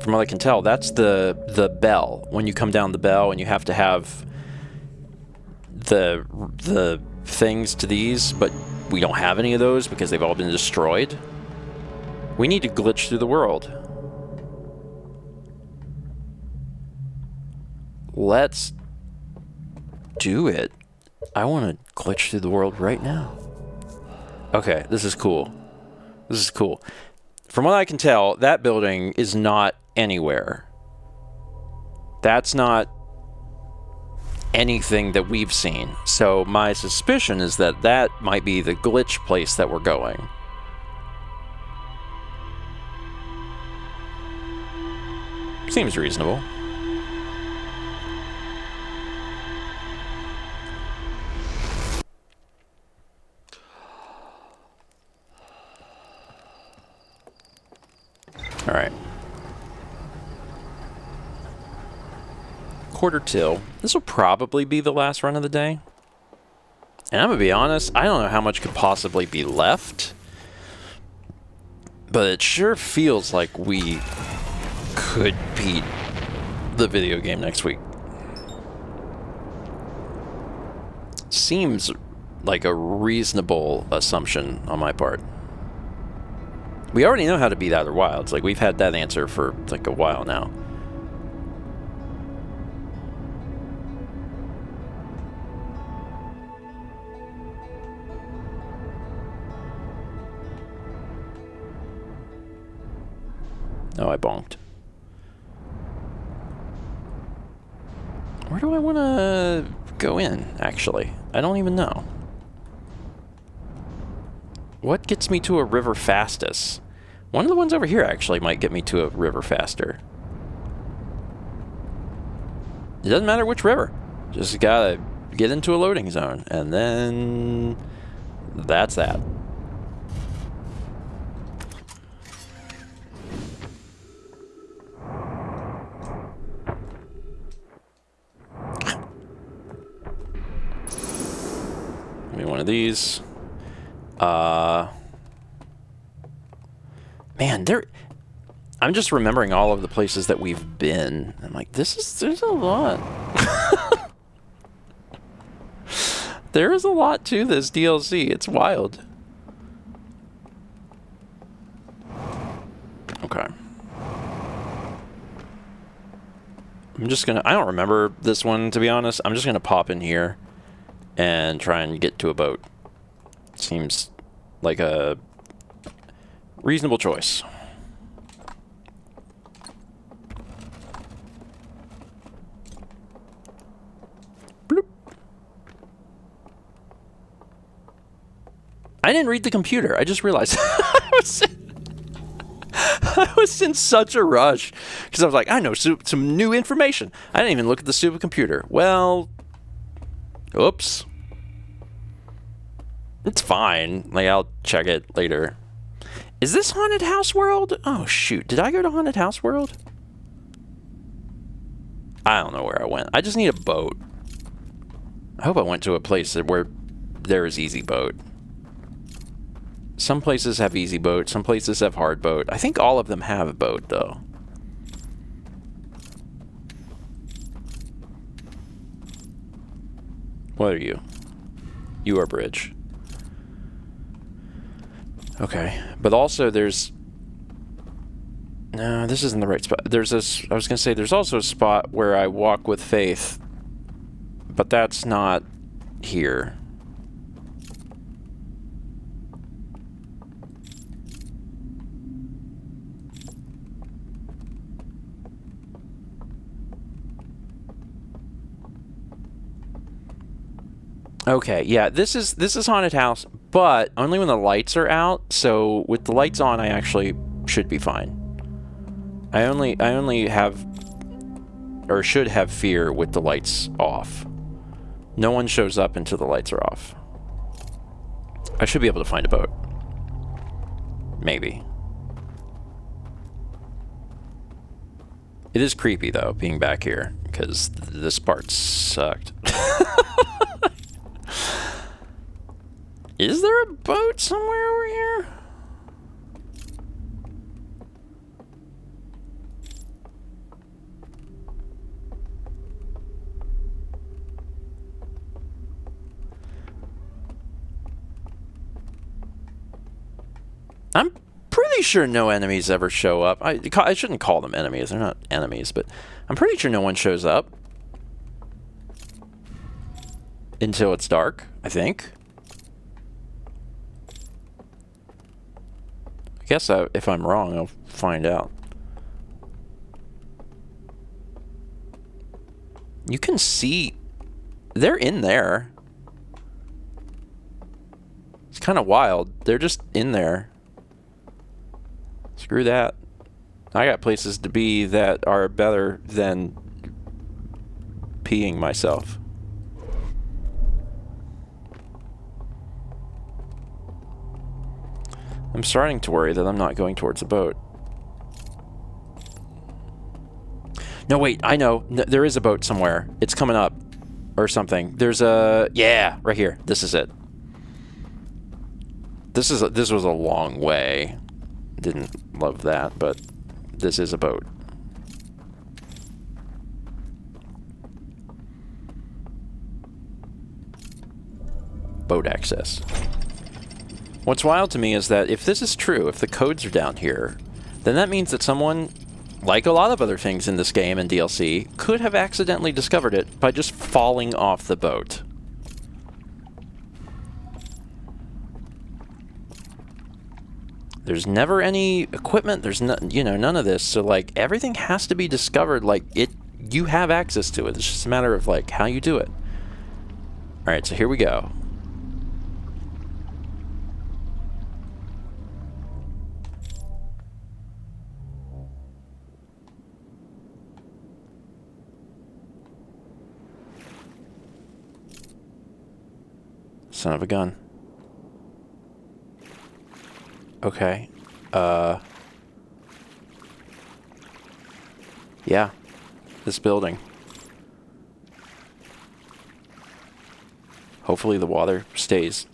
from what I can tell, that's the bell. When you come down the bell and you have to have the things to these, but we don't have any of those because they've all been destroyed. We need to glitch through the world. Let's do it. I want to glitch through the world right now. Okay, this is cool. This is cool. From what I can tell, that building is not anywhere. That's not anything that we've seen. So my suspicion is that that might be the glitch place that we're going. Seems reasonable. All right. Quarter till. This will probably be the last run of the day. And I'm gonna be honest, I don't know how much could possibly be left. But it sure feels like we could beat the video game next week. Seems like a reasonable assumption on my part. We already know how to beat Outer Wilds. Like, we've had that answer for like a while now. Oh, I bonked. Where do I want to go in, actually? I don't even know. What gets me to a river fastest? One of the ones over here actually might get me to a river faster. It doesn't matter which river. Just gotta get into a loading zone. And then that's that. Give me one of these. Man, I'm just remembering all of the places that we've been. I'm like, there's a lot. There is a lot to this DLC. It's wild. Okay. I'm just gonna, I don't remember this one, to be honest. I'm just gonna pop in here and try and get to a boat. Seems like a reasonable choice. Bloop. I didn't read the computer. I just realized I was in such a rush because I was like, I know some new information. I didn't even look at the stupid computer. Well, oops. It's fine. Like, I'll check it later. Is this Haunted House World? Oh, shoot. Did I go to Haunted House World? I don't know where I went. I just need a boat. I hope I went to a place where there is easy boat. Some places have easy boat. Some places have hard boat. I think all of them have a boat, though. What are you? You are bridge. Okay, but also there's... No, this isn't the right spot. There's this... I was going to say, there's also a spot where I walk with faith, but that's not here. Okay, yeah, this is Haunted House, but only when the lights are out. So with the lights on, I actually should be fine. I only have, or should have, fear with the lights off. No one shows up until the lights are off. I should be able to find a boat. Maybe. It is creepy though, being back here, because this part sucked. Is there a boat somewhere over here? I'm pretty pretty sure no enemies ever show up. I shouldn't call them enemies. They're not enemies, but I'm pretty sure no one shows up until it's dark, I think. I guess if I'm wrong, I'll find out. You can see they're in there. It's kind of wild. They're just in there. Screw that. I got places to be that are better than peeing myself. I'm starting to worry that I'm not going towards the boat. No, wait, I know. There is a boat somewhere. It's coming up. Or something. There's a... Yeah, right here. This is it. This was a long way. Didn't love that, but this is a boat. Boat access. What's wild to me is that if this is true, if the codes are down here, then that means that someone, like a lot of other things in this game and DLC, could have accidentally discovered it by just falling off the boat. There's never any equipment, there's no, you know, none of this, so like everything has to be discovered, like you have access to it. It's just a matter of like how you do it. Alright, so here we go. Son of a gun. Okay. Yeah. This building. Hopefully the water stays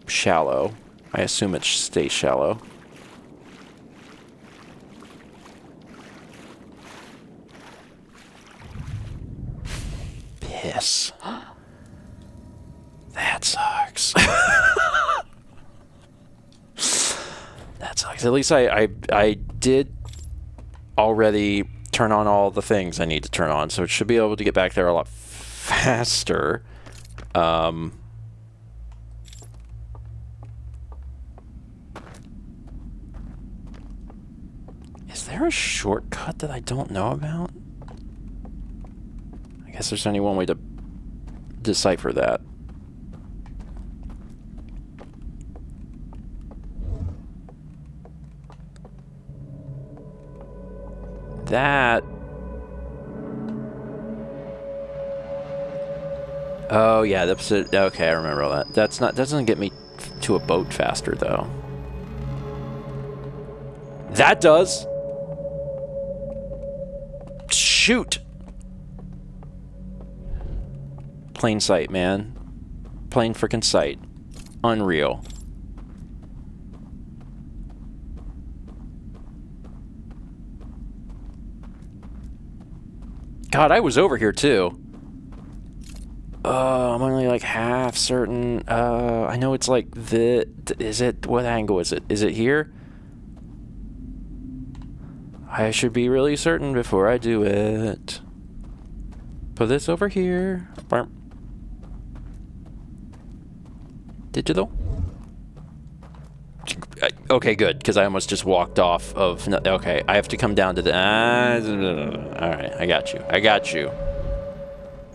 shallow. I assume it stays shallow. Piss. That sucks. That sucks. At least I did already turn on all the things I need to turn on, so it should be able to get back there a lot faster. Is there a shortcut that I don't know about? I guess there's only one way to decipher that. That... Oh yeah, that's it. Okay, I remember all that. That doesn't get me to a boat faster though. That does. Shoot. Plain sight, man. Plain frickin' sight. Unreal. God, I was over here too. I'm only like half certain. I know it's like the... Is it... What angle is it? Is it here? I should be really certain before I do it. Put this over here. Digital? Okay, good, because I almost just walked off of... Okay, I have to come down to the... Alright, I got you. I got you.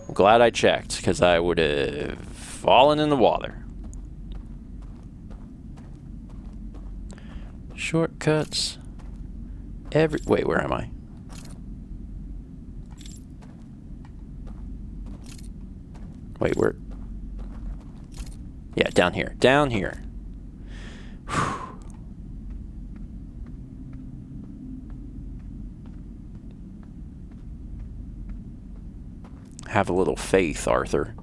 I'm glad I checked, because I would have fallen in the water. Shortcuts. Wait, where am I? Wait, where? Yeah, down here. Down here. Whew. Have a little faith, Arthur.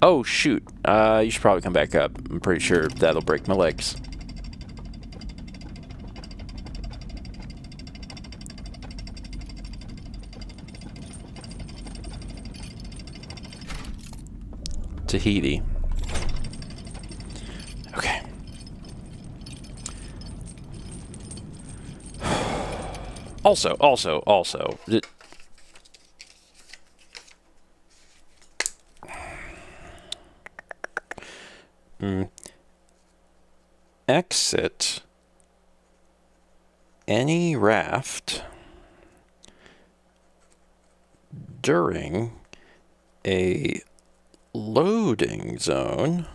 Oh, shoot. You should probably come back up. I'm pretty sure that'll break my legs. Tahiti. Also, exit any raft during a loading zone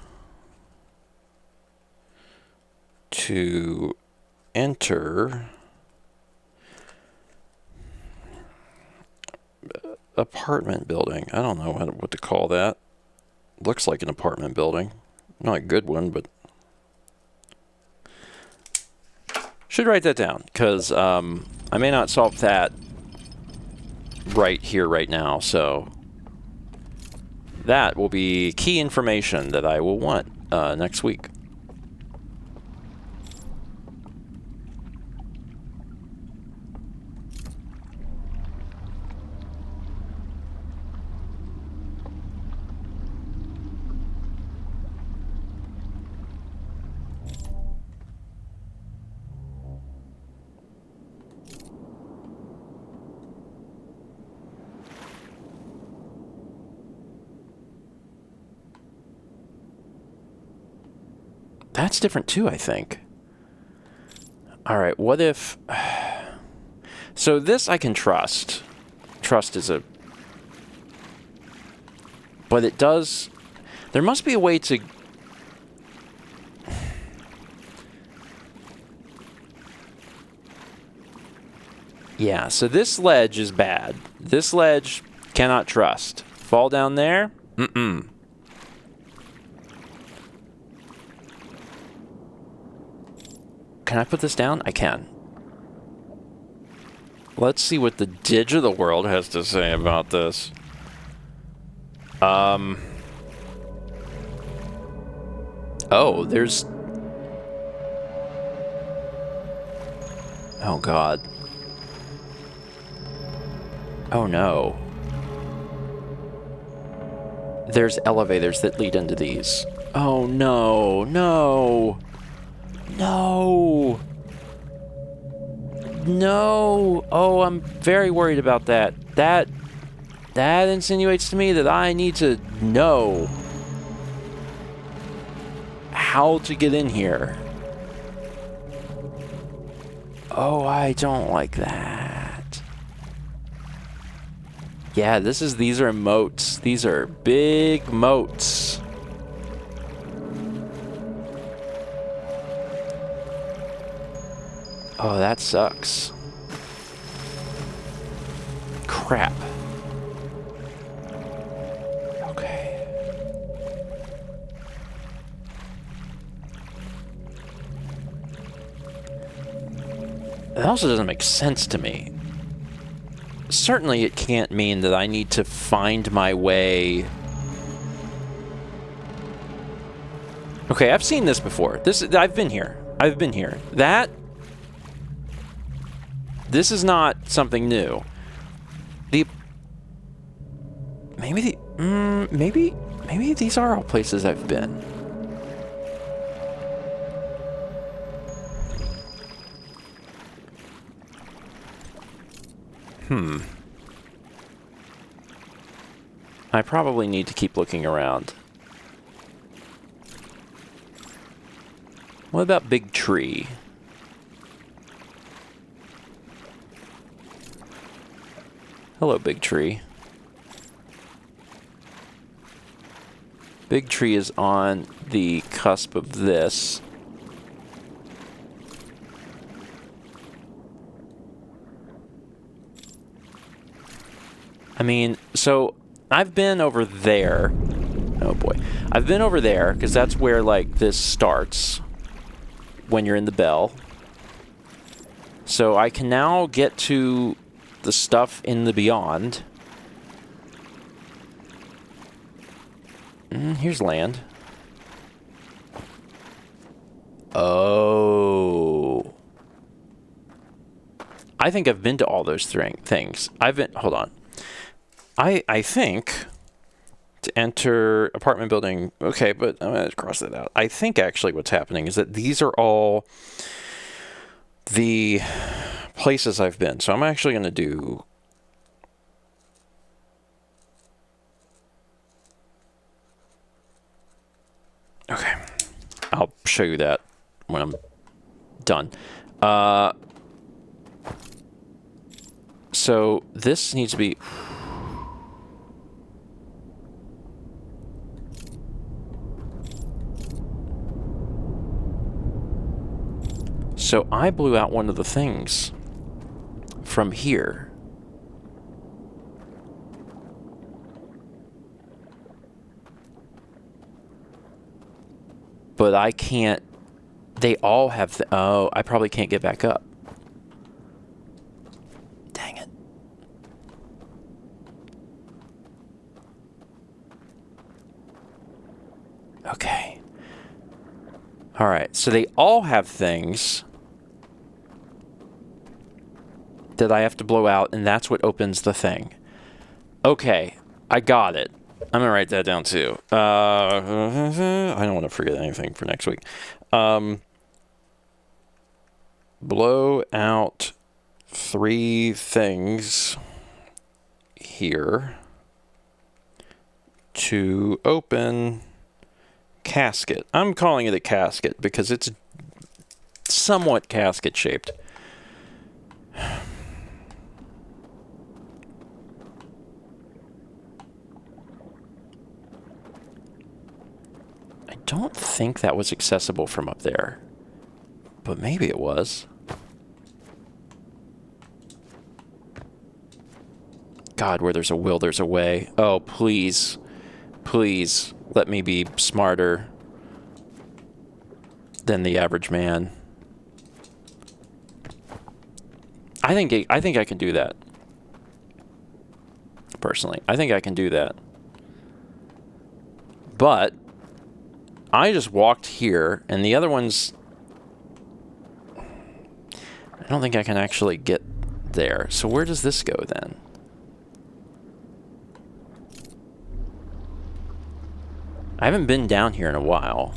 to enter apartment building. I don't know what to call that. Looks like an apartment building. Not a good one, but should write that down, because I may not solve that right here, right now. So that will be key information that I will want next week. That's different too, I think. All right, what if... So this I can trust. Trust is a... But it does... There must be a way to... Yeah, so this ledge is bad. This ledge cannot trust. Fall down there? Mm-mm. Can I put this down? I can. Let's see what the digital world has to say about this. Oh, there's... Oh, God. Oh, no. There's elevators that lead into these. Oh, no. No. No. No. Oh, I'm very worried about that. That insinuates to me that I need to know how to get in here. Oh, I don't like that. Yeah, these are moats. These are big moats. Oh, that sucks. Crap. Okay. That also doesn't make sense to me. Certainly it can't mean that I need to find my way. Okay, I've seen this before. I've been here. I've been here. This is not something new. Maybe these are all places I've been. I probably need to keep looking around. What about Big Tree? Hello, Big Tree. Big Tree is on the cusp of this. I mean, so I've been over there. Oh boy. I've been over there because that's where, like, this starts when you're in the bell. So I can now get to the stuff in the beyond. Here's land. Oh. I think I've been to all those things. Hold on. I think to enter apartment building. Okay, but I'm going to cross that out. I think actually what's happening is that these are all the places I've been. So I'm actually going to do... Okay. I'll show you that when I'm done. So this needs to be... So I blew out one of the things from here. But I can't... They all have... Oh, I probably can't get back up. Dang it. Okay. All right, so they all have things that I have to blow out, and that's what opens the thing. Okay, I got it. I'm going to write that down too. I don't want to forget anything for next week. Blow out 3 things here to open casket. I'm calling it a casket because it's somewhat casket shaped. I don't think that was accessible from up there, but maybe it was. God, where there's a will, there's a way. Oh, please. Please, let me be smarter than the average man. I think I can do that. Personally, I think I can do that. But I just walked here, and the other ones... I don't think I can actually get there. So where does this go then? I haven't been down here in a while.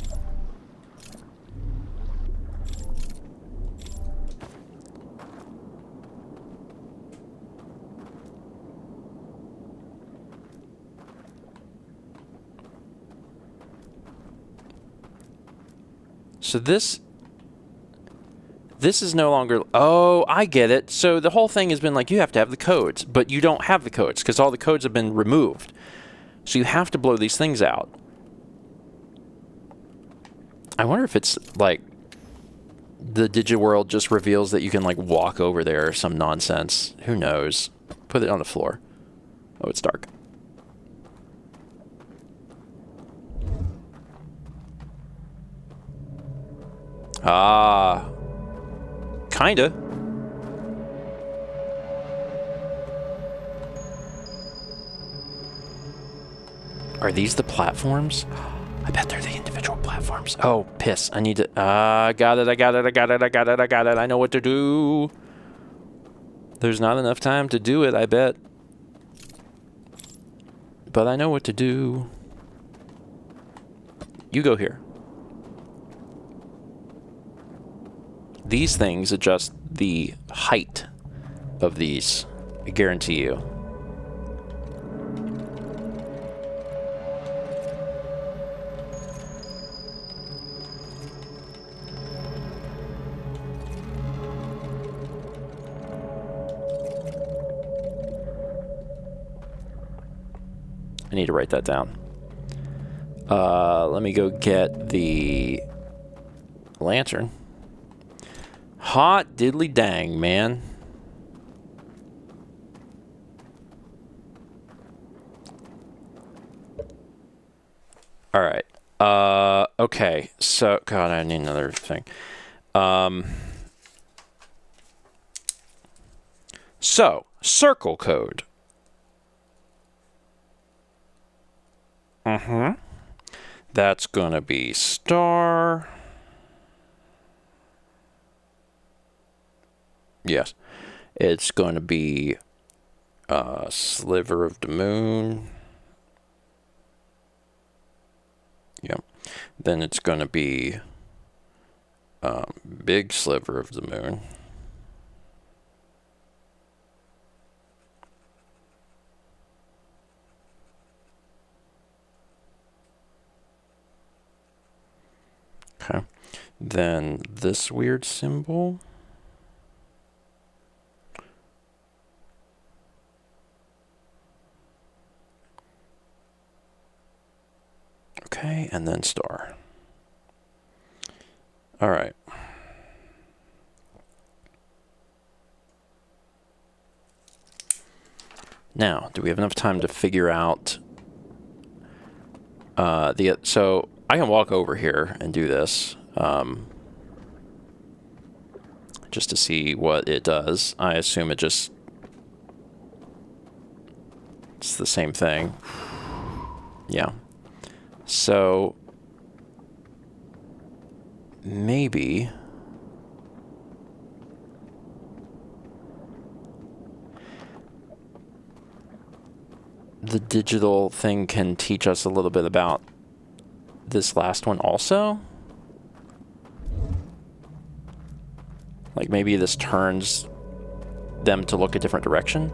So this is no longer... Oh, I get it. So the whole thing has been like, you have to have the codes, but you don't have the codes because all the codes have been removed. So you have to blow these things out. I wonder if it's like the Digiworld just reveals that you can like walk over there or some nonsense. Who knows? Put it on the floor. Oh, it's dark. Ah. Kinda. Are these the platforms? I bet they're the individual platforms. Oh, piss. I need to... got it, I got it, I got it, I got it, I got it. I know what to do. There's not enough time to do it, I bet. But I know what to do. You go here. These things adjust the height of these, I guarantee you. I need to write that down. Let me go get the lantern. Hot diddly dang, man. All right. Okay. So, God, I need another thing. So, circle code. That's gonna be star. Yes. It's gonna be sliver of the moon. Yep. Then it's gonna be big sliver of the moon. Okay. Then this weird symbol. Okay, and then star. All right. Now, do we have enough time to figure out so I can walk over here and do this just to see what it does. I assume it's the same thing. Yeah. So maybe the digital thing can teach us a little bit about this last one also. Like maybe this turns them to look a different direction.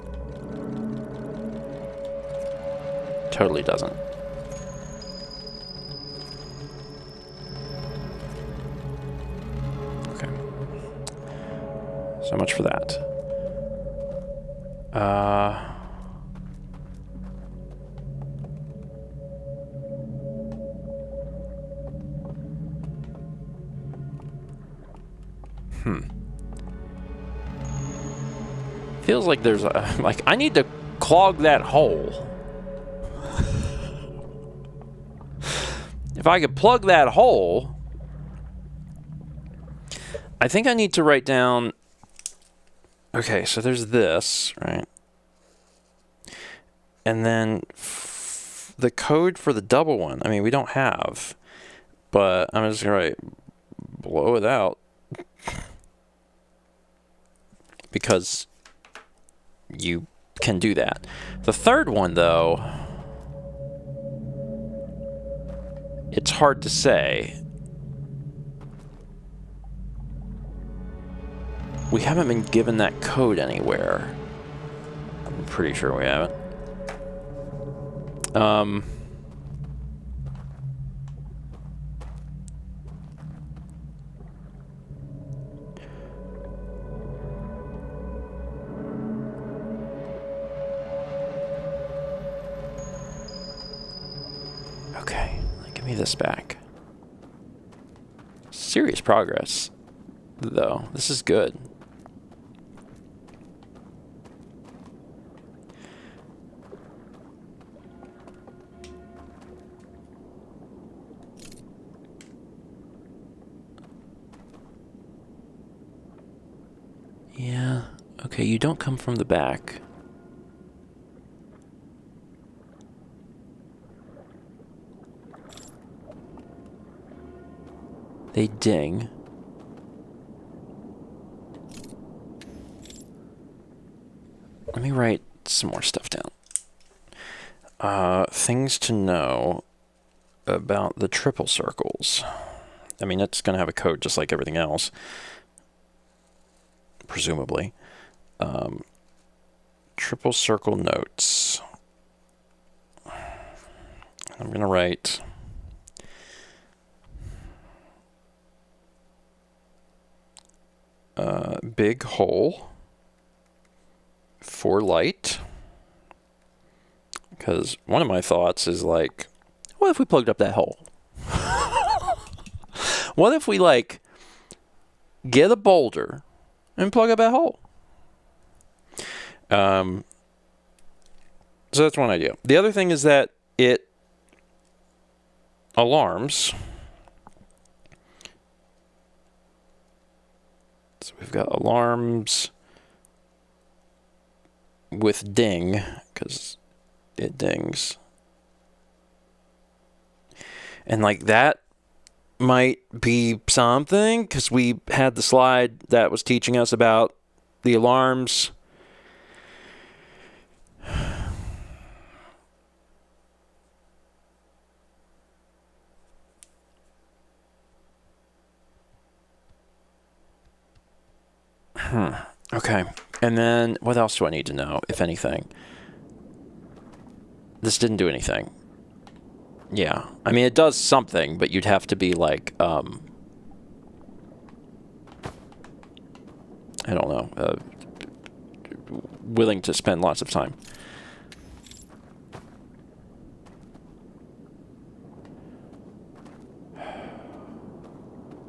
Totally doesn't. Okay. So much for that. Feels like there's like I need to clog that hole. If I could plug that hole, I think I need to write down. Okay, so there's this, right? And then the code for the double one. I mean, we don't have, but I'm just gonna write blow it out because you can do that. The third one, though, it's hard to say. We haven't been given that code anywhere. I'm pretty sure we haven't. Okay, give me this back. Serious progress, though. This is good. Yeah, okay, you don't come from the back. They ding. Let me write some more stuff down. Things to know about the triple circles. I mean, it's going to have a code just like everything else. Presumably. Triple circle notes. I'm going to write big hole for light. Because one of my thoughts is like, what if we plugged up that hole? What if we get a boulder and plug up that hole? So that's one idea. The other thing is that it alarms. So we've got alarms with ding, because it dings. And that might be something, because we had the slide that was teaching us about the alarms. Okay. And then what else do I need to know, if anything? This didn't do anything. Yeah. I mean, it does something, but you'd have to be I don't know, willing to spend lots of time.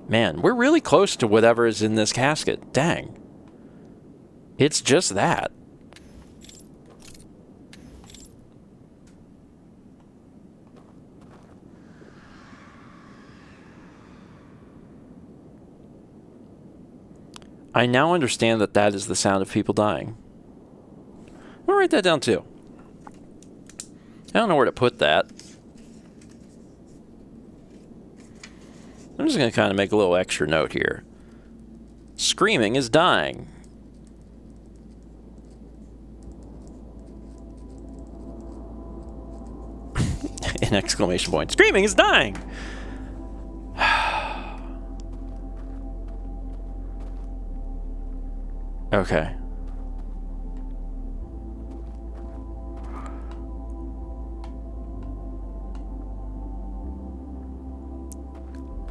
Man, we're really close to whatever is in this casket. Dang. It's just that. I now understand that that is the sound of people dying. I'm gonna write that down too. I don't know where to put that. I'm just gonna kind of make a little extra note here. Screaming is dying. An exclamation point. Screaming is dying! Okay.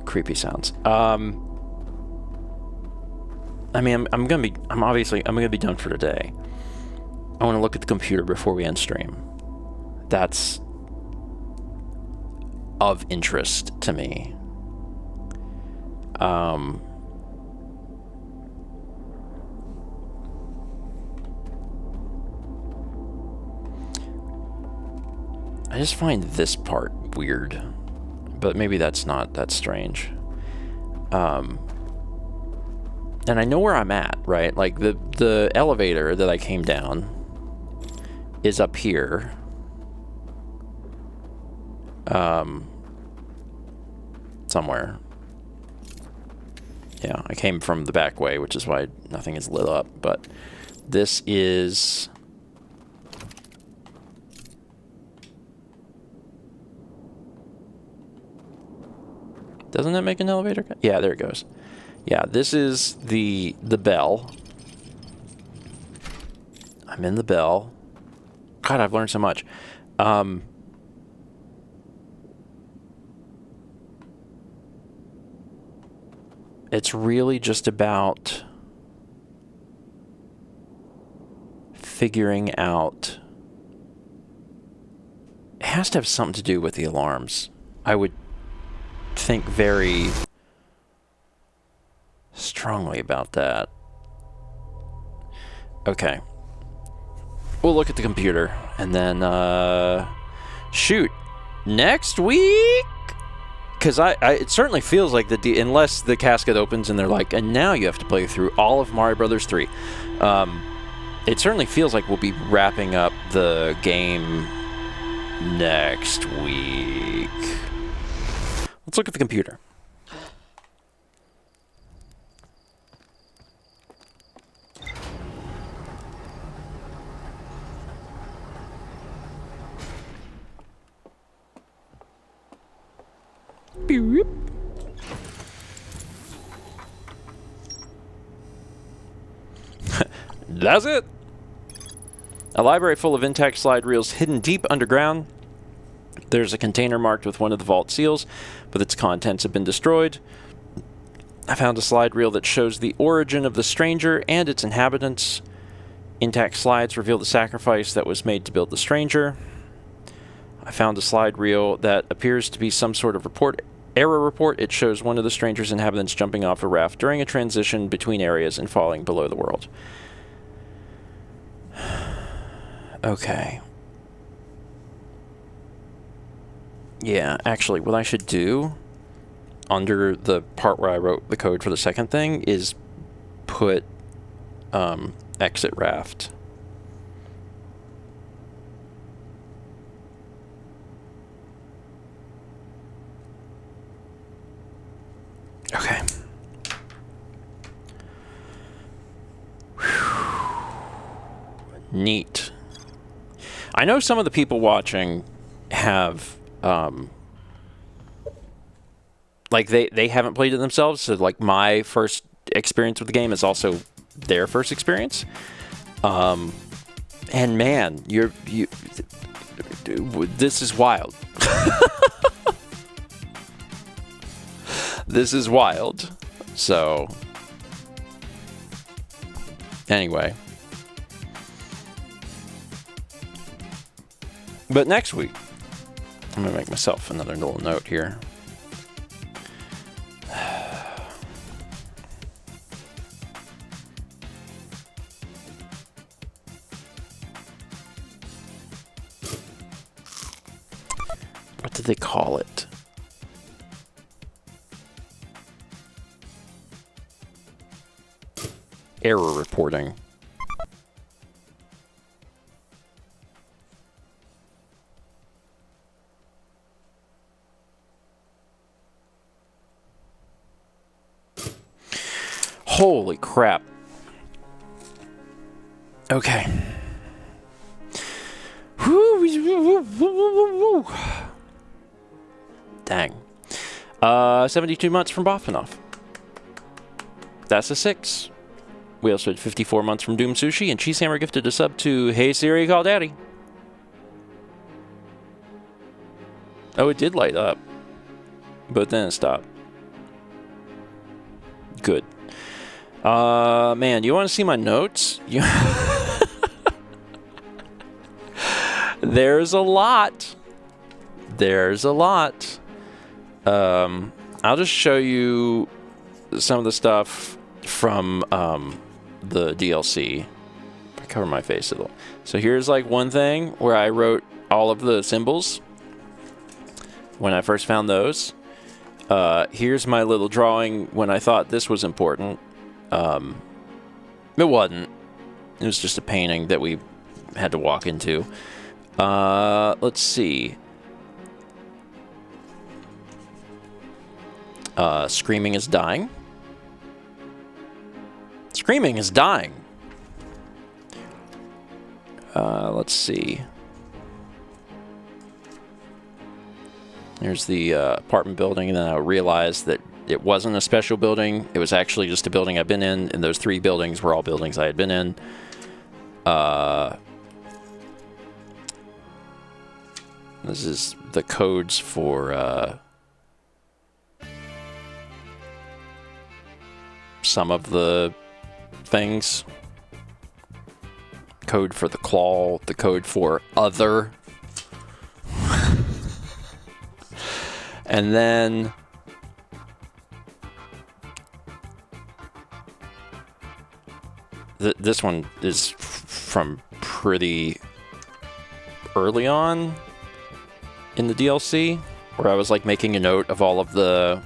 Creepy sounds. I mean, I'm gonna be done for today. I want to look at the computer before we end stream. That's of interest to me. I just find this part weird, but maybe that's not that strange. And I know where I'm at, right? Like the elevator that I came down is up here. Somewhere. Yeah, I came from the back way, which is why nothing is lit up, but this is... Doesn't that make an elevator? Yeah, there it goes. Yeah, this is the bell. I'm in the bell. God, I've learned so much. It's really just about figuring out... It has to have something to do with the alarms. I would think very strongly about that. Okay. We'll look at the computer and then shoot. Next week? Because it certainly feels like unless the casket opens and they're like, and now you have to play through all of Mario Brothers 3. It certainly feels like we'll be wrapping up the game next week. Let's look at the computer. Beep. That's it. A library full of intact slide reels hidden deep underground. There's a container marked with one of the vault seals, but its contents have been destroyed. I found a slide reel that shows the origin of the stranger and its inhabitants. Intact slides reveal the sacrifice that was made to build the stranger. I found a slide reel that appears to be some sort of error report. It shows one of the stranger's inhabitants jumping off a raft during a transition between areas and falling below the world. Okay. Yeah, actually, what I should do under the part where I wrote the code for the second thing is put exit raft. Okay. Neat. I know some of the people watching have like they haven't played it themselves, so like my first experience with the game is also their first experience. And man, this is wild. This is wild. So Anyway. But next week, I'm going to make myself another little note here. What did they call it? Error reporting. Holy crap. Okay. Dang. 72 months from Boffinoff. That's a 6. We also had 54 months from Doom Sushi, and Cheesehammer gifted a sub to Hey Siri, Call Daddy. Oh, it did light up. But then it stopped. Good. Man, you want to see my notes? There's a lot. There's a lot. I'll just show you some of the stuff from the DLC. I cover my face a little. So here's like one thing where I wrote all of the symbols when I first found those. Here's my little drawing when I thought this was important. It wasn't. It was just a painting that we had to walk into. Let's see. Screaming is dying. Screaming is dying. Let's see. Here's the apartment building, and then I realized that it wasn't a special building. It was actually just a building I've been in, and those 3 buildings were all buildings I had been in. This is the codes for some of the things. Code for the claw, the code for other. And then this one is from pretty early on in the DLC, where I was like making a note of all of the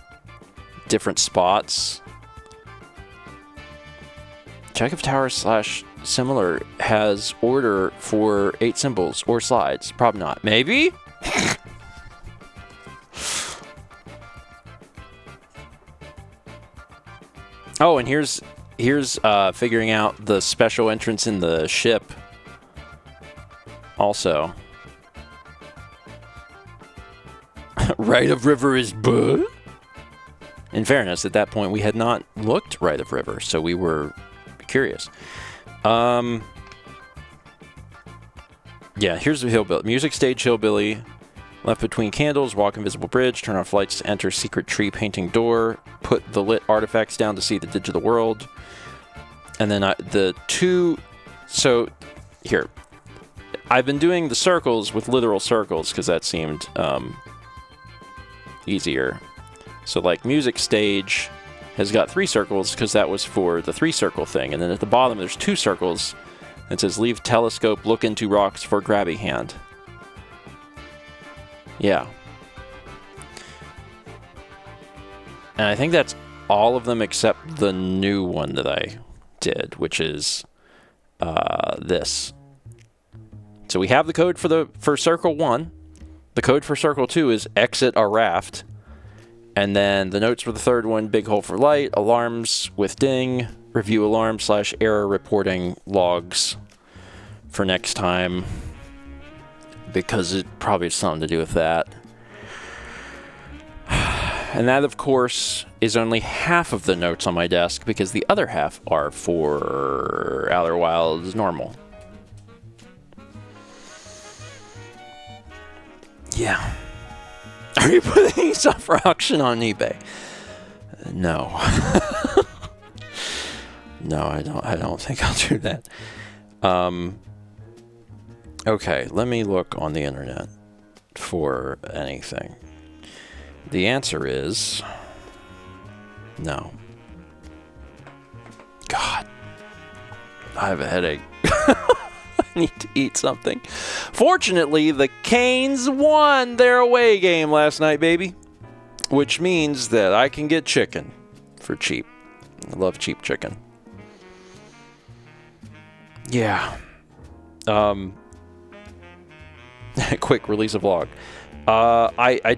different spots. Check if tower / similar has order for 8 symbols or slides. Probably not. Maybe? Oh, and here's figuring out the special entrance in the ship. Also. Right of river is buh? In fairness, at that point we had not looked right of river, so we were curious. Yeah, here's the hillbilly. Music stage hillbilly. Left between candles, walk invisible bridge, turn off lights to enter secret tree painting door, put the lit artifacts down to see the digital world. And then so here. I've been doing the circles with literal circles because that seemed easier. So like music stage has got 3 circles because that was for the 3-circle thing. And then at the bottom there's 2 circles. It says leave telescope, look into rocks for grabby hand. Yeah. And I think that's all of them except the new one that I did, which is this. So we have the code for circle 1. The code for circle 2 is exit a raft. And then the notes for the 3rd one, big hole for light, alarms with ding, review alarm / error reporting logs for next time. Because it probably has something to do with that. And that, of course, is only half of the notes on my desk, because the other half are for Outer Wilds normal. Yeah. Are you putting stuff for auction on eBay? No. No, I don't think I'll do that. Okay, let me look on the internet for anything. The answer is no. God, I have a headache. I need to eat something. Fortunately, the Canes won their away game last night, baby. Which means that I can get chicken for cheap. I love cheap chicken. Yeah. Quick release a vlog. I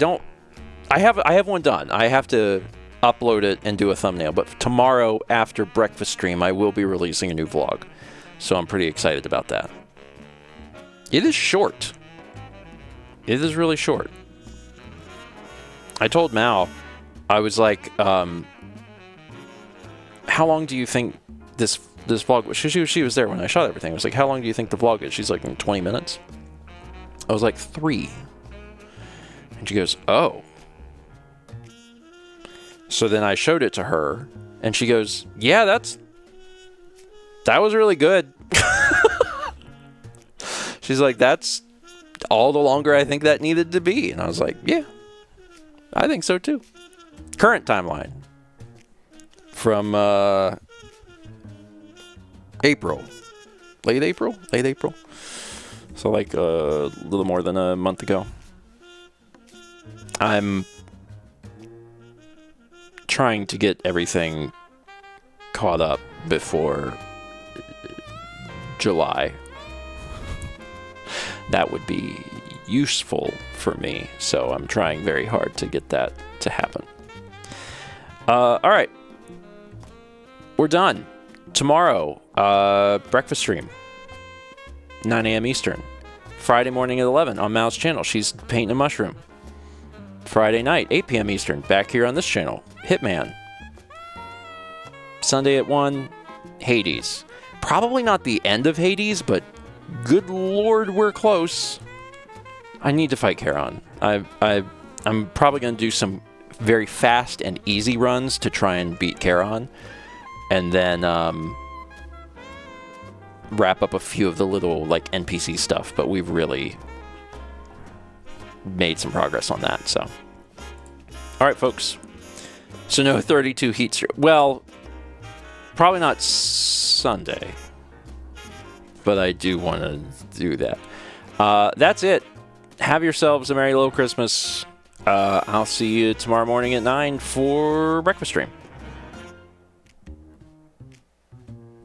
have one done. I have to upload it and do a thumbnail, but tomorrow after breakfast stream I will be releasing a new vlog. So I'm pretty excited about that. It is short. It is really short. I told Mal, I was like, how long do you think this vlog was? She was there when I shot everything. I was like, how long do you think the vlog is? She's like, 20 minutes. I was like, 3. And she goes, oh. So then I showed it to her, and she goes, yeah, that was really good. She's like, that's all the longer I think that needed to be. And I was like, yeah, I think so too. Current timeline from April. Late April. So like a little more than a month ago. I'm trying to get everything caught up before July. That would be useful for me, so I'm trying very hard to get that to happen. All right. We're done. Tomorrow, breakfast stream, 9 a.m. Eastern. Friday morning at 11 on Mal's channel. She's painting a mushroom. Friday night, 8 p.m. Eastern, back here on this channel, Hitman. Sunday at 1, Hades. Probably not the end of Hades, but good lord, we're close. I need to fight Charon. I'm probably going to do some very fast and easy runs to try and beat Charon. And then wrap up a few of the little like NPC stuff, but we've really made some progress on that. So, all right, folks. So no 32 heat stream. Well, probably not Sunday, but I do want to do that. That's it. Have yourselves a merry little Christmas. I'll see you tomorrow morning at 9 for breakfast stream.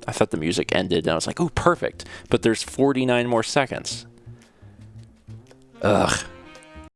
I thought the music ended, and I was like, "Oh, perfect!" But there's 49 more seconds. Ugh.